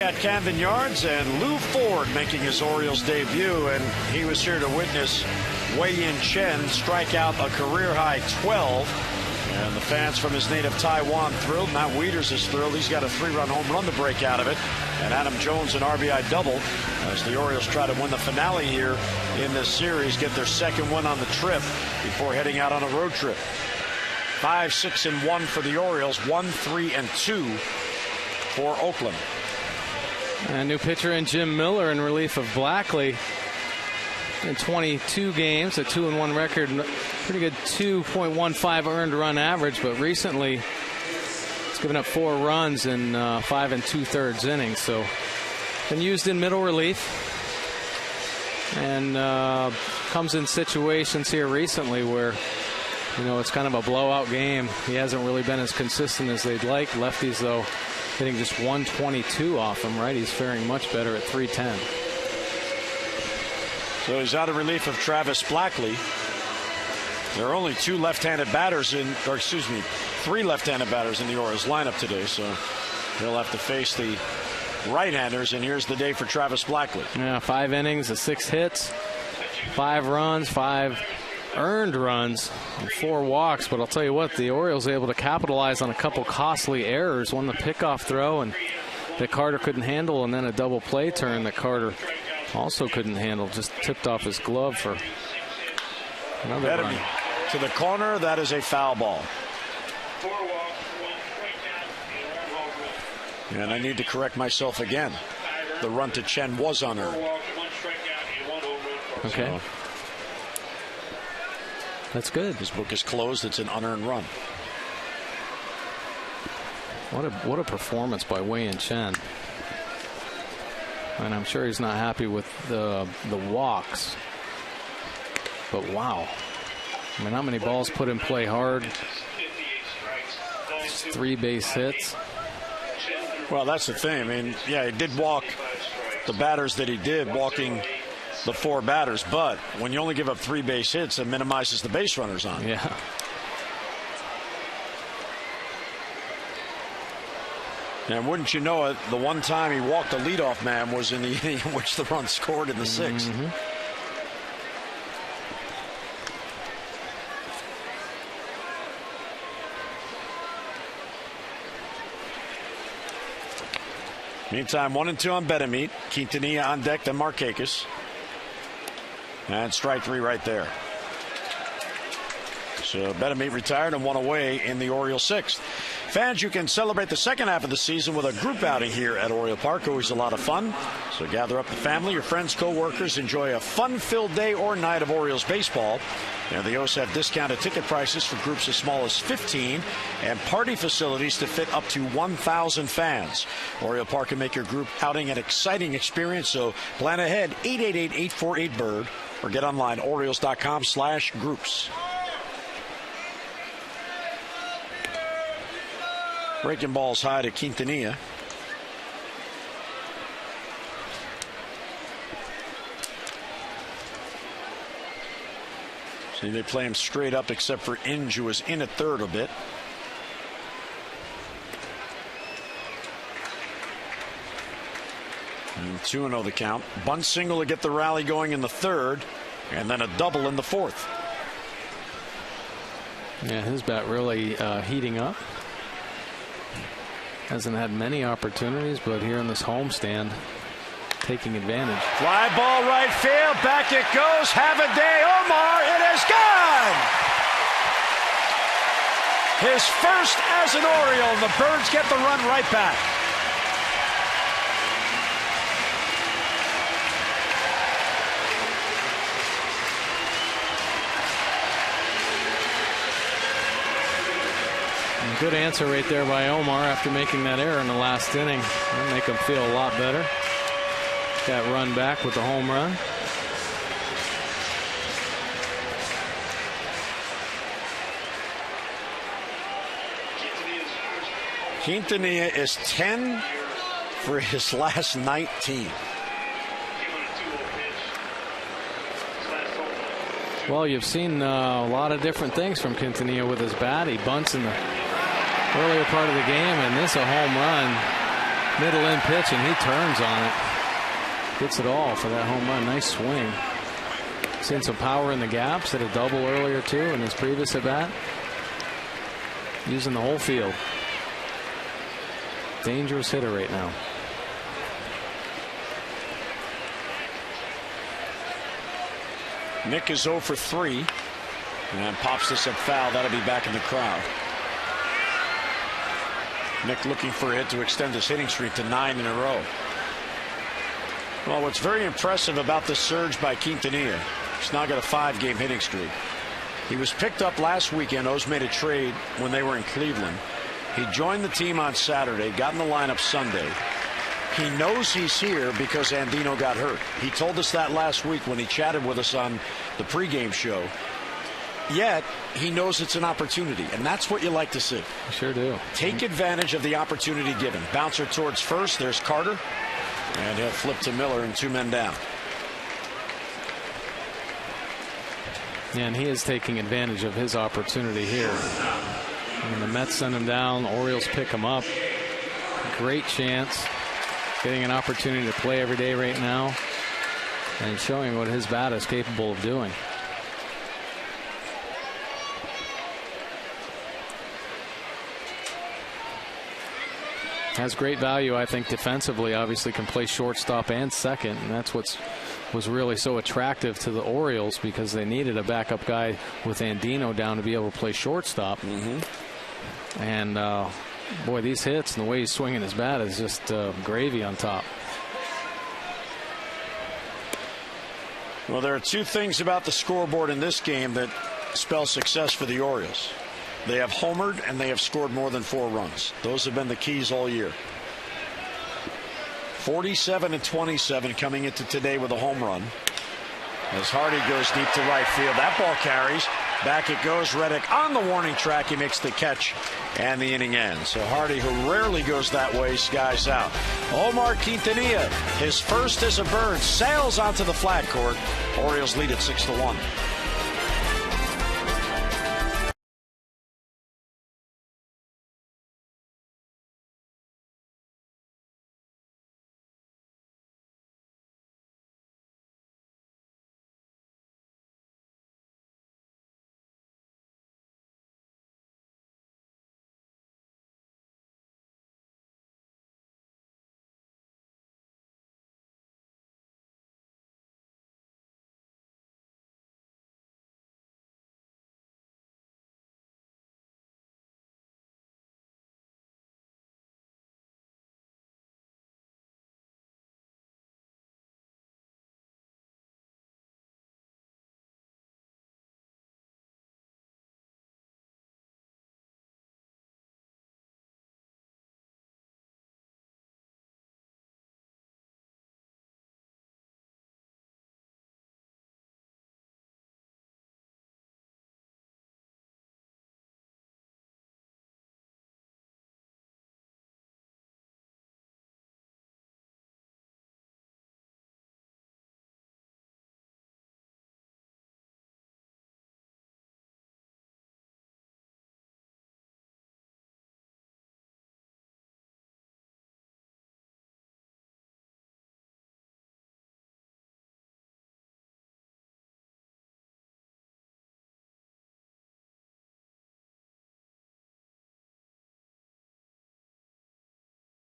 At Camden Yards, and Lou Ford making his Orioles debut, and he was here to witness Wei-Yin Chen strike out a career-high 12. And the fans from his native Taiwan thrilled. Matt Wieters is thrilled. He's got a 3-run home run to break out of it. And Adam Jones an RBI double as the Orioles try to win the finale here in this series, get their 2nd win on the trip before heading out on a road trip. 5-6-1 for the Orioles, 1-3-2 for Oakland. And new pitcher in Jim Miller in relief of Blackley. In 22 games, a 2-1 record, pretty good 2.15 earned run average, but recently it's given up 4 runs in 5 2/3 innings. So been used in middle relief, and comes in situations here recently where, you know, it's kind of a blowout game. He hasn't really been as consistent as they'd like. Lefties, though, hitting just 122 off him. Righties faring much better at 310. So he's out of relief of Travis Blackley. There are only 2 left-handed batters in, or excuse me, 3 left-handed batters in the Orioles lineup today. So he'll have to face the right-handers, and here's the day for Travis Blackley. Yeah, 5 innings, 6 hits, 5 runs, 5 earned runs, and 4 walks. But I'll tell you what, the Orioles able to capitalize on a couple costly errors. One, the pickoff throw, and that Carter couldn't handle, and then a double play turn that Carter also couldn't handle. Just tipped off his glove for another run. To the corner, that is a foul ball. And I need to correct myself again. The run to Chen was unearned. Okay. So, that's good. His book is closed. It's an unearned run. What a performance by Wei Chen. And I'm sure he's not happy with the walks. But wow. I mean, how many balls put in play hard? 3 base hits. Well, that's the thing. I mean, yeah, he did walk the batters that he did, walking the 4 batters. But when you only give up 3 base hits, it minimizes the base runners on. Yeah. And wouldn't you know it, the one time he walked the leadoff man was in the inning in which the run scored in the 6th. Mm-hmm. Meantime, 1-2 on Betemit. Quintanilla on deck, then Markakis. And strike 3 right there. So Betemit retired and 1 away in the Orioles 6th. Fans, you can celebrate the second half of the season with a group outing here at Oriole Park. Always a lot of fun. So gather up the family, your friends, co-workers. Enjoy a fun-filled day or night of Orioles baseball. And they also have discounted ticket prices for groups as small as 15 and party facilities to fit up to 1,000 fans. Oriole Park can make your group outing an exciting experience. So plan ahead, 888-848-BIRD, or get online, Orioles.com/groups. Breaking balls high to Quintanilla. See, they play him straight up except for Inge, who was in at third a bit. And 2-0 the count. Bunt single to get the rally going in the 3rd, and then a double in the 4th. Yeah, his bat really heating up. Hasn't had many opportunities, but here in this homestand, taking advantage. Fly ball right field. Back it goes. Have a day, Omar. It is gone. His first as an Oriole. The Birds get the run right back. Good answer right there by Omar after making that error in the last inning. That'll make him feel a lot better. That run back with the home run. Quintanilla is 10 for his last 19. Well, you've seen a lot of different things from Quintanilla with his bat. He bunts in the earlier part of the game, and this a home run. Middle in pitch, and he turns on it. Gets it all for that home run. Nice swing. Seen some power in the gaps. Hit a double earlier, too, in his previous at bat. Using the whole field. Dangerous hitter right now. Nick is 0 for 3 and pops this up foul. That'll be back in the crowd. Nick looking for a hit to extend his hitting streak to 9 in a row. Well, what's very impressive about this surge by Quintanilla, he's now got a 5-game hitting streak. He was picked up last weekend. O's made a trade when they were in Cleveland. He joined the team on Saturday, got in the lineup Sunday. He knows he's here because Andino got hurt. He told us that last week when he chatted with us on the pregame show. Yet, he knows it's an opportunity, and that's what you like to see. Sure do. Take advantage of the opportunity given. Bouncer towards first. There's Carter. And he'll flip to Miller and 2 men down. Yeah, and he is taking advantage of his opportunity here. And the Mets send him down. Orioles pick him up. Great chance. getting an opportunity to play every day right now and showing what his bat is capable of doing. Has great value, I think, defensively. Obviously can play shortstop and second, and that's what was really so attractive to the Orioles, because they needed a backup guy with Andino down to be able to play shortstop. And boy, these hits and the way he's swinging his bat is just gravy on top. Well, there are two things about the scoreboard in this game that spell success for the Orioles. They have homered and they have scored more than 4 runs. Those have been the keys all year. 47 and 27 coming into today with a home run. As Hardy goes deep to right field. That ball carries. Back it goes. Reddick on the warning track. He makes the catch and the inning ends. So Hardy, who rarely goes that way, skies out. Omar Quintanilla, his first as a bird, sails onto the flat court. Orioles lead at 6-1.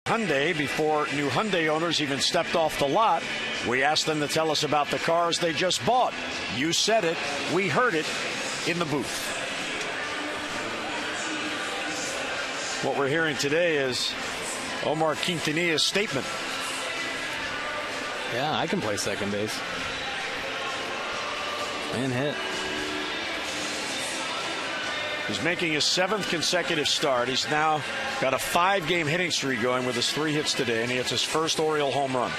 Hyundai, before new Hyundai owners even stepped off the lot, we asked them to tell us about the cars they just bought. You said it, we heard it in the booth. What we're hearing today is Omar Quintanilla's statement. Yeah, I can play second base and hit. He's making his 7th consecutive start. He's now got a 5-game hitting streak going with his 3 hits today, and he hits his first Oriole home run.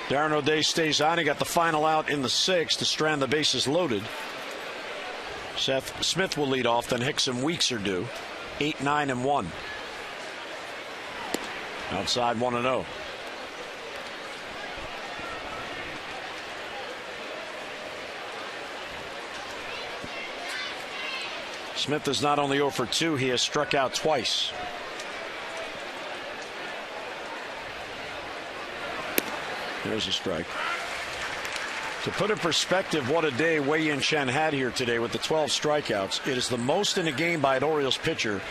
Darren O'Day stays on. He got the final out in the 6th to strand the bases loaded. Seth Smith will lead off, then Hicks and Weeks are due. 8, 9, and 1. Outside 1-0. Smith is not only 0 for 2, he has struck out twice. There's a strike. To put in perspective what a day Wei-Yin Chen had here today with the 12 strikeouts, it is the most in a game by an Orioles pitcher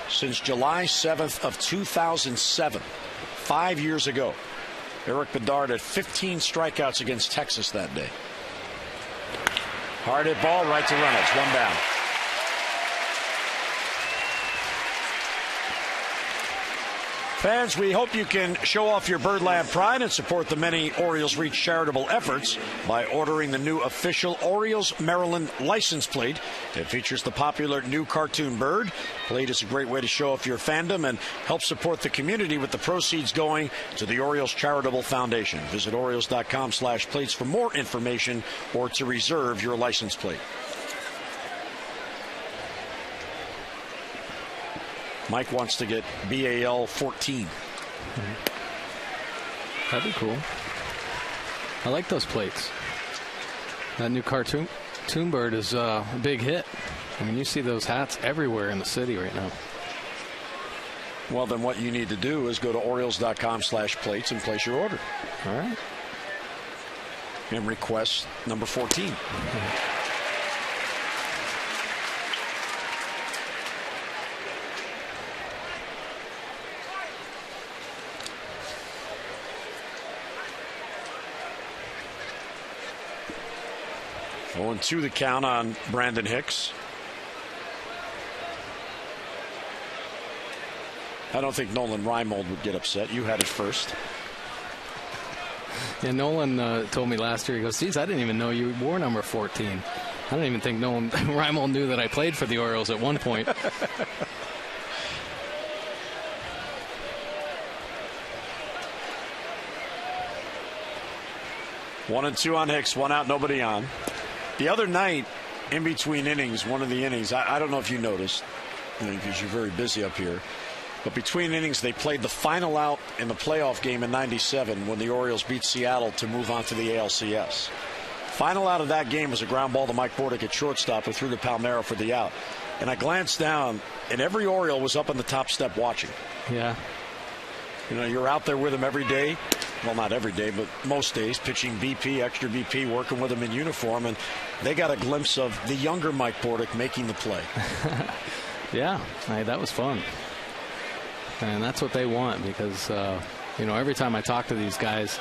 since July 7th of 2007, 5 years ago. Eric Bedard had 15 strikeouts against Texas that day. Hard hit ball right to Reynolds, 1 down. Fans, we hope you can show off your Birdland pride and support the many Orioles Reach charitable efforts by ordering the new official Orioles Maryland license plate. It features the popular new cartoon bird. Plate is a great way to show off your fandom and help support the community with the proceeds going to the Orioles Charitable Foundation. Visit Orioles.com/plates for more information or to reserve your license plate. Mike wants to get BAL 14. That'd be cool. I like those plates. That new cartoon Toonbird is a big hit. I mean, you see those hats everywhere in the city right now. Well, then what you need to do is go to Orioles.com/plates and place your order. All right. And request number 14. Oh, 0-2 the count on Brandon Hicks. I don't think Nolan Reimold would get upset. You had it first. Yeah, Nolan told me last year, he goes, geez, I didn't even know you wore number 14. I don't even think Nolan Reimold knew that I played for the Orioles at one point. 1-2 on Hicks, 1 out, nobody on. The other night, in between innings, one of the innings, I don't know if you noticed, because you're very busy up here, but between innings, they played the final out in the playoff game in '97 when the Orioles beat Seattle to move on to the ALCS. Final out of that game was a ground ball to Mike Bordick at shortstop, who threw to Palmeiro for the out. And I glanced down, and every Oriole was up on the top step watching. Yeah. You know, you're out there with them every day. Well, not every day, but most days, pitching BP, extra BP, working with them in uniform. And they got a glimpse of the younger Mike Bordick making the play. Yeah, that was fun. And that's what they want because, you know, every time I talk to these guys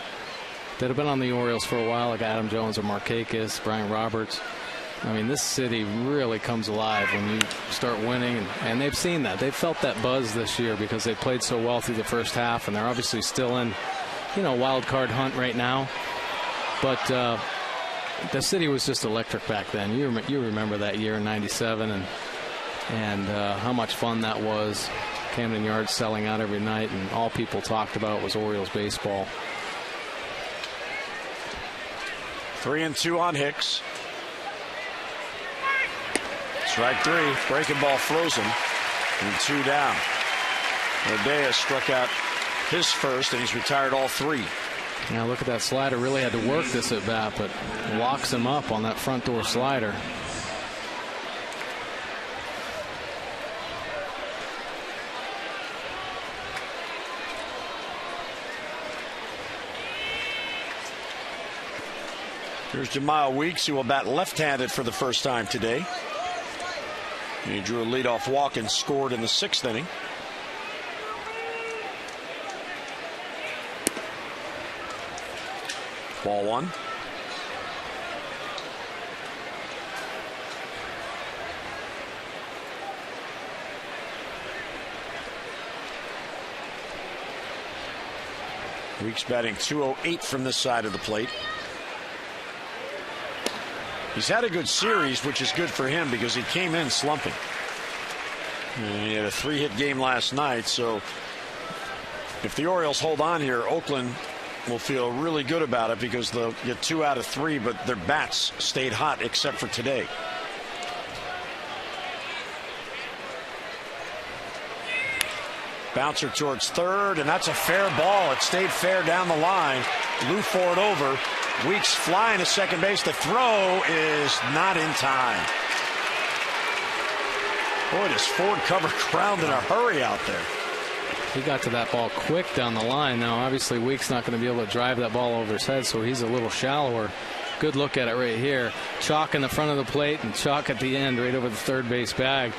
that have been on the Orioles for a while, like Adam Jones or Markakis, Brian Roberts, I mean, this city really comes alive when you start winning. And they've seen that. They've felt that buzz this year because they played so well through the first half. And they're obviously still in, you know, wild card hunt right now. But the city was just electric back then. You remember that year in '97 and how much fun that was. Camden Yards selling out every night, and all people talked about was Orioles baseball. 3-2 on Hicks. Strike 3. Breaking ball frozen. And 2 down. Rodea struck out his first, and he's retired all 3. Now look at that slider. Really had to work this at bat, but locks him up on that front door slider. Here's Jemile Weeks, who will bat left-handed for the first time today. He drew a leadoff walk and scored in the 6th inning. Ball 1. Weeks batting .208 from this side of the plate. He's had a good series, which is good for him because he came in slumping. And he had a 3-hit game last night, so if the Orioles hold on here, Oakland will feel really good about it because they'll get 2 out of 3, but their bats stayed hot except for today. Bouncer towards third, and that's a fair ball. It stayed fair down the line. Lou Ford over. Weeks flying to second base. The throw is not in time. Boy, does Ford cover ground in a hurry out there. He got to that ball quick down the line. Now, obviously, Weeks not going to be able to drive that ball over his head, so he's a little shallower. Good look at it right here. Chalk in the front of the plate and chalk at the end right over the third base bag.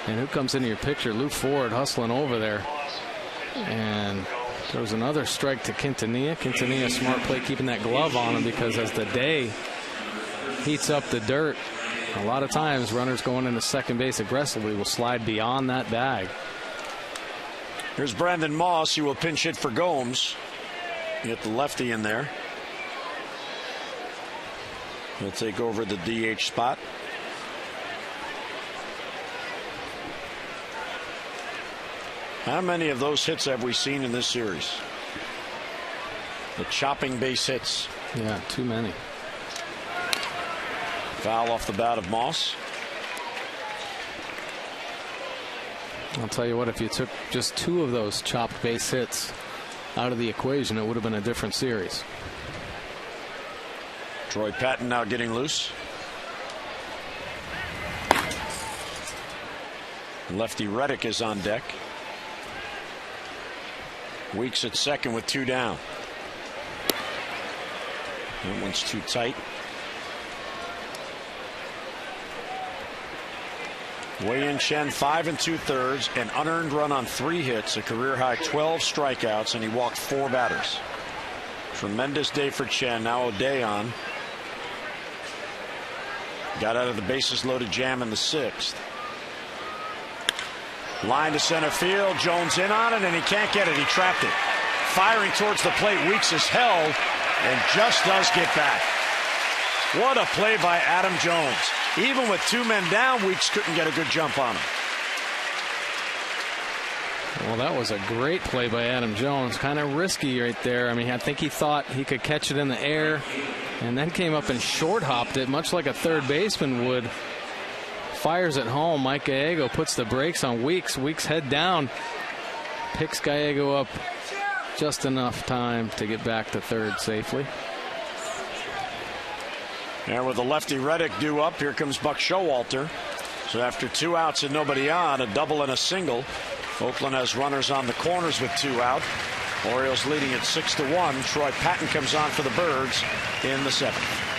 And who comes into your picture? Lou Ford hustling over there. And there was another strike to Quintanilla. Quintanilla, smart play, keeping that glove on him because as the day heats up the dirt, a lot of times runners going into second base aggressively will slide beyond that bag. Here's Brandon Moss, who will pinch hit for Gomes. Get the lefty in there. He'll take over the DH spot. How many of those hits have we seen in this series? The chopping base hits. Yeah, too many. Foul off the bat of Moss. I'll tell you what, if you took just 2 of those chopped base hits out of the equation, it would have been a different series. Troy Patton now getting loose. Lefty Reddick is on deck. Weeks at second with 2 down. That one's too tight. Wei-Yin Chen 5 2/3, an unearned run on 3 hits, a career high 12 strikeouts, and he walked 4 batters. Tremendous day for Chen. Now O'Dayon got out of the bases loaded jam in the 6th. Line to center field. Jones in on it, and he can't get it. He trapped it. Firing towards the plate. Weeks is held and just does get back. What a play by Adam Jones. Even with 2 men down, Weeks couldn't get a good jump on him. Well, that was a great play by Adam Jones. Kind of risky right there. I mean, I think he thought he could catch it in the air and then came up and short hopped it, much like a third baseman would. Fires it home. Mike Gallego puts the brakes on Weeks. Weeks head down. Picks Gallego up just enough time to get back to third safely. And with the lefty Reddick due up, here comes Buck Showalter. So after 2 outs and nobody on, a double and a single, Oakland has runners on the corners with 2 out. Orioles leading at 6-1. Troy Patton comes on for the Birds in the 7th.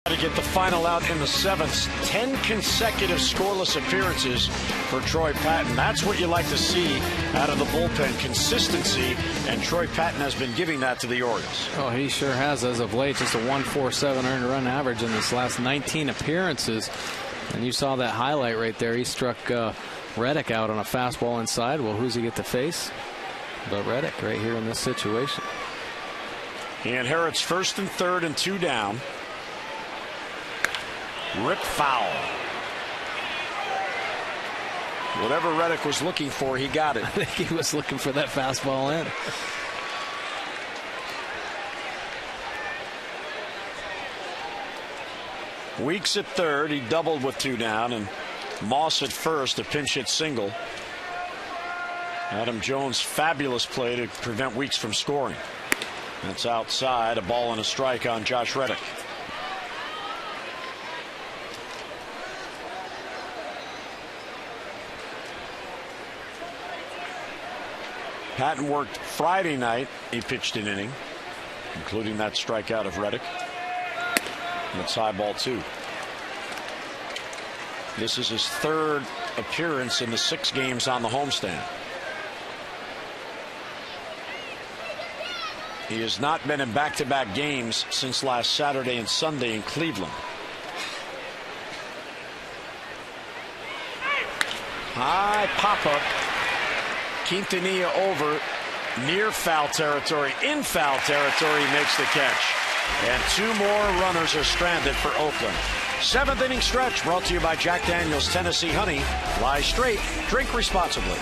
To get the final out in the 7th. 10 consecutive scoreless appearances for Troy Patton. That's what you like to see out of the bullpen. Consistency, and Troy Patton has been giving that to the Orioles. Oh, he sure has as of late. Just a 1.47 earned run average in his last 19 appearances. And you saw that highlight right there. He struck Reddick out on a fastball inside. Well, who's he get to face? But Reddick right here in this situation. He inherits 1st and 3rd and 2 down. Rip foul. Whatever Reddick was looking for, he got it. I think he was looking for that fastball in. Weeks at 3rd. He doubled with 2 down, and Moss at 1st, a pinch hit single. Adam Jones' fabulous play to prevent Weeks from scoring. That's outside. A ball and a strike on Josh Reddick. Patton worked Friday night. He pitched an inning, including that strikeout of Reddick. That's high ball 2. This is his 3rd appearance in the 6 games on the homestand. He has not been in back-to-back games since last Saturday and Sunday in Cleveland. High pop-up. Quintanilla over near foul territory. In foul territory, he makes the catch. And 2 more runners are stranded for Oakland. 7th inning stretch brought to you by Jack Daniel's Tennessee Honey. Fly straight, drink responsibly.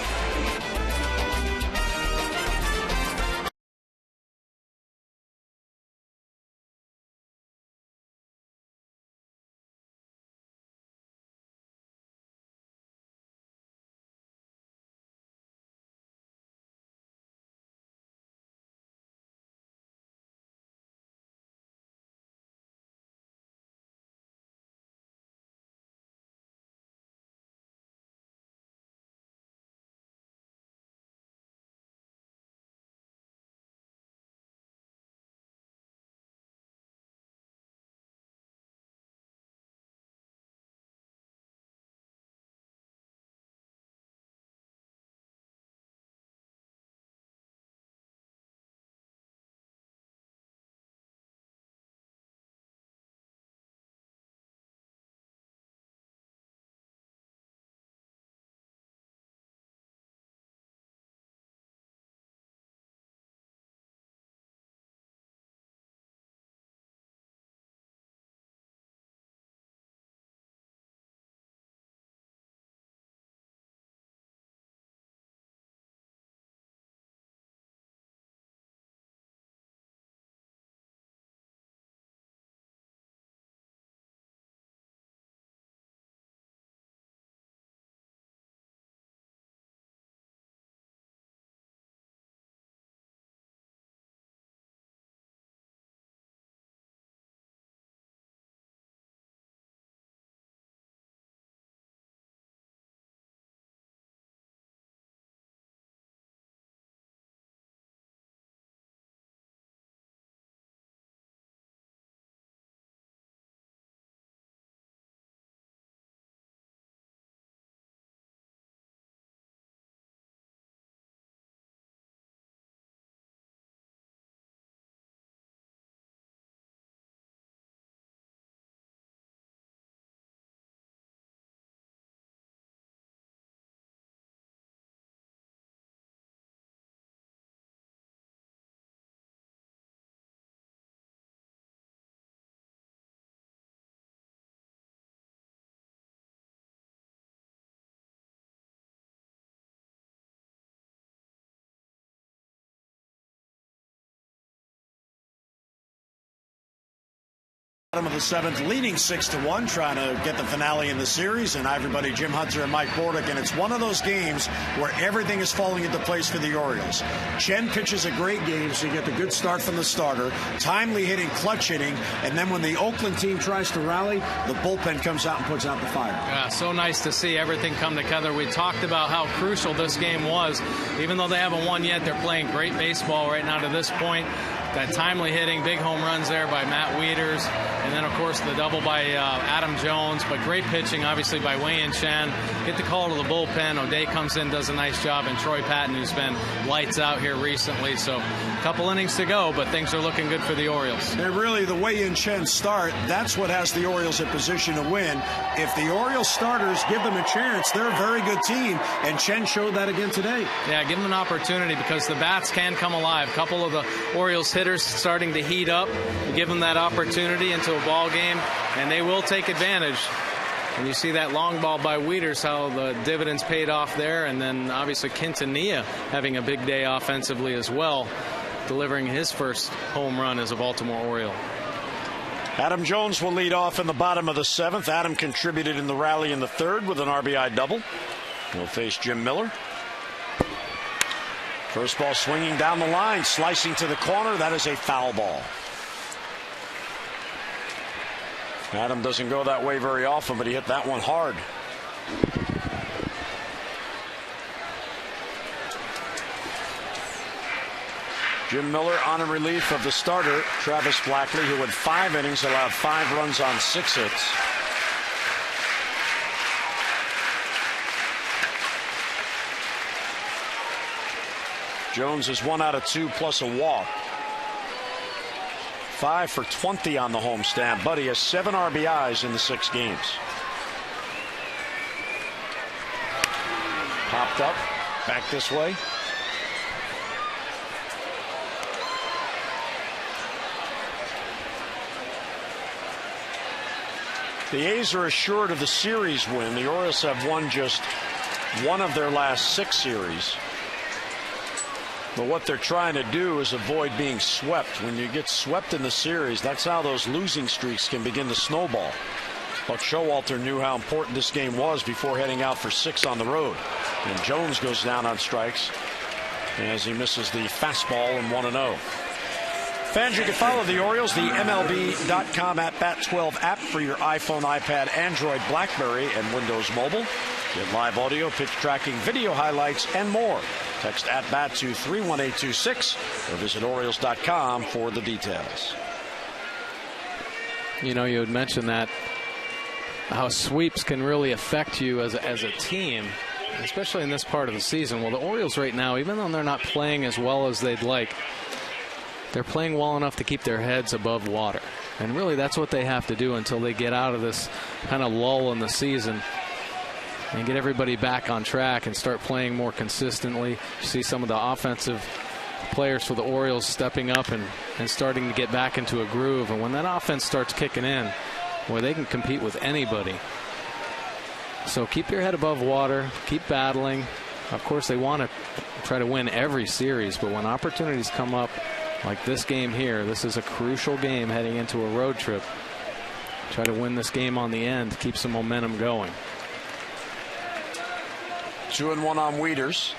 Bottom of the 7th, leading 6-1, trying to get the finale in the series, and everybody, Jim Hunter and Mike Bordick, and it's one of those games where everything is falling into place for the Orioles. Chen pitches a great game, so you get the good start from the starter, timely hitting, clutch hitting, and then when the Oakland team tries to rally, the bullpen comes out and puts out the fire. Yeah, so nice to see everything come together. We talked about how crucial this game was. Even though they haven't won yet, they're playing great baseball right now to this point. That timely hitting, big home runs there by Matt Wieters, and then, of course, the double by Adam Jones. But great pitching, obviously, by Wei-Yin Chen. Get the call to the bullpen. O'Day comes in, does a nice job, and Troy Patton, who's been lights out here recently. So a couple innings to go, but things are looking good for the Orioles. And really, the Wei-Yin Chen start, that's what has the Orioles in position to win. If the Orioles starters give them a chance, they're a very good team, and Chen showed that again today. Yeah, give them an opportunity because the bats can come alive. A couple of the Orioles hitters starting to heat up. Give them that opportunity into a ball game, and they will take advantage. And you see that long ball by Wieters, how the dividends paid off there, and then obviously Konia having a big day offensively as well, delivering his first home run as a Baltimore Oriole. Adam Jones will lead off in the bottom of the 7th. Adam contributed in the rally in the 3rd with an RBI double. He'll face Jim Miller. First ball swinging down the line, slicing to the corner. That is a foul ball. Adam doesn't go that way very often, but he hit that one hard. Jim Miller on in relief of the starter, Travis Blackley, who in 5 innings allowed 5 runs on 6 hits. Jones is 1 out of 2 plus a walk. 5 for 20 on the homestand, but he has 7 RBIs in the 6 games. Popped up, back this way. The A's are assured of the series win. The Orioles have won just 1 of their last 6 series. But what they're trying to do is avoid being swept. When you get swept in the series, that's how those losing streaks can begin to snowball. Buck Showalter knew how important this game was before heading out for 6 on the road. And Jones goes down on strikes as he misses the fastball in 1-0. Fans, you can follow the Orioles, the MLB.com @Bat12 app for your iPhone, iPad, Android, BlackBerry, and Windows Mobile. Get live audio, pitch tracking, video highlights, and more. Text @Bat to 31826 or visit Orioles.com for the details. You know, you had mentioned that how sweeps can really affect you as a team, especially in this part of the season. Well, the Orioles right now, even though they're not playing as well as they'd like, they're playing well enough to keep their heads above water. And really that's what they have to do until they get out of this kind of lull in the season and get everybody back on track and start playing more consistently. You see some of the offensive players for the Orioles stepping up and starting to get back into a groove. And when that offense starts kicking in, boy, they can compete with anybody. So keep your head above water, keep battling. Of course, they want to try to win every series, but when opportunities come up like this game here, this is a crucial game heading into a road trip. Try to win this game on the end, keep some momentum going. 2-1 on Wieters.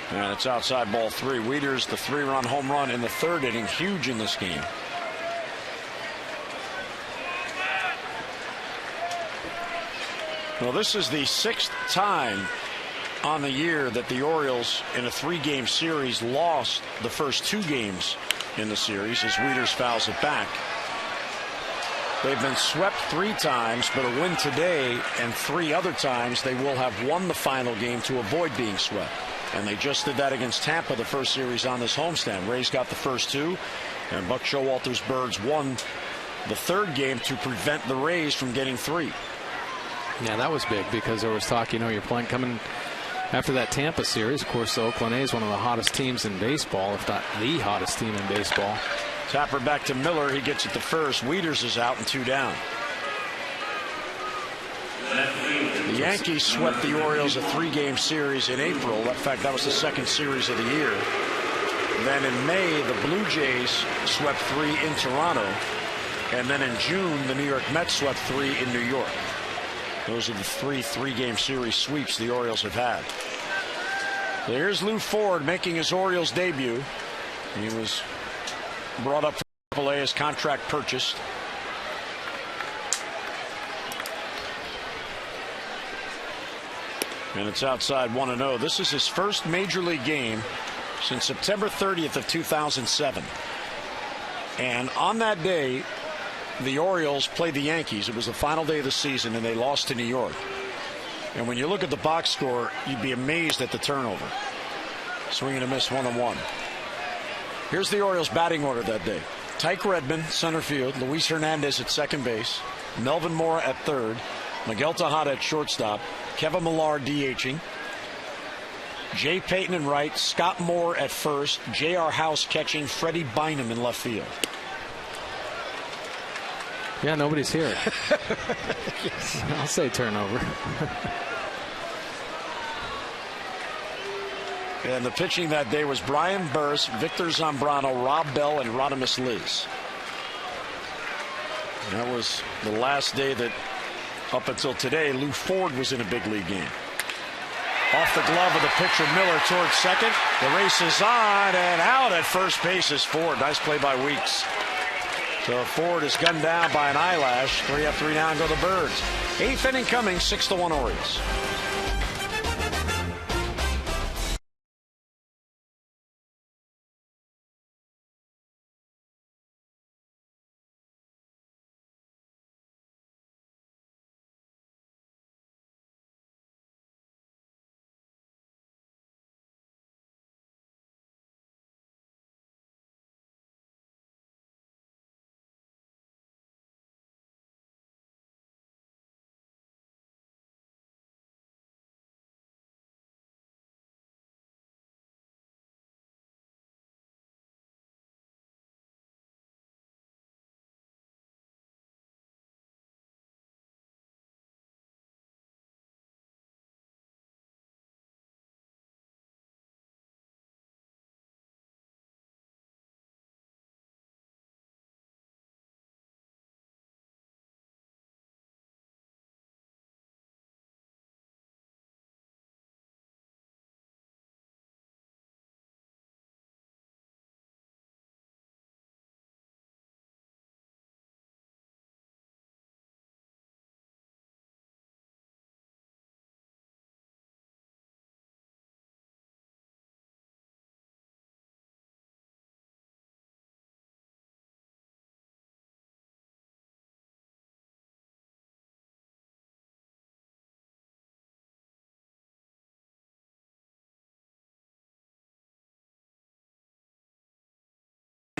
And it's outside ball 3. Wieters, the 3-run home run in the 3rd inning, huge in this game. Well, this is the 6th time on the year that the Orioles in a 3-game series lost the first 2 games in the series as Wieters fouls it back. They've been swept 3 times, but a win today and 3 other times they will have won the final game to avoid being swept. And they just did that against Tampa the first series on this homestand. Rays got the first 2, and Buck Showalter's Birds won the 3rd game to prevent the Rays from getting 3. Yeah, that was big because there was talk, you know, you're playing coming after that Tampa series. Of course, the Oakland A's, one of the hottest teams in baseball, if not the hottest team in baseball. Tapper back to Miller. He gets it to first. Wieters is out and 2 down. Yankees swept the Orioles a 3-game series in April. In fact, that was the second series of the year. Then in May, the Blue Jays swept 3 in Toronto. And then in June, the New York Mets swept 3 in New York. Those are the 3-game series sweeps the Orioles have had. So here's Lou Ford making his Orioles debut. He was brought up from AAA, his contract purchased. And it's outside 1-0. This is his first major league game since September 30th of 2007. And on that day, the Orioles played the Yankees. It was the final day of the season, and they lost to New York. And when you look at the box score, you'd be amazed at the turnover. Swing and a miss, 1-1. Here's the Orioles batting order that day. Tyke Redmond, center field. Luis Hernandez at second base. Melvin Mora at third. Miguel Tejada at shortstop. Kevin Millar DHing. Jay Payton in right. Scott Moore at first. J.R. House catching. Freddie Bynum in left field. Yeah, nobody's here. Yes. I'll say turnover. And the pitching that day was Brian Burris, Victor Zambrano, Rob Bell, and Rodimus Liz. And that was the last day that, up until today, Lou Ford was in a big league game. Off the glove of the pitcher, Miller towards second. The race is on, and out at first base is Ford. Nice play by Weeks. So Ford is gunned down by an eyelash. 3 up, 3 down go the Birds. 8th inning coming, 6-1 Orioles.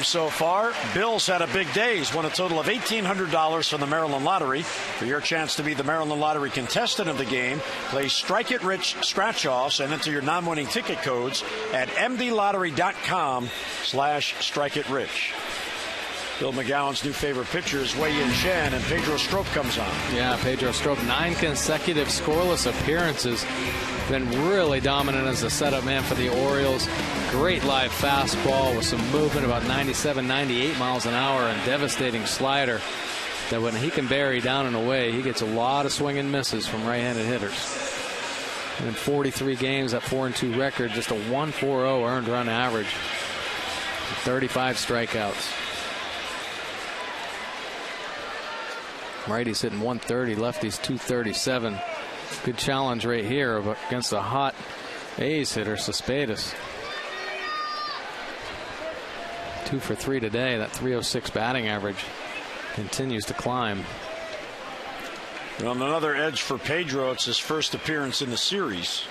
So far, Bill's had a big day. He's won a total of $1,800 from the Maryland Lottery. For your chance to be the Maryland Lottery contestant of the game, play Strike It Rich scratch-offs and enter your non-winning ticket codes at mdlottery.com/strikeitrich. Bill McGowan's new favorite pitchers, Wei-Yin Chen, and Pedro Strop comes on. Yeah, Pedro Strop, 9 consecutive scoreless appearances. Been really dominant as a setup man for the Orioles. Great live fastball with some movement, about 97, 98 miles an hour, and devastating slider that when he can bury down and away, he gets a lot of swing and misses from right-handed hitters. And in 43 games, that 4-2 record, just a 1.40 earned run average, 35 strikeouts. Righty's hitting 130, lefty's 237. Good challenge right here against a hot A's hitter, Cespedes. 2 for 3 today. That 306 batting average continues to climb. Well, another edge for Pedro. It's his first appearance in the series,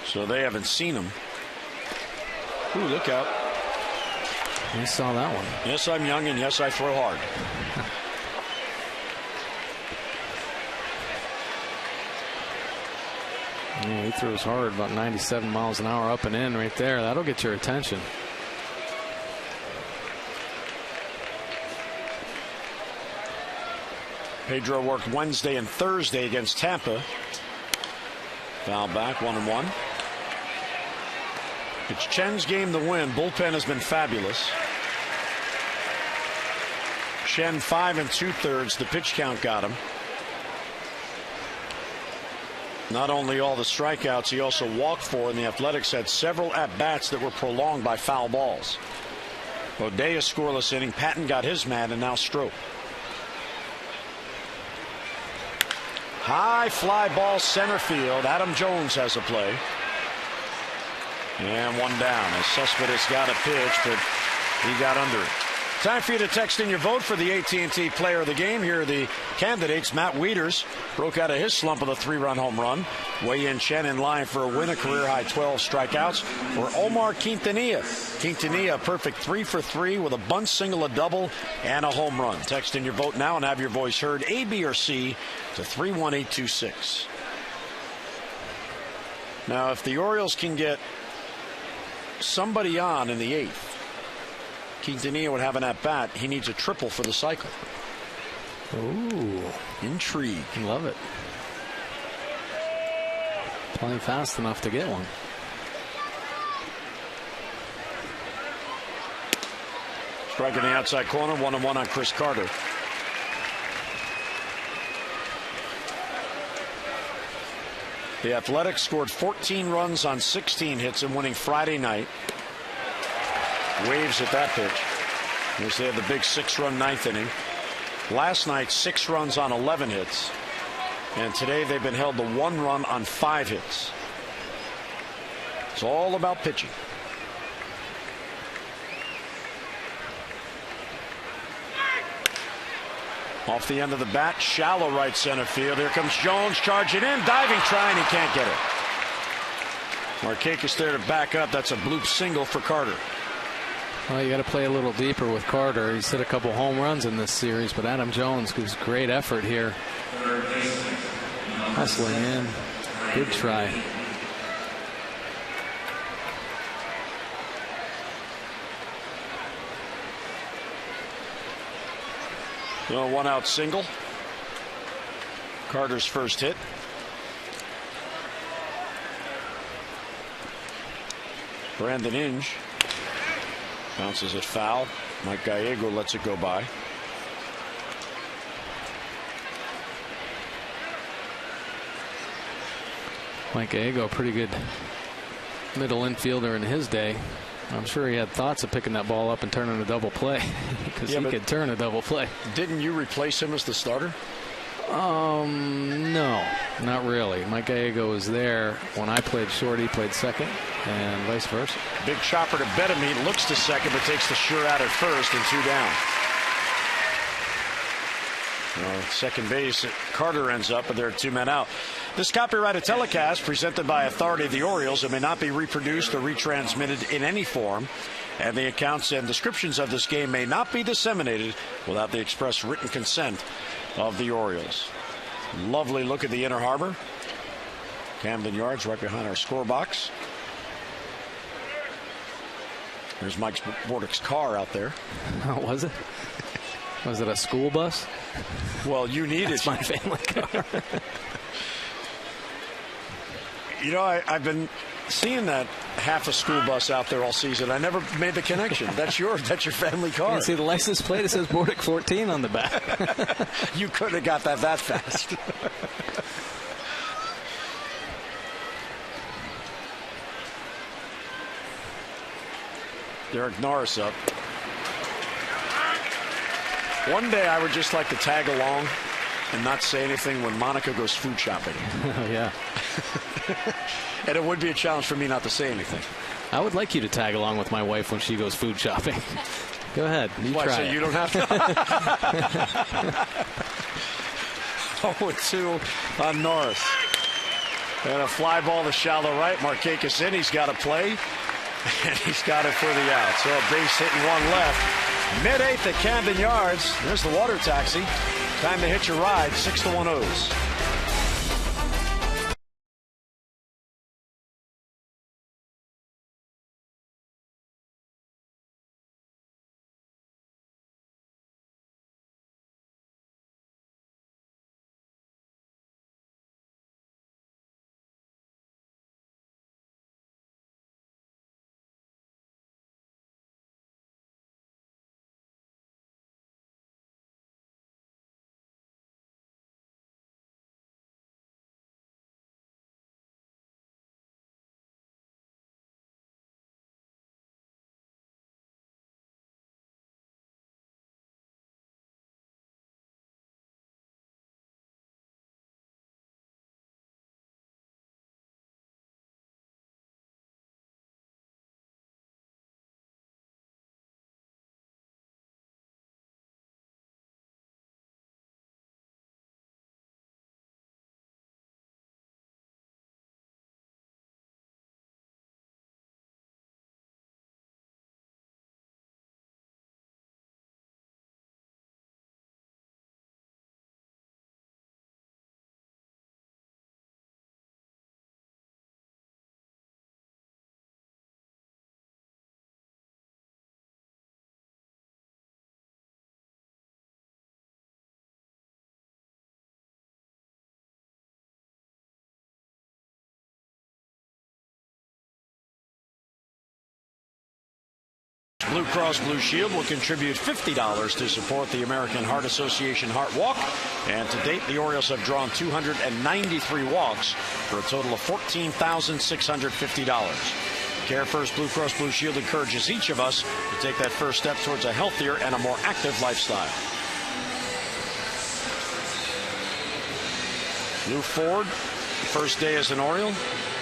so they haven't seen him. Ooh, look out. I saw that one. Yes, I'm young, and yes, I throw hard. Yeah, he throws hard, about 97 miles an hour up and in right there. That'll get your attention. Pedro worked Wednesday and Thursday against Tampa. Foul back, 1-1. It's Chen's game to win. Bullpen has been fabulous. Chen 5 2/3. The pitch count got him. Not only all the strikeouts, he also walked 4, and the Athletics had several at-bats that were prolonged by foul balls. O'Day a scoreless inning. Patton got his man, and now Strope. High fly ball center field. Adam Jones has a play. And one down. As Cespedes got a pitch, but he got under it. Time for you to text in your vote for the AT&T Player of the Game. Here are the candidates. Matt Wieters broke out of his slump with a 3-run home run. Wei-Yin Chen in line for a win, a career-high 12 strikeouts. Or Omar Quintanilla. Quintanilla, perfect 3 for 3 with a bunt, single, a double, and a home run. Text in your vote now and have your voice heard, A, B, or C, to 31826. Now, if the Orioles can get somebody on in the 8th, Quintanilla would have an at-bat. He needs a triple for the cycle. Ooh. Intrigue. Love it. Playing fast enough to get one. Strike in the outside corner, 1-1 on Chris Carter. The Athletics scored 14 runs on 16 hits in winning Friday night. Waves at that pitch. As they had the big 6-run 9th inning. Last night, 6 runs on 11 hits. And today they've been held to 1 run on 5 hits. It's all about pitching. Off the end of the bat, shallow right center field. Here comes Jones charging in, diving, trying, he can't get it. Markakis there to back up. That's a bloop single for Carter. Well, you got to play a little deeper with Carter. He's hit a couple home runs in this series, but Adam Jones gives great effort here. Hustling in. Good try. Well, 1-out single. Carter's first hit. Brandon Inge bounces it foul. Mike Gallego lets it go by. Mike Gallego, a pretty good middle infielder in his day. I'm sure he had thoughts of picking that ball up and turning a double play because he could turn a double play. Didn't you replace him as the starter? No, not really. Mike Gallego was there when I played short. He played second, and vice versa. Big chopper to Betamete, looks to second, but takes the sure out at first, and 2 down. Second base, Carter ends up, but there are 2 men out. This copyrighted telecast presented by authority of the Orioles. It may not be reproduced or retransmitted in any form, and the accounts and descriptions of this game may not be disseminated without the express written consent of the Orioles. Lovely look at the Inner Harbor. Camden Yards right behind our score box. There's Mike Bordick's car out there. Oh, was it? Was it a school bus? Well, you need That's it. my family car. You know, I've been seeing that half a school bus out there all season. I never made the connection. That's your family car. You see the license plate? It says Bordick 14 on the back. You couldn't have got that fast. Derek Norris up. One day I would just like to tag along and not say anything when Monica goes food shopping. Oh, yeah. And it would be a challenge for me not to say anything. I would like you to tag along with my wife when she goes food shopping. Go ahead. Why, try so it. you don't have to? 0-2 on Norris. And a fly ball to shallow right. Markakis in. He's got a play. And he's got it for the out. So a base hit and 1 left. Mid-8th at Camden Yards. There's the water taxi. Time to hitch a ride. 6-1 O's. Blue Cross Blue Shield will contribute $50 to support the American Heart Association Heart Walk. And to date, the Orioles have drawn 293 walks for a total of $14,650. Care First Blue Cross Blue Shield encourages each of us to take that first step towards a healthier and a more active lifestyle. Lou Ford, first day as an Oriole,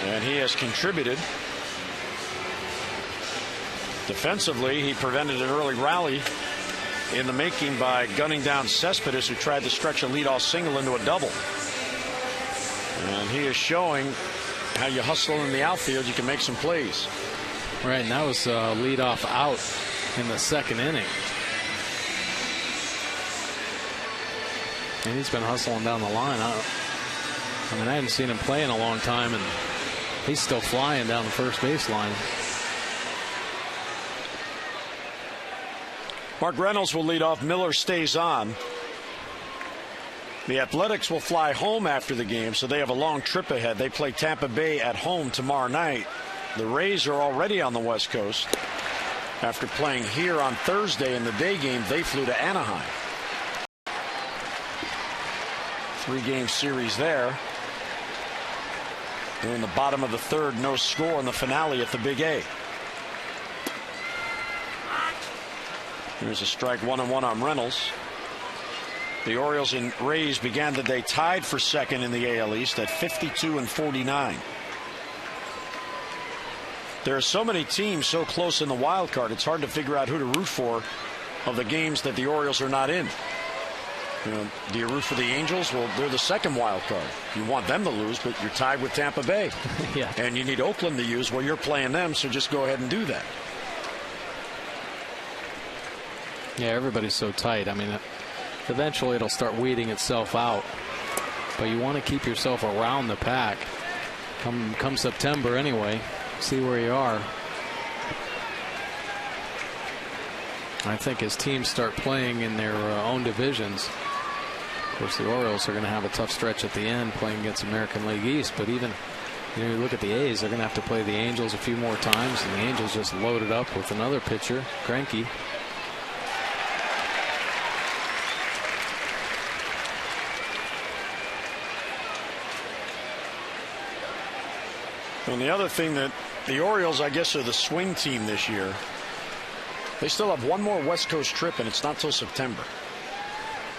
and he has contributed. Defensively, he prevented an early rally in the making by gunning down Cespedes, who tried to stretch a leadoff single into a double. And he is showing how you hustle in the outfield, you can make some plays. Right, and that was leadoff out in the second inning. And he's been hustling down the line. I hadn't seen him play in a long time, and he's still flying down the first baseline. Mark Reynolds will lead off. Miller stays on. The Athletics will fly home after the game, so they have a long trip ahead. They play Tampa Bay at home tomorrow night. The Rays are already on the West Coast. After playing here on Thursday in the day game, they flew to Anaheim. 3-game series there. They're in the bottom of the third, no score in the finale at the Big A. Here's a strike, 1-1 on Reynolds. The Orioles and Rays began the day tied for second in the AL East at 52 and 49. There are so many teams so close in the wild card, it's hard to figure out who to root for of the games that the Orioles are not in. Do you root for the Angels? Well, they're the second wild card. You want them to lose, but you're tied with Tampa Bay. Yeah. And you need Oakland to use. Well, you're playing them, so just go ahead and do that. Yeah, everybody's so tight. I mean, eventually it'll start weeding itself out. But you want to keep yourself around the pack. Come September anyway. See where you are. I think as teams start playing in their own divisions, of course the Orioles are going to have a tough stretch at the end playing against American League East, but even you look at the A's, they're going to have to play the Angels a few more times, and the Angels just loaded up with another pitcher, Greinke. And the other thing that the Orioles, I guess, are the swing team this year. They still have one more West Coast trip, and it's not till September.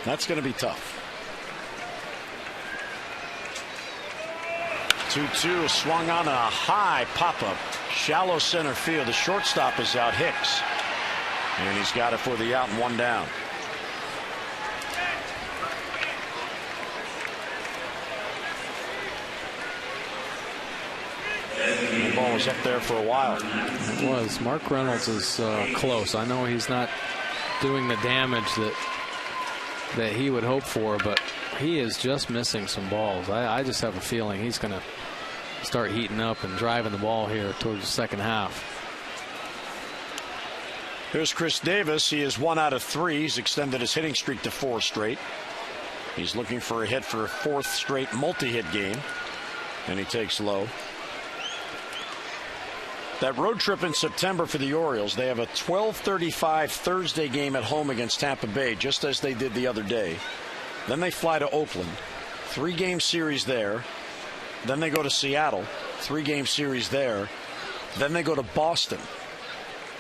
That's going to be tough. 2-2, swung on a high pop-up. Shallow center field. The shortstop is out, Hicks. And he's got it for the out and one down. The ball was up there for a while. It was. Mark Reynolds is close. I know he's not doing the damage that he would hope for, but he is just missing some balls. I just have a feeling he's going to start heating up and driving the ball here towards the second half. Here's Chris Davis. He is 1 out of 3. He's extended his hitting streak to 4 straight. He's looking for a hit for a 4th straight multi-hit game, and he takes low. That road trip in September for the Orioles, they have a 12:35 Thursday game at home against Tampa Bay, just as they did the other day. Then they fly to Oakland, 3-game series there. Then they go to Seattle, 3-game series there. Then they go to Boston,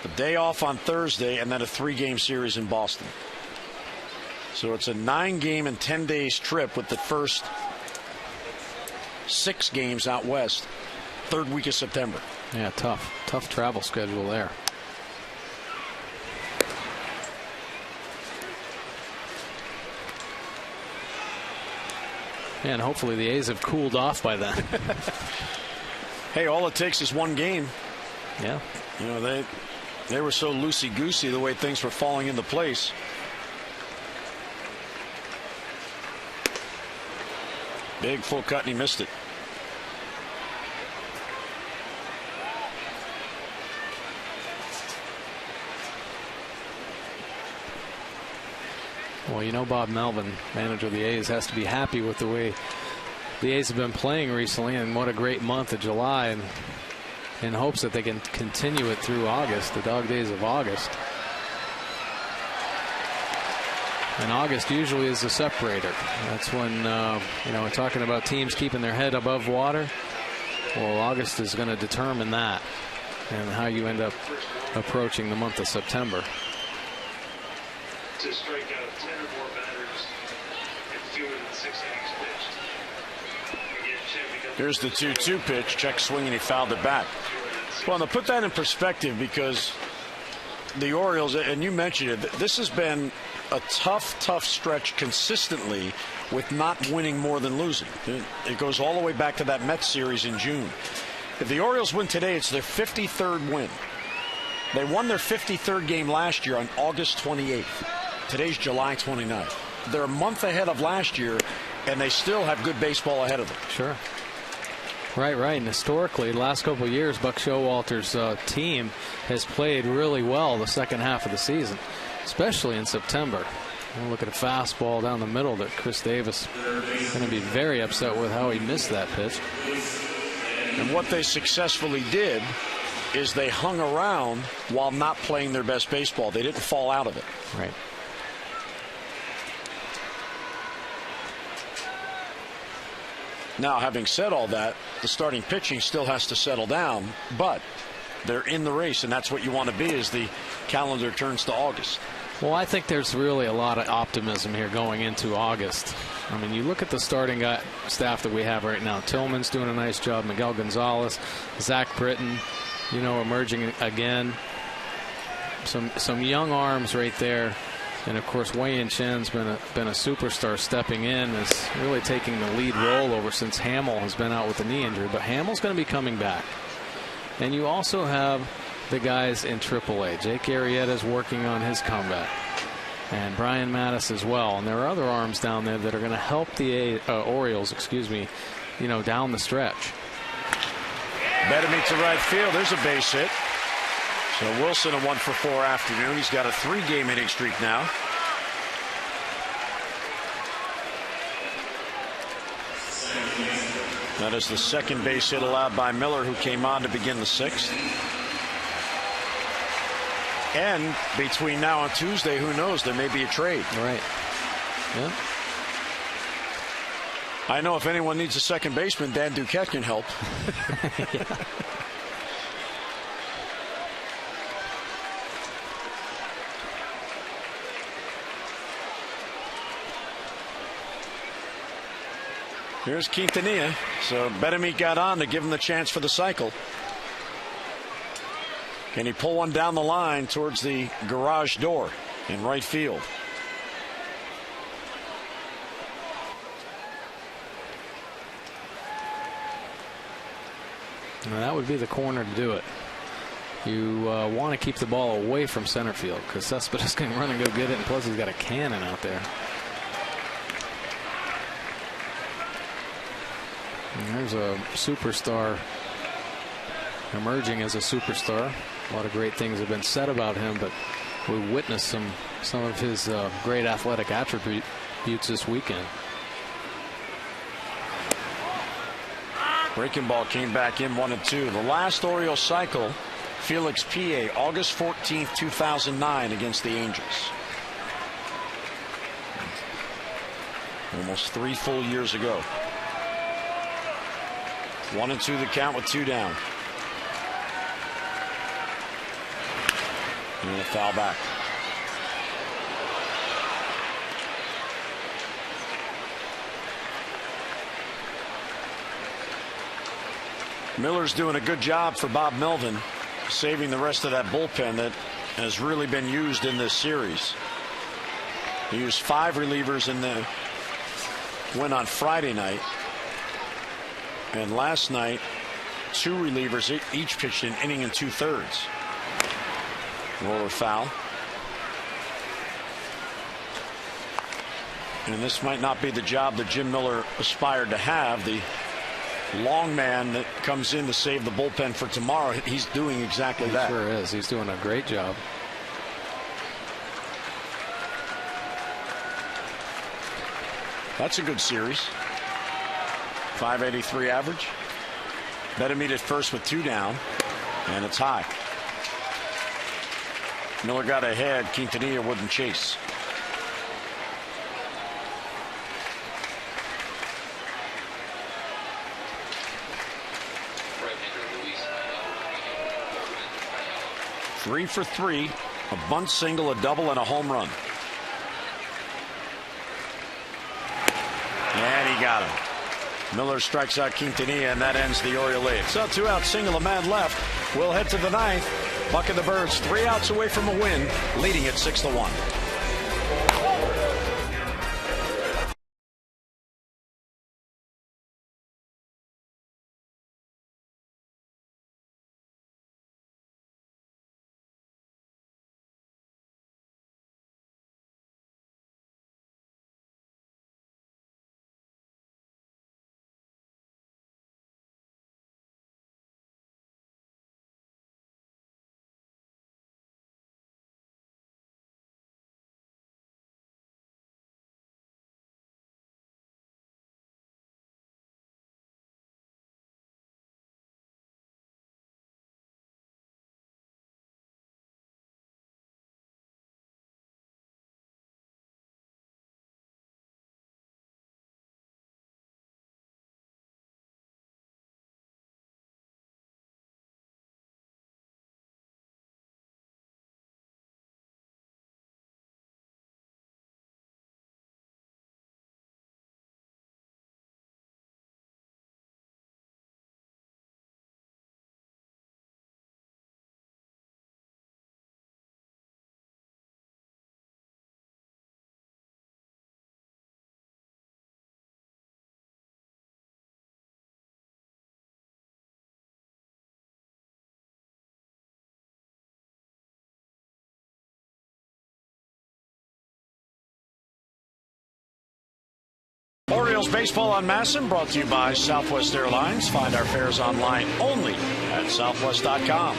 the day off on Thursday, and then a 3-game series in Boston. So it's a 9-game and 10 days trip with the first 6 games out west, 3rd week of September. Yeah, tough travel schedule there. And hopefully the A's have cooled off by then. Hey, all it takes is 1 game. Yeah. They were so loosey-goosey the way things were falling into place. Big full cut, and he missed it. Well, Bob Melvin, manager of the A's, has to be happy with the way the A's have been playing recently, and what a great month of July. And in hopes that they can continue it through August, the dog days of August. And August usually is the separator. That's when, we're talking about teams keeping their head above water. Well, August is going to determine that and how you end up approaching the month of September. To strike out 10 or more batters in fewer than 6 innings pitched. Again, Chen Here's the 2-2 pitch. Check swing, and he fouled it back. Well, to put that in perspective, because the Orioles, and you mentioned it, this has been a tough stretch consistently with not winning more than losing. It goes all the way back to that Mets series in June. If the Orioles win today, it's their 53rd win. They won their 53rd game last year on August 28th. Today's July 29th. They're a month ahead of last year, and they still have good baseball ahead of them. Sure. Right. And historically, the last couple of years, Buck Showalter's team has played really well the second half of the season, especially in September. We'll look at a fastball down the middle that Chris Davis is going to be very upset with how he missed that pitch. And what they successfully did is they hung around while not playing their best baseball. They didn't fall out of it. Right. Now, having said all that, the starting pitching still has to settle down, but they're in the race, and that's what you want to be as the calendar turns to August. Well, I think there's really a lot of optimism here going into August. I mean, you look at the starting staff that we have right now. Tillman's doing a nice job. Miguel Gonzalez, Zach Britton, emerging again. Some young arms right there. And, of course, Wei Chen's been a superstar stepping in, is really taking the lead role over since Hamill has been out with a knee injury. But Hamill's going to be coming back. And you also have the guys in AAA. Jake Arrieta's working on his comeback. And Brian Mattis as well. And there are other arms down there that are going to help the Orioles, down the stretch. Better meet to right field. There's a base hit. So Wilson a 1-for-4 afternoon. He's got a 3-game hitting streak now. That is the second base hit allowed by Miller, who came on to begin the 6th. And between now and Tuesday, who knows? There may be a trade. Right. Yeah. I know if anyone needs a second baseman, Dan Duquette can help. Yeah. Here's Quintanilla. So Betemit got on to give him the chance for the cycle. Can he pull one down the line towards the garage door in right field? Now that would be the corner to do it. You want to keep the ball away from center field because Cespedes can run and go get it, and plus he's got a cannon out there. And there's a superstar emerging as a superstar. A lot of great things have been said about him, but we witnessed some of his great athletic attributes this weekend. Breaking ball came back in 1-2. The last Orioles cycle, Felix Pie, August 14th, 2009 against the Angels. Almost 3 full years ago. 1-2 the count with 2 down. And a foul back. Miller's doing a good job for Bob Melvin, saving the rest of that bullpen that has really been used in this series. He used 5 relievers in the win on Friday night. And last night, 2 relievers each pitched an inning and 2/3. Roller foul. And this might not be the job that Jim Miller aspired to have. The long man that comes in to save the bullpen for tomorrow, he's doing exactly that. He sure is. He's doing a great job. That's a good series. 583 average. Betemit at first with 2 down. And it's high. Miller got ahead. Quintanilla wouldn't chase. Three for three, a bunt single, a double, and a home run. And he got him. Miller strikes out Quintanilla, and that ends the Oriole lead. So 2-out single, a man left. We'll head to the ninth. Buck and the Birds 3 outs away from a win, leading it 6-1. Orioles baseball on Masson, brought to you by Southwest Airlines. Find our fares online only at southwest.com.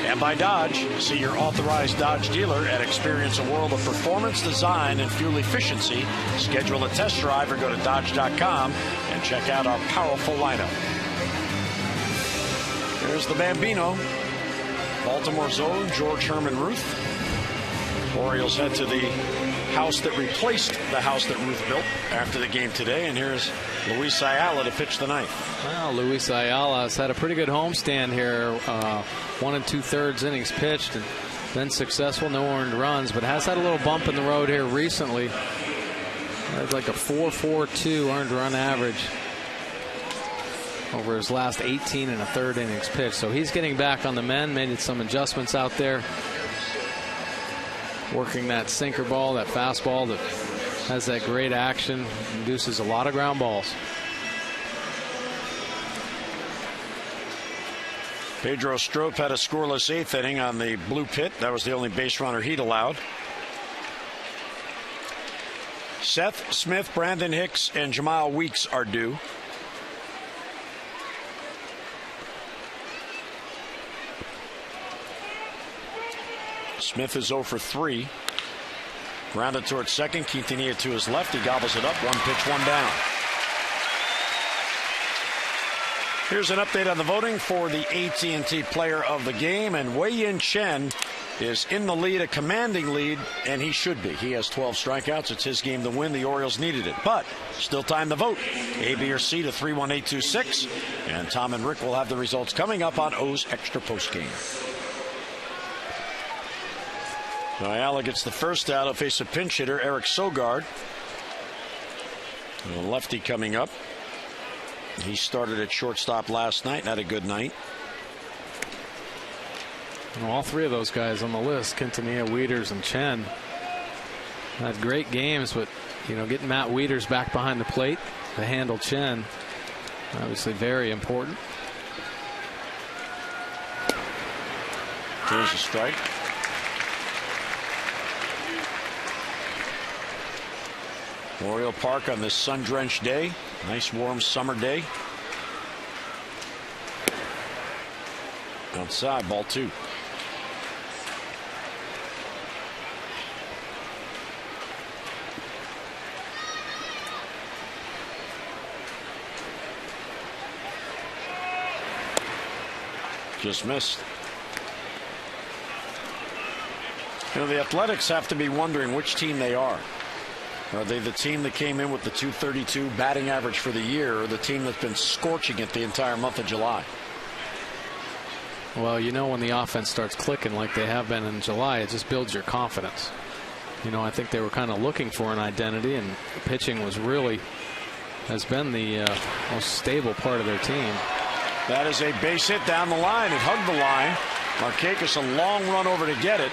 And by Dodge. See your authorized Dodge dealer and experience a world of performance, design, and fuel efficiency. Schedule a test drive or go to dodge.com and check out our powerful lineup. There's the Bambino. Baltimore zone, George Herman Ruth. Orioles head to the house that replaced the house that Ruth built after the game today. And here's Luis Ayala to pitch the ninth. Well, Luis Ayala has had a pretty good homestand here. 1 2/3 innings pitched and been successful. No earned runs, but has had a little bump in the road here recently. Had like a 4.42 earned run average over his last 18 1/3 innings pitched. So he's getting back on the mend. Made some adjustments out there. Working that sinker ball, that fastball that has that great action, induces a lot of ground balls. Pedro Strop had a scoreless 8th inning on the blue pit. That was the only base runner he'd allowed. Seth Smith, Brandon Hicks, and Jamal Weeks are due. Smith is 0 for 3. Grounded towards second. Quintanilla to his left. He gobbles it up. 1 pitch, 1 down. Here's an update on the voting for the AT&T Player of the Game. And Wei-Yin Chen is in the lead, a commanding lead, and he should be. He has 12 strikeouts. It's his game to win. The Orioles needed it. But still time to vote. A, B, or C to 31826. And Tom and Rick will have the results coming up on O's Extra Post Game. Ayala gets the first out. He'll face a pinch hitter, Eric Sogard. The lefty coming up. He started at shortstop last night and had a good night. Well, all three of those guys on the list, Quintanilla, Wieters, and Chen, had great games, but getting Matt Wieters back behind the plate to handle Chen, obviously very important. Here's a strike. Oriole Park on this sun-drenched day. Nice warm summer day. Outside, ball 2. Just missed. You know, the Athletics have to be wondering which team they are. Are they the team that came in with the .232 batting average for the year, or the team that's been scorching it the entire month of July? Well, you know, when the offense starts clicking like they have been in July, it just builds your confidence. You know, I think they were kind of looking for an identity, and pitching has been the most stable part of their team. That is a base hit down the line. It hugged the line. Markakis a long run over to get it,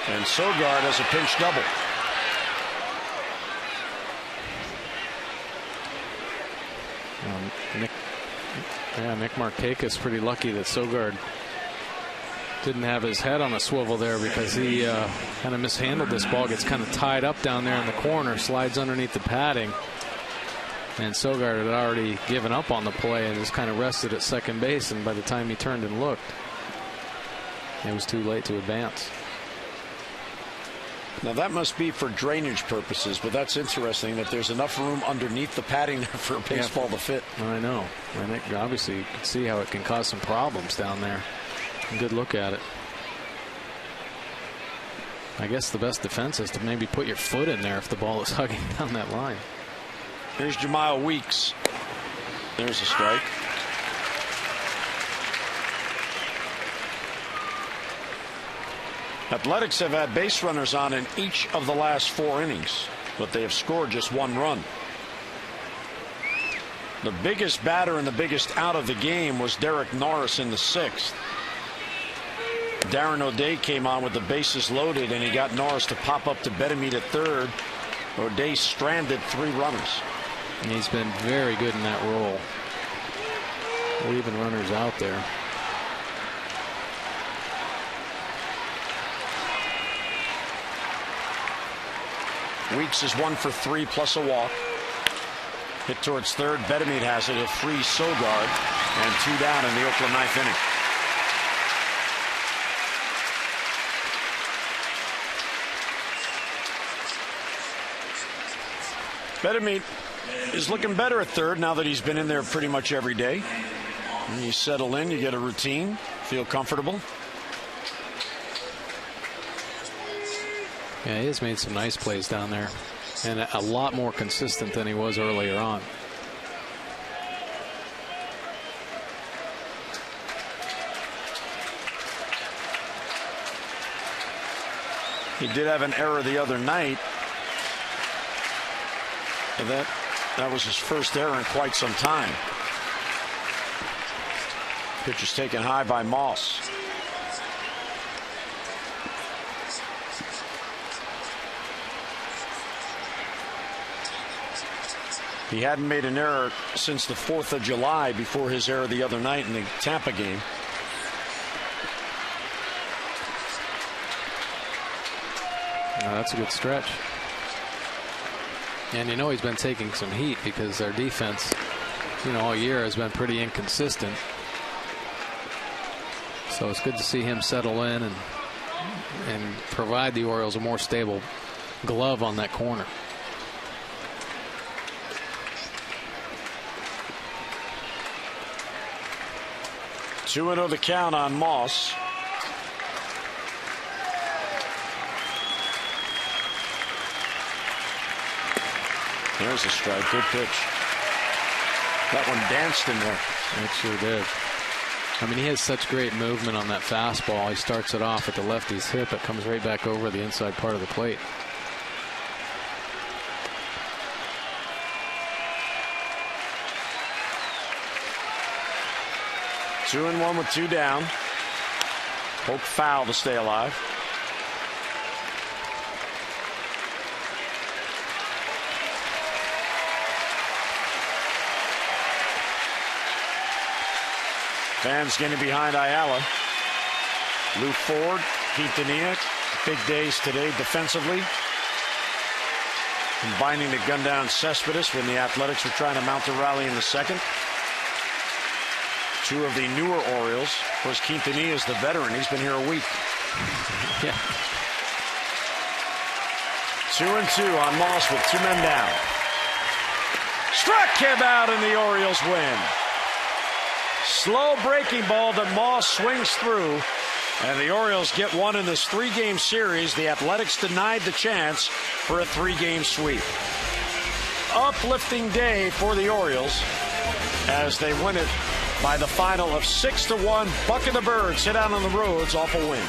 and Sogard has a pinch double. Nick Markakis pretty lucky that Sogard didn't have his head on a swivel there, because he kind of mishandled this ball. Gets kind of tied up down there in the corner, slides underneath the padding, and Sogard had already given up on the play and just kind of rested at second base, and by the time he turned and looked, it was too late to advance. Now that must be for drainage purposes, but that's interesting that there's enough room underneath the padding there for a baseball to fit. I know. And it, obviously you can see how it can cause some problems down there. Good look at it. I guess the best defense is to maybe put your foot in there if the ball is hugging down that line. Here's Jemile Weeks. There's a strike. Athletics have had base runners on in each of the last 4 innings, but they have scored just 1 run. The biggest batter and the biggest out of the game was Derek Norris in the 6th. Darren O'Day came on with the bases loaded, and he got Norris to pop up to Betemit at 3rd. O'Day stranded 3 runners. And he's been very good in that role, leaving runners out there. Weeks is 1 for 3 plus a walk. Hit towards 3rd. Betemit has it. He'll free Sogard, and 2 down in the Oakland 9th inning. Betemit is looking better at 3rd now that he's been in there pretty much every day. When you settle in, you get a routine, feel comfortable. Yeah, he has made some nice plays down there, and a lot more consistent than he was earlier on. He did have an error the other night. And that was his first error in quite some time. Pitch is taken high by Moss. He hadn't made an error since the 4th of July before his error the other night in the Tampa game. That's a good stretch. And you know he's been taking some heat because their defense, you know, all year has been pretty inconsistent. So it's good to see him settle in and provide the Orioles a more stable glove on that corner. Two and 0 the count on Moss. There's a strike. Good pitch. That one danced in there. It sure did. I mean, he has such great movement on that fastball. He starts it off at the lefty's hip. It comes right back over the inside part of the plate. Two and 1 with 2 down. Poke foul to stay alive. Fans getting behind Ayala. Lou Ford, Quintanilla, big days today defensively. Combining to gun down Cespedes when the Athletics were trying to mount a rally in the 2nd. Two of the newer Orioles. Of course, Quintanilla is the veteran. He's been here a week. Yeah. 2 and 2 on Moss with 2 men down. Struck him out and the Orioles win. Slow breaking ball that Moss swings through And the Orioles get one in this 3-game series. The Athletics denied the chance for a 3-game sweep. Uplifting day for the Orioles as they win it by the final of 6-1. Buck and the Birds hit out on the roads off a win.